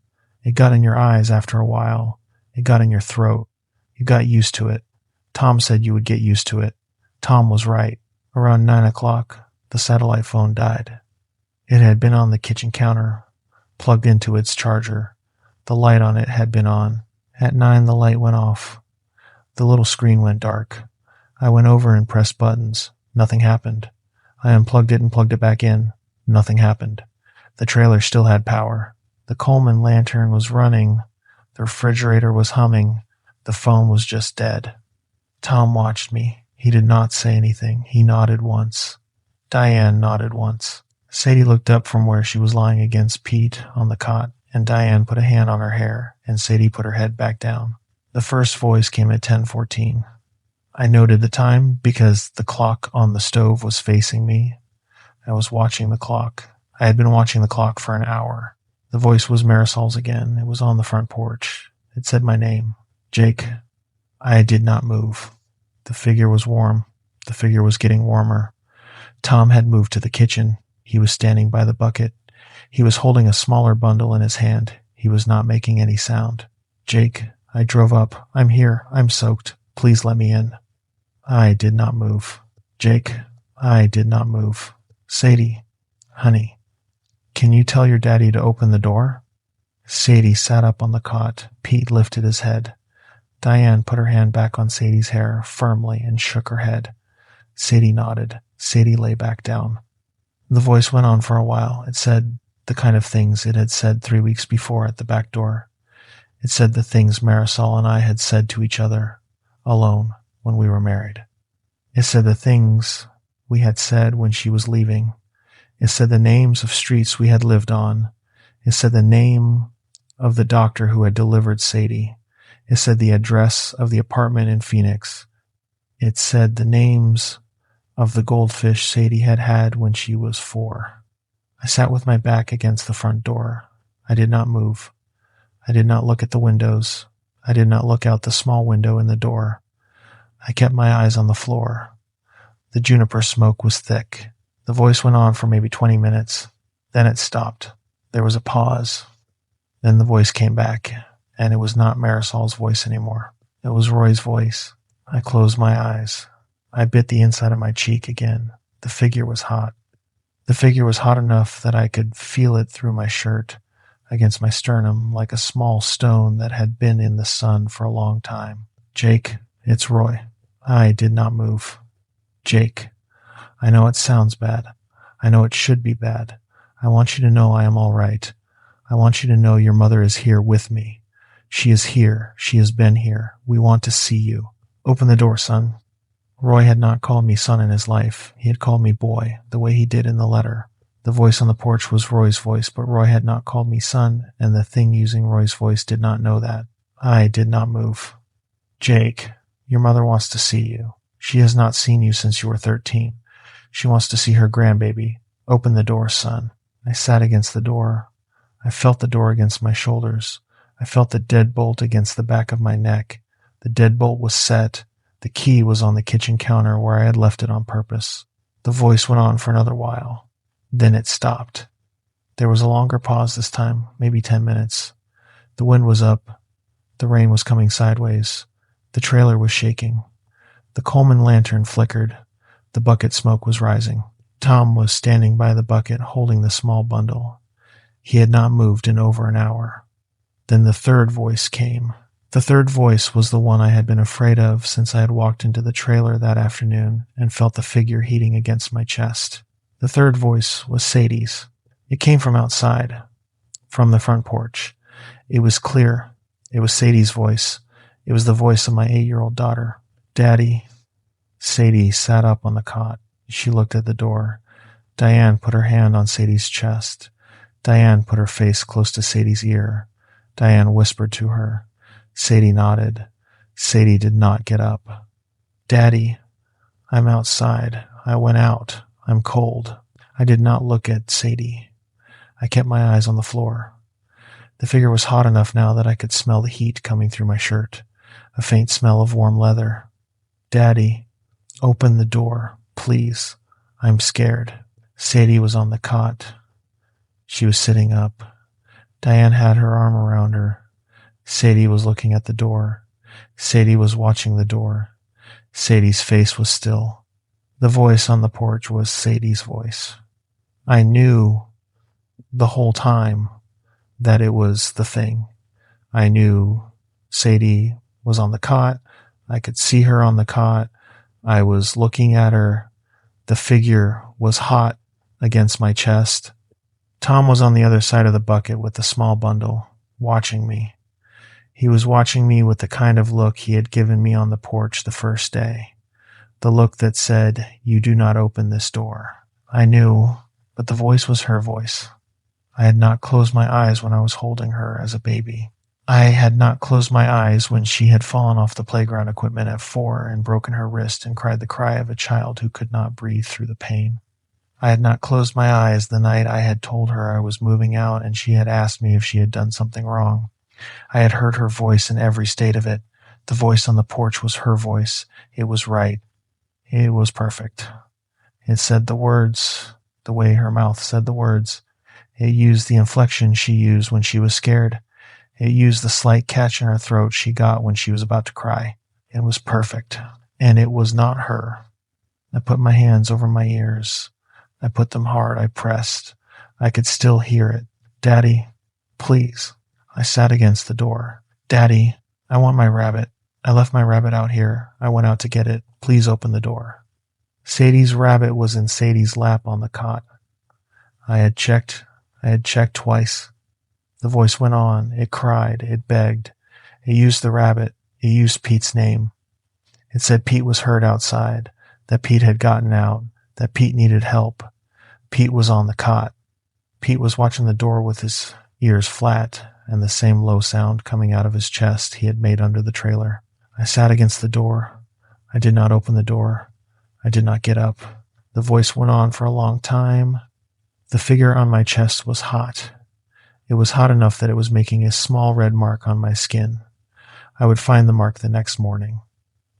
It got in your eyes after a while. It got in your throat. You got used to it. Tom said you would get used to it. Tom was right. Around 9 o'clock, the satellite phone died. It had been on the kitchen counter, plugged into its charger. The light on it had been on. At 9, the light went off. The little screen went dark. I went over and pressed buttons. Nothing happened. I unplugged it and plugged it back in. Nothing happened. The trailer still had power. The Coleman lantern was running. The refrigerator was humming. The phone was just dead. Tom watched me. He did not say anything. He nodded once. Diane nodded once. Sadie looked up from where she was lying against Pete on the cot, and Diane put a hand on her hair, and Sadie put her head back down. The first voice came at 10:14. I noted the time because the clock on the stove was facing me. I was watching the clock. I had been watching the clock for an hour. The voice was Marisol's again. It was on the front porch. It said my name. Jake. I did not move. The figure was warm. The figure was getting warmer. Tom had moved to the kitchen. He was standing by the bucket. He was holding a smaller bundle in his hand. He was not making any sound. Jake. I drove up. I'm here. I'm soaked. Please let me in. I did not move. Jake. I did not move. Sadie. Honey. Can you tell your daddy to open the door? Sadie sat up on the cot. Pete lifted his head. Diane put her hand back on Sadie's hair firmly and shook her head. Sadie nodded. Sadie lay back down. The voice went on for a while. It said the kind of things it had said 3 weeks before at the back door. It said the things Marisol and I had said to each other, alone, when we were married. It said the things we had said when she was leaving. It said the names of streets we had lived on. It said the name of the doctor who had delivered Sadie. It said the address of the apartment in Phoenix. It said the names of the goldfish Sadie had had when she was 4. I sat with my back against the front door. I did not move. I did not look at the windows. I did not look out the small window in the door. I kept my eyes on the floor. The juniper smoke was thick. The voice went on for maybe 20 minutes. Then it stopped. There was a pause. Then the voice came back, and it was not Marisol's voice anymore. It was Roy's voice. I closed my eyes. I bit the inside of my cheek again. The figure was hot. The figure was hot enough that I could feel it through my shirt, against my sternum, like a small stone that had been in the sun for a long time. Jake, it's Roy. I did not move. Jake, I know it sounds bad. I know it should be bad. I want you to know I am all right. I want you to know your mother is here with me. She is here. She has been here. We want to see you. Open the door, son. Roy had not called me son in his life. He had called me boy, the way he did in the letter. The voice on the porch was Roy's voice, but Roy had not called me son, and the thing using Roy's voice did not know that. I did not move. Jake, your mother wants to see you. She has not seen you since you were 13. She wants to see her grandbaby. Open the door, son. I sat against the door. I felt the door against my shoulders. I felt the deadbolt against the back of my neck. The deadbolt was set. The key was on the kitchen counter where I had left it on purpose. The voice went on for another while. Then it stopped. There was a longer pause this time, maybe 10 minutes. The wind was up. The rain was coming sideways. The trailer was shaking. The Coleman lantern flickered. The bucket smoke was rising. Tom was standing by the bucket holding the small bundle. He had not moved in over an hour. Then the third voice came. The third voice was the one I had been afraid of since I had walked into the trailer that afternoon and felt the figure heating against my chest. The third voice was Sadie's. It came from outside, from the front porch. It was clear. It was Sadie's voice. It was the voice of my 8-year-old daughter. Daddy. Sadie sat up on the cot. She looked at the door. Diane put her hand on Sadie's chest. Diane put her face close to Sadie's ear. Diane whispered to her. Sadie nodded. Sadie did not get up. Daddy, I'm outside. I went out. I'm cold. I did not look at Sadie. I kept my eyes on the floor. The figure was hot enough now that I could smell the heat coming through my shirt, a faint smell of warm leather. Daddy, open the door, please. I'm scared. Sadie was on the cot. She was sitting up. Diane had her arm around her. Sadie was looking at the door. Sadie was watching the door. Sadie's face was still. The voice on the porch was Sadie's voice. I knew the whole time that it was the thing. I knew Sadie was on the cot. I could see her on the cot. I was looking at her. The figure was hot against my chest. Tom was on the other side of the bucket with the small bundle, watching me. He was watching me with the kind of look he had given me on the porch the first day. The look that said, "You do not open this door." I knew, but the voice was her voice. I had not closed my eyes when I was holding her as a baby. I had not closed my eyes when she had fallen off the playground equipment at 4 and broken her wrist and cried the cry of a child who could not breathe through the pain. I had not closed my eyes the night I had told her I was moving out and she had asked me if she had done something wrong. I had heard her voice in every state of it. The voice on the porch was her voice. It was right. It was perfect. It said the words the way her mouth said the words. It used the inflection she used when she was scared. It used the slight catch in her throat she got when she was about to cry. It was perfect. And it was not her. I put my hands over my ears. I put them hard. I pressed. I could still hear it. Daddy, please. I sat against the door. Daddy, I want my rabbit. I left my rabbit out here. I went out to get it. Please open the door. Sadie's rabbit was in Sadie's lap on the cot. I had checked twice. The voice went on. It cried. It begged. It used the rabbit. It used Pete's name. It said Pete was hurt outside, that Pete had gotten out, that Pete needed help. Pete was on the cot. Pete was watching the door with his ears flat and the same low sound coming out of his chest he had made under the trailer. I sat against the door. I did not open the door. I did not get up. The voice went on for a long time. The figure on my chest was hot. It was hot enough that it was making a small red mark on my skin. I would find the mark the next morning.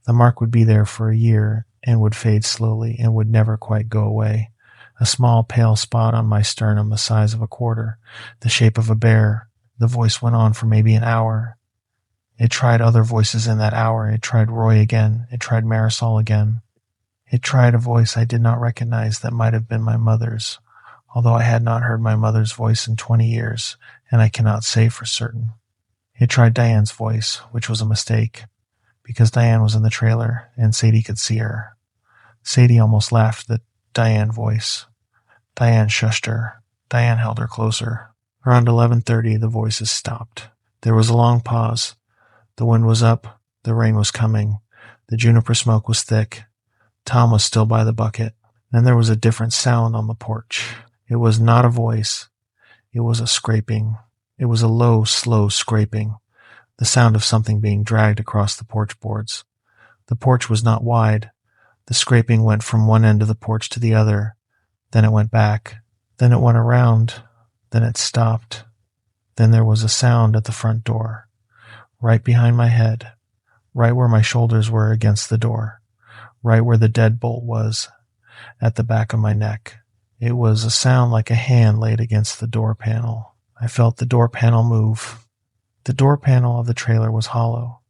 The mark would be there for a year and would fade slowly and would never quite go away. A small pale spot on my sternum the size of a quarter, the shape of a bear. The voice went on for maybe an hour. It tried other voices in that hour. It tried Roy again. It tried Marisol again. It tried a voice I did not recognize that might have been my mother's, although I had not heard my mother's voice in 20 years, and I cannot say for certain. It tried Diane's voice, which was a mistake, because Diane was in the trailer, and Sadie could see her. Sadie almost laughed at Diane voice. Diane shushed her. Diane held her closer. Around 11:30, the voices stopped. There was a long pause. The wind was up. The rain was coming. The juniper smoke was thick. Tom was still by the bucket. Then there was a different sound on the porch. It was not a voice. It was a scraping. It was a low, slow scraping, the sound of something being dragged across the porch boards. The porch was not wide. The scraping went from one end of the porch to the other. Then it went back. Then it went around. Then it stopped. Then there was a sound at the front door, right behind my head, right where my shoulders were against the door, right where the deadbolt was, at the back of my neck. It was a sound like a hand laid against the door panel. I felt the door panel move. The door panel of the trailer was hollow.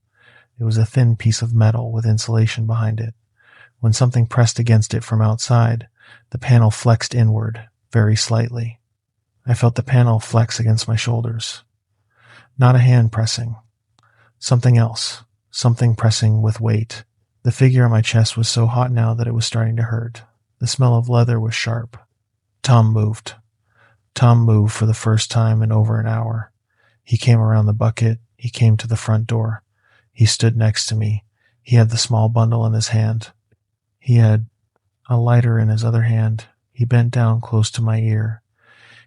It was a thin piece of metal with insulation behind it. When something pressed against it from outside, the panel flexed inward, very slightly. I felt the panel flex against my shoulders. Not a hand pressing. Something else. Something pressing with weight. The figure on my chest was so hot now that it was starting to hurt. The smell of leather was sharp. Tom moved. Tom moved for the first time in over an hour. He came around the bucket. He came to the front door. He stood next to me. He had the small bundle in his hand. He had a lighter in his other hand. He bent down close to my ear.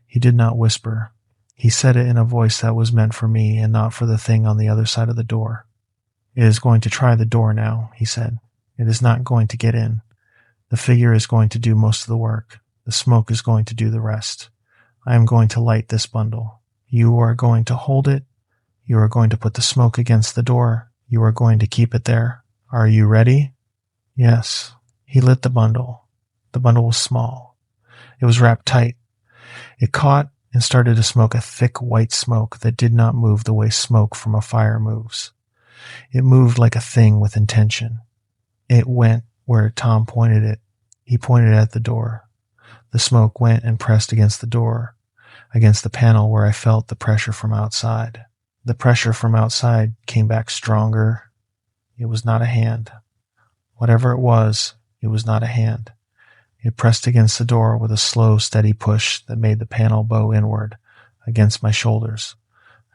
He did not whisper. He said it in a voice that was meant for me and not for the thing on the other side of the door. "It is going to try the door now," he said. "It is not going to get in. The figure is going to do most of the work. The smoke is going to do the rest. I am going to light this bundle. You are going to hold it. You are going to put the smoke against the door. You are going to keep it there. Are you ready?" Yes. He lit the bundle. The bundle was small. It was wrapped tight. It caught and started to smoke a thick white smoke that did not move the way smoke from a fire moves. It moved like a thing with intention. It went where Tom pointed it. He pointed at the door. The smoke went and pressed against the door, against the panel where I felt the pressure from outside. The pressure from outside came back stronger. It was not a hand. Whatever it was not a hand. It pressed against the door with a slow, steady push that made the panel bow inward against my shoulders.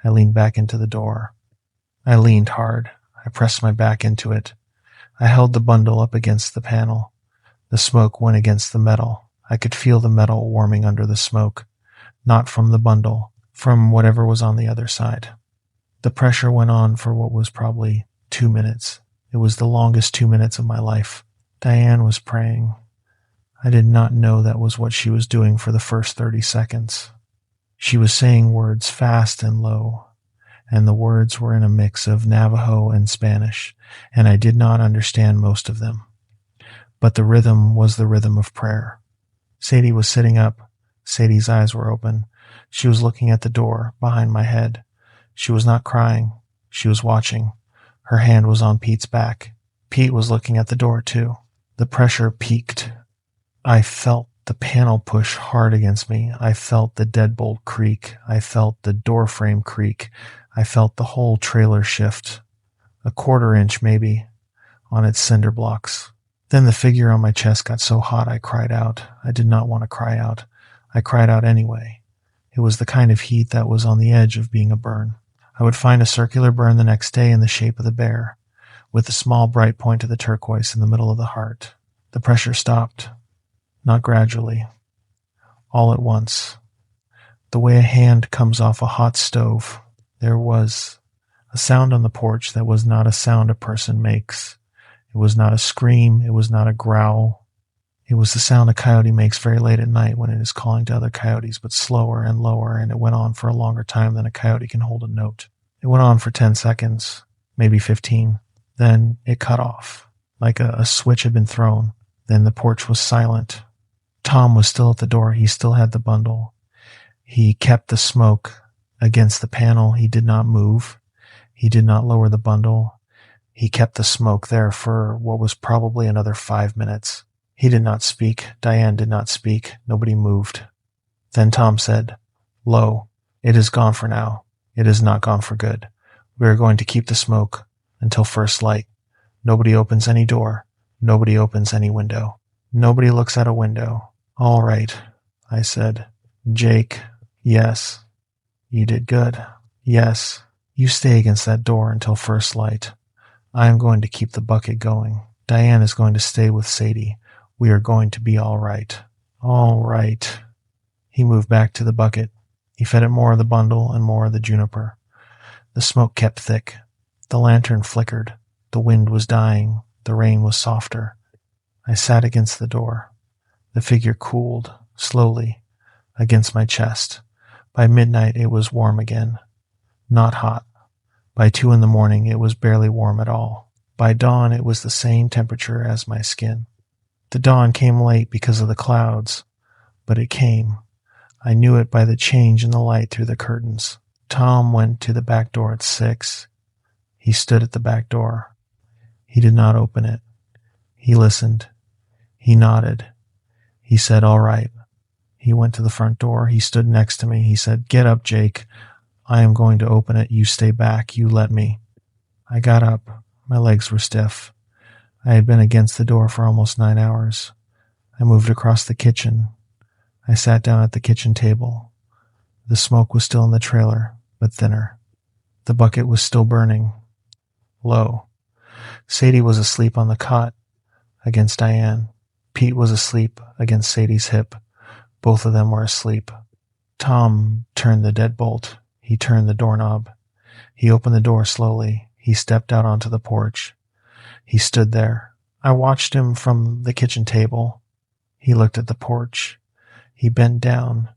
I leaned back into the door. I leaned hard. I pressed my back into it. I held the bundle up against the panel. The smoke went against the metal. I could feel the metal warming under the smoke, not from the bundle, from whatever was on the other side. The pressure went on for what was probably 2 minutes. It was the longest 2 minutes of my life. Diane was praying. I did not know that was what she was doing for the first 30 seconds. She was saying words fast and low, and the words were in a mix of Navajo and Spanish, and I did not understand most of them. But the rhythm was the rhythm of prayer. Sadie was sitting up. Sadie's eyes were open. She was looking at the door behind my head. She was not crying. She was watching. Her hand was on Pete's back. Pete was looking at the door too. The pressure peaked. I felt the panel push hard against me. I felt the deadbolt creak. I felt the door frame creak. I felt the whole trailer shift, a 1/4 inch maybe, on its cinder blocks. Then the figure on my chest got so hot I cried out. I did not want to cry out. I cried out anyway. It was the kind of heat that was on the edge of being a burn. I would find a circular burn the next day in the shape of the bear, with a small bright point of the turquoise in the middle of the heart. The pressure stopped. Not gradually. All at once. The way a hand comes off a hot stove. There was a sound on the porch that was not a sound a person makes. It was not a scream. It was not a growl. It was the sound a coyote makes very late at night when it is calling to other coyotes, but slower and lower, and it went on for a longer time than a coyote can hold a note. It went on for 10 seconds, maybe 15. Then it cut off, like a switch had been thrown. Then the porch was silent. Tom was still at the door. He still had the bundle. He kept the smoke against the panel. He did not move. He did not lower the bundle. He kept the smoke there for what was probably another 5 minutes. He did not speak. Diane did not speak. Nobody moved. Then Tom said, "Lo, it is gone for now. It is not gone for good. We are going to keep the smoke until first light. Nobody opens any door. Nobody opens any window. Nobody looks at a window." "All right," I said. "Jake, yes. You did good. Yes. You stay against that door until first light. I am going to keep the bucket going." Diane is going to stay with Sadie. We are going to be all right. All right. He moved back to the bucket. He fed it more of the bundle and more of the juniper. The smoke kept thick. The lantern flickered. The wind was dying. The rain was softer. I sat against the door. The figure cooled, slowly, against my chest. By midnight it was warm again. Not hot. By 2 a.m, it was barely warm at all. By dawn it was the same temperature as my skin. The dawn came late because of the clouds, but it came. I knew it by the change in the light through the curtains. Tom went to the back door at 6. He stood at the back door. He did not open it. He listened. He nodded. He said, "All right." He went to the front door. He stood next to me. He said, "Get up, Jake. I am going to open it. You stay back. You let me." I got up. My legs were stiff. I had been against the door for almost 9 hours. I moved across the kitchen. I sat down at the kitchen table. The smoke was still in the trailer, but thinner. The bucket was still burning. Low. Sadie was asleep on the cot against Diane. Pete was asleep against Sadie's hip. Both of them were asleep. Tom turned the deadbolt. He turned the doorknob. He opened the door slowly. He stepped out onto the porch. He stood there. I watched him from the kitchen table. He looked at the porch. He bent down.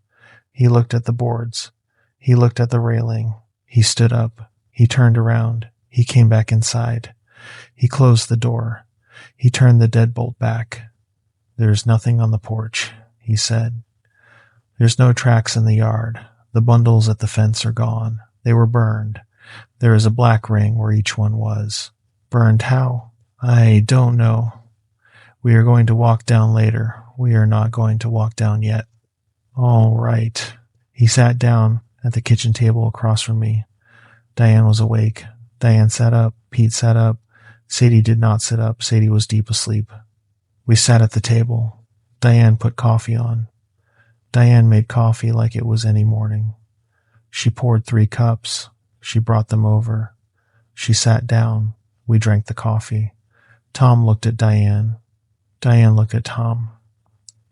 He looked at the boards. He looked at the railing. He stood up. He turned around. He came back inside. He closed the door. He turned the deadbolt back. "There's nothing on the porch," he said. "There's no tracks in the yard. The bundles at the fence are gone. They were burned. There is a black ring where each one was. Burned how? I don't know. We are going to walk down later. We are not going to walk down yet." "All right." He sat down at the kitchen table across from me. Diane was awake. Diane sat up. Pete sat up. Sadie did not sit up. Sadie was deep asleep. We sat at the table. Diane put coffee on. Diane made coffee like it was any morning. She poured 3 cups. She brought them over. She sat down. We drank the coffee. Tom looked at Diane. Diane looked at Tom.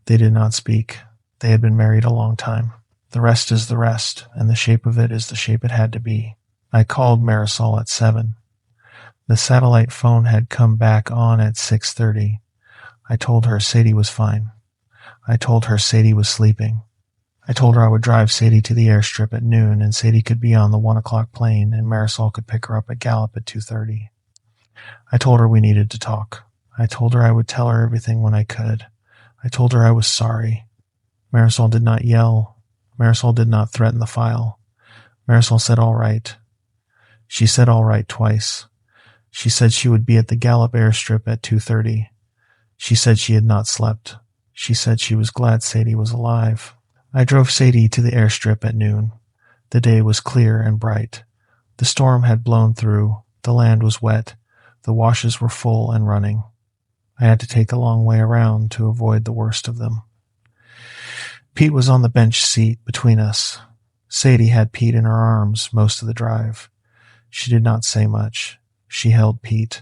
They did not speak. They had been married a long time. The rest is the rest, and the shape of it is the shape it had to be. I called Marisol at 7. The satellite phone had come back on at 6:30. I told her Sadie was fine. I told her Sadie was sleeping. I told her I would drive Sadie to the airstrip at noon, and Sadie could be on the 1 o'clock plane, and Marisol could pick her up at Gallup at 2:30. I told her we needed to talk. I told her I would tell her everything when I could. I told her I was sorry. Marisol did not yell. Marisol did not threaten the file. Marisol said all right. She said all right twice. She said she would be at the Gallup airstrip at 2:30. She said she had not slept. She said she was glad Sadie was alive. I drove Sadie to the airstrip at noon. The day was clear and bright. The storm had blown through. The land was wet. The washes were full and running. I had to take the long way around to avoid the worst of them. Pete was on the bench seat between us. Sadie had Pete in her arms most of the drive. She did not say much. She held Pete.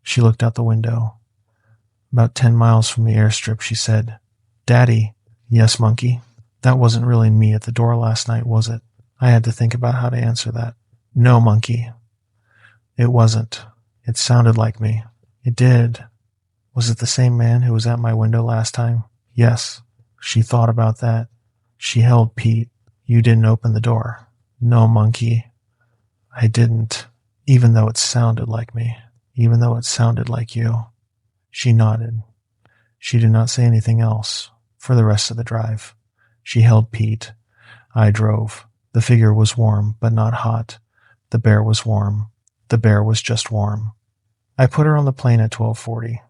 She looked out the window. About 10 miles from the airstrip, she said, "Daddy." "Yes, monkey." "That wasn't really me at the door last night, was it?" I had to think about how to answer that. "No, monkey. It wasn't. It sounded like me." "It did. Was it the same man who was at my window last time?" "Yes." She thought about that. She held Pete. "You didn't open the door." "No, monkey. I didn't. Even though it sounded like me. Even though it sounded like you." She nodded. She did not say anything else for the rest of the drive. She held Pete. I drove. The figure was warm, but not hot. The bear was warm. The bear was just warm. I put her on the plane at 12:40.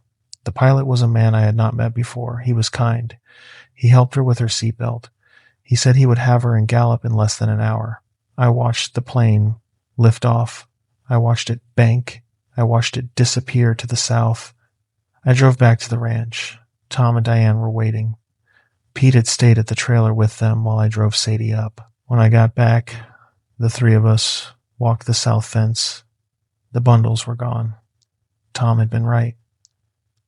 The pilot was a man I had not met before. He was kind. He helped her with her seatbelt. He said he would have her in Gallup in less than an hour. I watched the plane lift off. I watched it bank. I watched it disappear to the south. I drove back to the ranch. Tom and Diane were waiting. Pete had stayed at the trailer with them while I drove Sadie up. When I got back, the 3 of us walked the south fence. The bundles were gone. Tom had been right.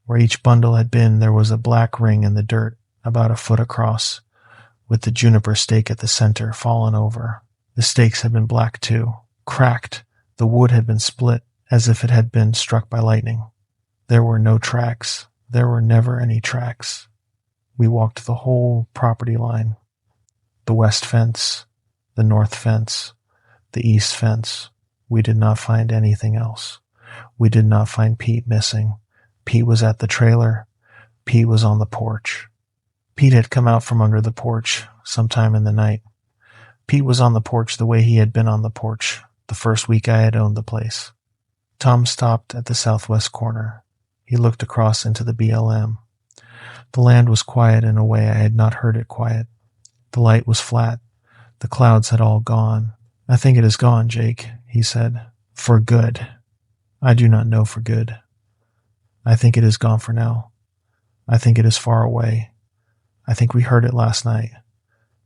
Where each bundle had been, there was a black ring in the dirt, about a foot across, with the juniper stake at the center fallen over. The stakes had been black too, cracked. The wood had been split, as if it had been struck by lightning. There were no tracks. There were never any tracks. We walked the whole property line. The west fence, the north fence, the east fence. We did not find anything else. We did not find Pete missing. Pete was at the trailer. Pete was on the porch. Pete had come out from under the porch sometime in the night. Pete was on the porch the way he had been on the porch the first week I had owned the place. Tom stopped at the southwest corner. He looked across into the BLM. The land was quiet in a way I had not heard it quiet. The light was flat. The clouds had all gone. I think it is gone, Jake, he said. For good. I do not know for good. I think it is gone for now. I think it is far away. I think we heard it last night.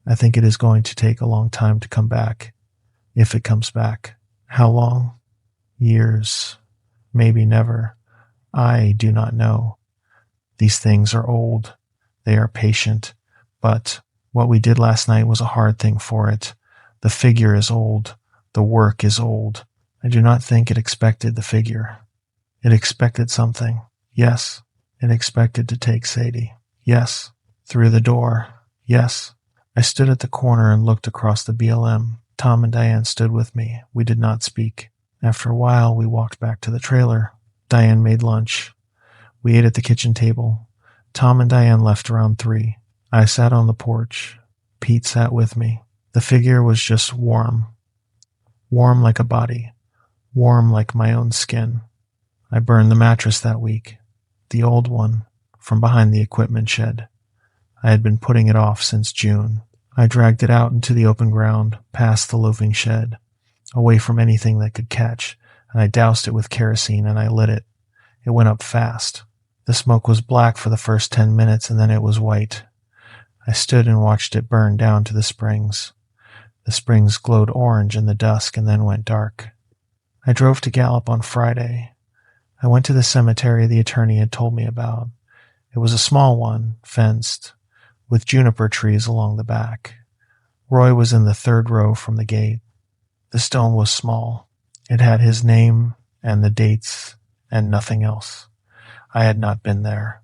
I think it is going to take a long time to come back, if it comes back. How long? Years. Maybe never. I do not know. These things are old. They are patient. But what we did last night was a hard thing for it. The figure is old. The work is old. I do not think it expected the figure. It expected something. Yes. It expected to take Sadie. Yes. Through the door. Yes. I stood at the corner and looked across the BLM. Tom and Diane stood with me. We did not speak. After a while, we walked back to the trailer. Diane made lunch. We ate at the kitchen table. Tom and Diane left around 3. I sat on the porch. Pete sat with me. The figure was just warm. Warm like a body. Warm like my own skin. I burned the mattress that week. The old one, from behind the equipment shed. I had been putting it off since June. I dragged it out into the open ground, past the loafing shed, away from anything that could catch, and I doused it with kerosene and I lit it. It went up fast. The smoke was black for the first 10 minutes and then it was white. I stood and watched it burn down to the springs. The springs glowed orange in the dusk and then went dark. I drove to Gallup on Friday. I went to the cemetery the attorney had told me about. It was a small one, fenced, with juniper trees along the back. Roy was in the 3rd row from the gate. The stone was small. It had his name and the dates and nothing else. I had not been there.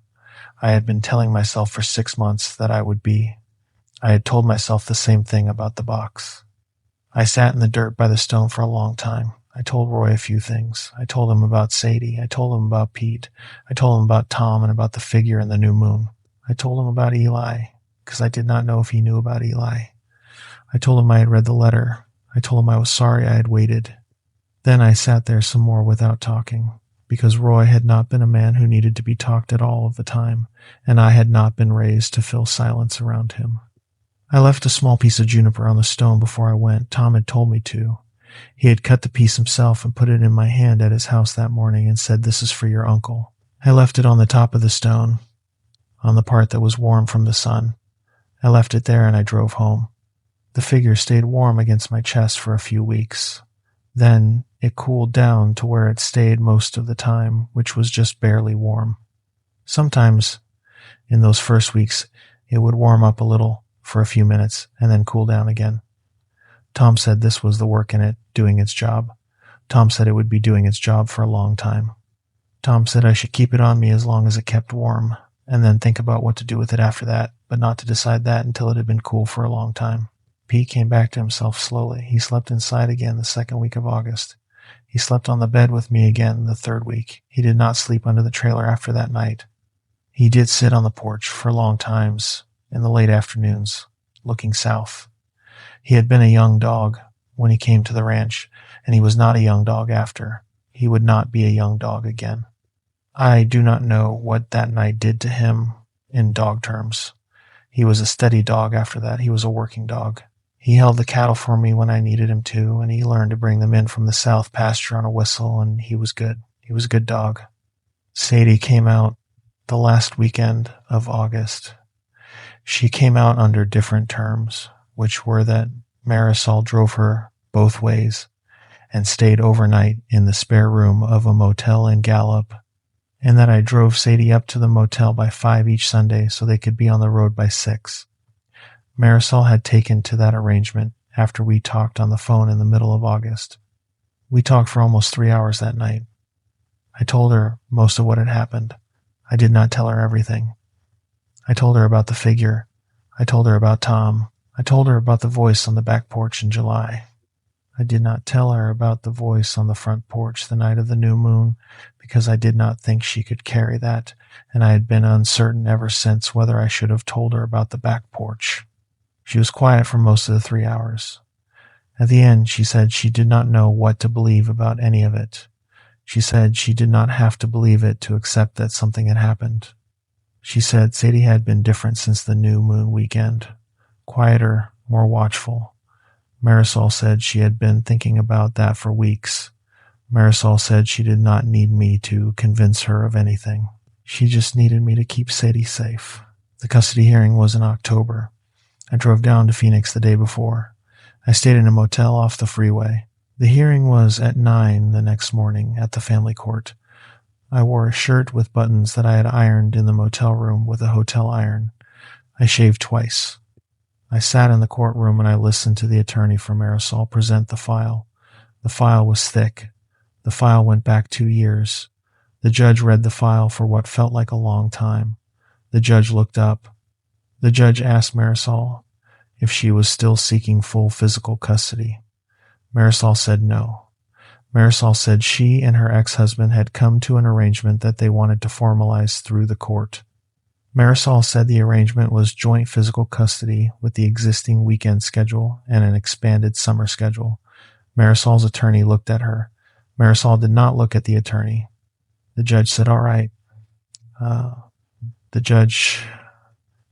I had been telling myself for 6 months that I would be. I had told myself the same thing about the box. I sat in the dirt by the stone for a long time. I told Roy a few things. I told him about Sadie. I told him about Pete. I told him about Tom and about the figure in the new moon. I told him about Eli, because I did not know if he knew about Eli. I told him I had read the letter. I told him I was sorry I had waited. Then I sat there some more without talking, because Roy had not been a man who needed to be talked at all of the time, and I had not been raised to fill silence around him. I left a small piece of juniper on the stone before I went. Tom had told me to. He had cut the piece himself and put it in my hand at his house that morning and said, "This is for your uncle." I left it on the top of the stone, on the part that was warm from the sun. I left it there and I drove home. The figure stayed warm against my chest for a few weeks. Then it cooled down to where it stayed most of the time, which was just barely warm. Sometimes, in those first weeks, it would warm up a little for a few minutes and then cool down again. Tom said this was the work in it, doing its job. Tom said it would be doing its job for a long time. Tom said I should keep it on me as long as it kept warm, and then think about what to do with it after that, but not to decide that until it had been cool for a long time. Pete came back to himself slowly. He slept inside again the 2nd week of August. He slept on the bed with me again the 3rd week. He did not sleep under the trailer after that night. He did sit on the porch for long times in the late afternoons, looking south. He had been a young dog when he came to the ranch, and he was not a young dog after. He would not be a young dog again. I do not know what that night did to him in dog terms. He was a steady dog after that. He was a working dog. He held the cattle for me when I needed him to, and he learned to bring them in from the south pasture on a whistle, and he was good. He was a good dog. Sadie came out the last weekend of August. She came out under different terms, which were that Marisol drove her both ways and stayed overnight in the spare room of a motel in Gallup and that I drove Sadie up to the motel by 5 each Sunday so they could be on the road by 6. Marisol had taken to that arrangement after we talked on the phone in the middle of August. We talked for almost 3 hours that night. I told her most of what had happened. I did not tell her everything. I told her about the figure. I told her about Tom. I told her about the voice on the back porch in July. I did not tell her about the voice on the front porch the night of the new moon because I did not think she could carry that, and I had been uncertain ever since whether I should have told her about the back porch. She was quiet for most of the 3 hours. At the end, she said she did not know what to believe about any of it. She said she did not have to believe it to accept that something had happened. She said Sadie had been different since the new moon weekend. Quieter, more watchful. Marisol said she had been thinking about that for weeks. Marisol said she did not need me to convince her of anything. She just needed me to keep Sadie safe. The custody hearing was in October. I drove down to Phoenix the day before. I stayed in a motel off the freeway. The hearing was at 9 the next morning at the family court. I wore a shirt with buttons that I had ironed in the motel room with a hotel iron. I shaved twice. I sat in the courtroom and I listened to the attorney for Marisol present the file. The file was thick. The file went back 2 years. The judge read the file for what felt like a long time. The judge looked up. The judge asked Marisol if she was still seeking full physical custody. Marisol said no. Marisol said she and her ex-husband had come to an arrangement that they wanted to formalize through the court. Marisol said the arrangement was joint physical custody with the existing weekend schedule and an expanded summer schedule. Marisol's attorney looked at her. Marisol did not look at the attorney. The judge said, "All right." The judge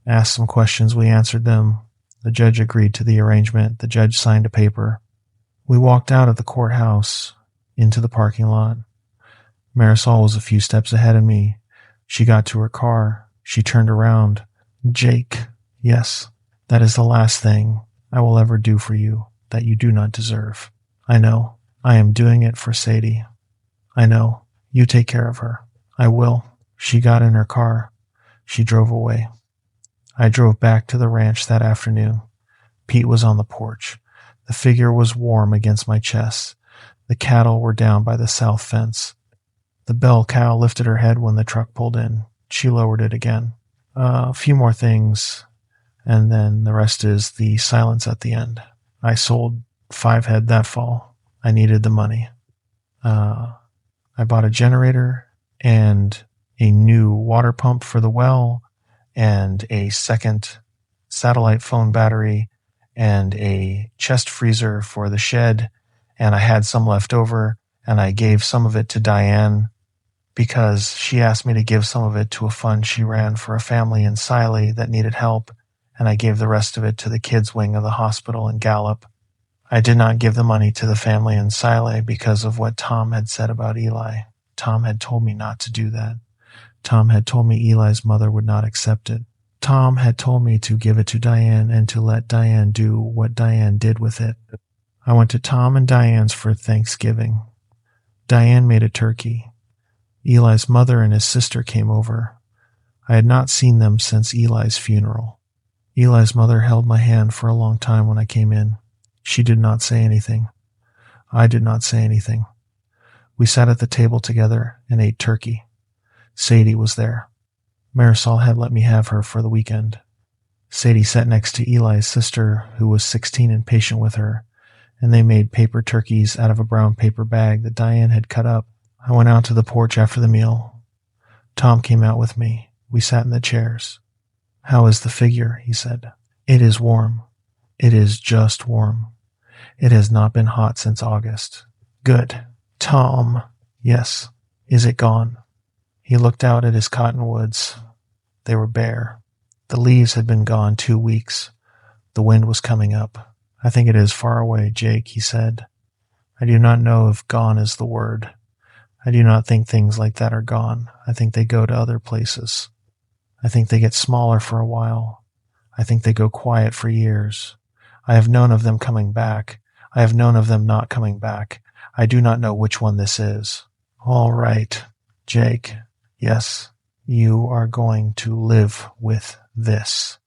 asked some questions. We answered them. The judge agreed to the arrangement. The judge signed a paper. We walked out of the courthouse into the parking lot. Marisol was a few steps ahead of me. She got to her car. She turned around. "Jake, yes, that is the last thing I will ever do for you that you do not deserve. I know. I am doing it for Sadie. I know. You take care of her. I will." She got in her car. She drove away. I drove back to the ranch that afternoon. Pete was on the porch. The figure was warm against my chest. The cattle were down by the south fence. The bell cow lifted her head when the truck pulled in. She lowered it again. A few more things, and then the rest is the silence at the end. I sold 5 head that fall. I needed the money. I bought a generator and a new water pump for the well and a second satellite phone battery and a chest freezer for the shed, and I had some left over, and I gave some of it to Diane because she asked me to give some of it to a fund she ran for a family in Siley that needed help, and I gave the rest of it to the kids' wing of the hospital in Gallup. I did not give the money to the family in Siley because of what Tom had said about Eli. Tom had told me not to do that. Tom had told me Eli's mother would not accept it. Tom had told me to give it to Diane and to let Diane do what Diane did with it. I went to Tom and Diane's for Thanksgiving. Diane made a turkey. Eli's mother and his sister came over. I had not seen them since Eli's funeral. Eli's mother held my hand for a long time when I came in. She did not say anything. I did not say anything. We sat at the table together and ate turkey. Sadie was there. Marisol had let me have her for the weekend. Sadie sat next to Eli's sister, who was 16 and patient with her, and they made paper turkeys out of a brown paper bag that Diane had cut up. I went out to the porch after the meal. Tom came out with me. We sat in the chairs. "How is the figure?" he said. "It is warm. It is just warm. It has not been hot since August." "Good." "Tom." "Yes." "Is it gone?" He looked out at his cottonwoods. They were bare. The leaves had been gone 2 weeks. The wind was coming up. "I think it is far away, Jake," he said. "I do not know if gone is the word. I do not think things like that are gone. I think they go to other places. I think they get smaller for a while. I think they go quiet for years. I have known of them coming back. I have known of them not coming back. I do not know which one this is." "All right, Jake." Yes, you are going to live with this.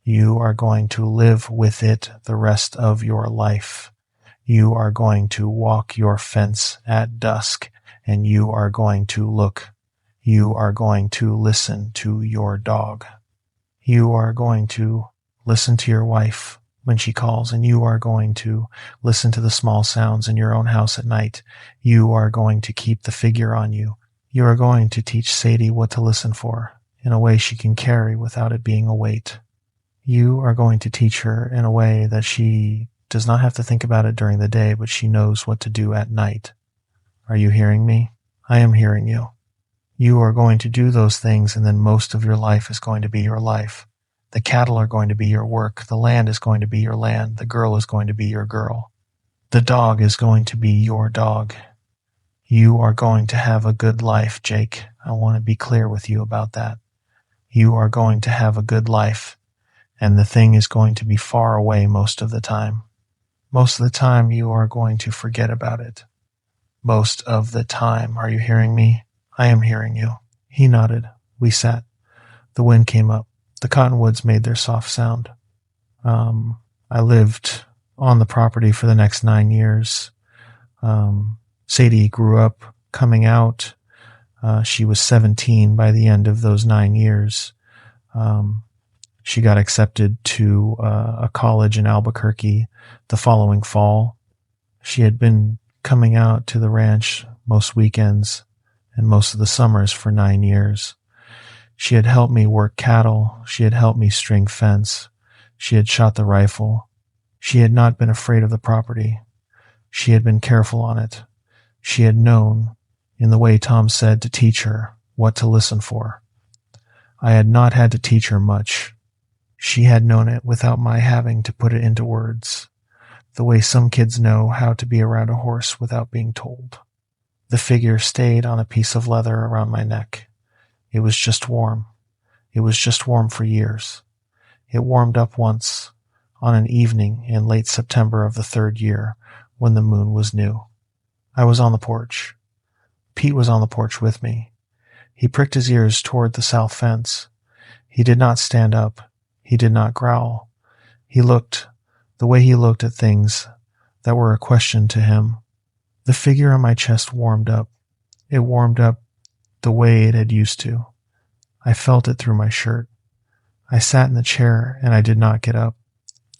You are going to live with it the rest of your life. You are going to walk your fence at dusk, and you are going to look. You are going to listen to your dog. You are going to listen to your wife when she calls, and you are going to listen to the small sounds in your own house at night. You are going to keep the figure on you. You are going to teach Sadie what to listen for in a way she can carry without it being a weight. You are going to teach her in a way that she does not have to think about it during the day, but she knows what to do at night. Are you hearing me? I am hearing you. You are going to do those things, and then most of your life is going to be your life. The cattle are going to be your work. The land is going to be your land. The girl is going to be your girl. The dog is going to be your dog. You are going to have a good life, Jake. I want to be clear with you about that. You are going to have a good life, and the thing is going to be far away most of the time. Most of the time, you are going to forget about it. Most of the time. Are you hearing me? I am hearing you. He nodded. We sat. The wind came up. The cottonwoods made their soft sound. I lived on the property for the next 9 years. Sadie grew up coming out. She was 17 by the end of those 9 years. She got accepted to a college in Albuquerque the following fall. She had been coming out to the ranch most weekends and most of the summers for 9 years. She had helped me work cattle. She had helped me string fence. She had shot the rifle. She had not been afraid of the property. She had been careful on it. She had known, in the way Tom said, to teach her what to listen for. I had not had to teach her much. She had known it without my having to put it into words, the way some kids know how to be around a horse without being told. The figure stayed on a piece of leather around my neck. It was just warm. It was just warm for years. It warmed up once, on an evening in late September of the 3rd year, when the moon was new. I was on the porch. Pete was on the porch with me. He pricked his ears toward the south fence. He did not stand up. He did not growl. He looked, the way he looked at things that were a question to him. The figure on my chest warmed up. It warmed up the way it had used to. I felt it through my shirt. I sat in the chair, and I did not get up.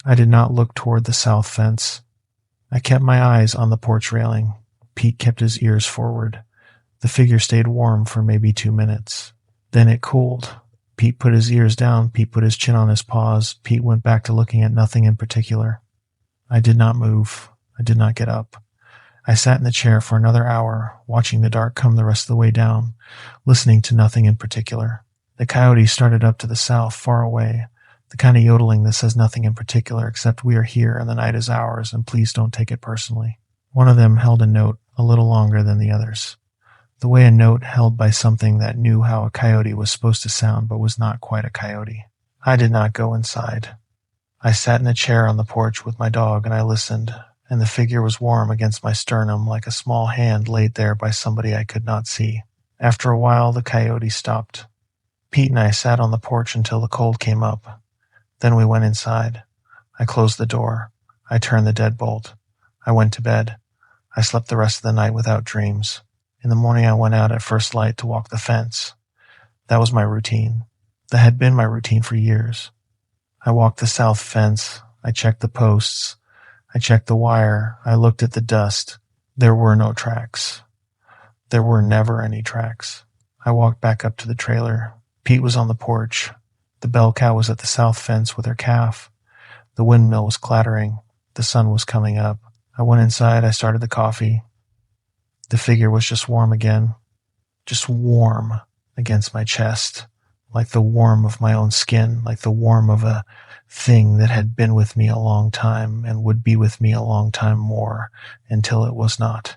I did not look toward the south fence. I kept my eyes on the porch railing. Pete kept his ears forward. The figure stayed warm for maybe 2 minutes. Then it cooled. Pete put his ears down. Pete put his chin on his paws. Pete went back to looking at nothing in particular. I did not move. I did not get up. I sat in the chair for another hour, watching the dark come the rest of the way down, listening to nothing in particular. The coyote started up to the south, far away, the kind of yodeling that says nothing in particular except we are here and the night is ours and please don't take it personally. One of them held a note a little longer than the others, the way a note held by something that knew how a coyote was supposed to sound but was not quite a coyote. I did not go inside. I sat in a chair on the porch with my dog and I listened, and the figure was warm against my sternum like a small hand laid there by somebody I could not see. After a while, the coyote stopped. Pete and I sat on the porch until the cold came up. Then we went inside. I closed the door. I turned the deadbolt. I went to bed. I slept the rest of the night without dreams. In the morning I went out at first light to walk the fence. That was my routine. That had been my routine for years. I walked the south fence. I checked the posts. I checked the wire. I looked at the dust. There were no tracks. There were never any tracks. I walked back up to the trailer. Pete was on the porch. The bell cow was at the south fence with her calf. The windmill was clattering. The sun was coming up. I went inside. I started the coffee. The figure was just warm again. Just warm against my chest, like the warm of my own skin, like the warm of a thing that had been with me a long time and would be with me a long time more until it was not.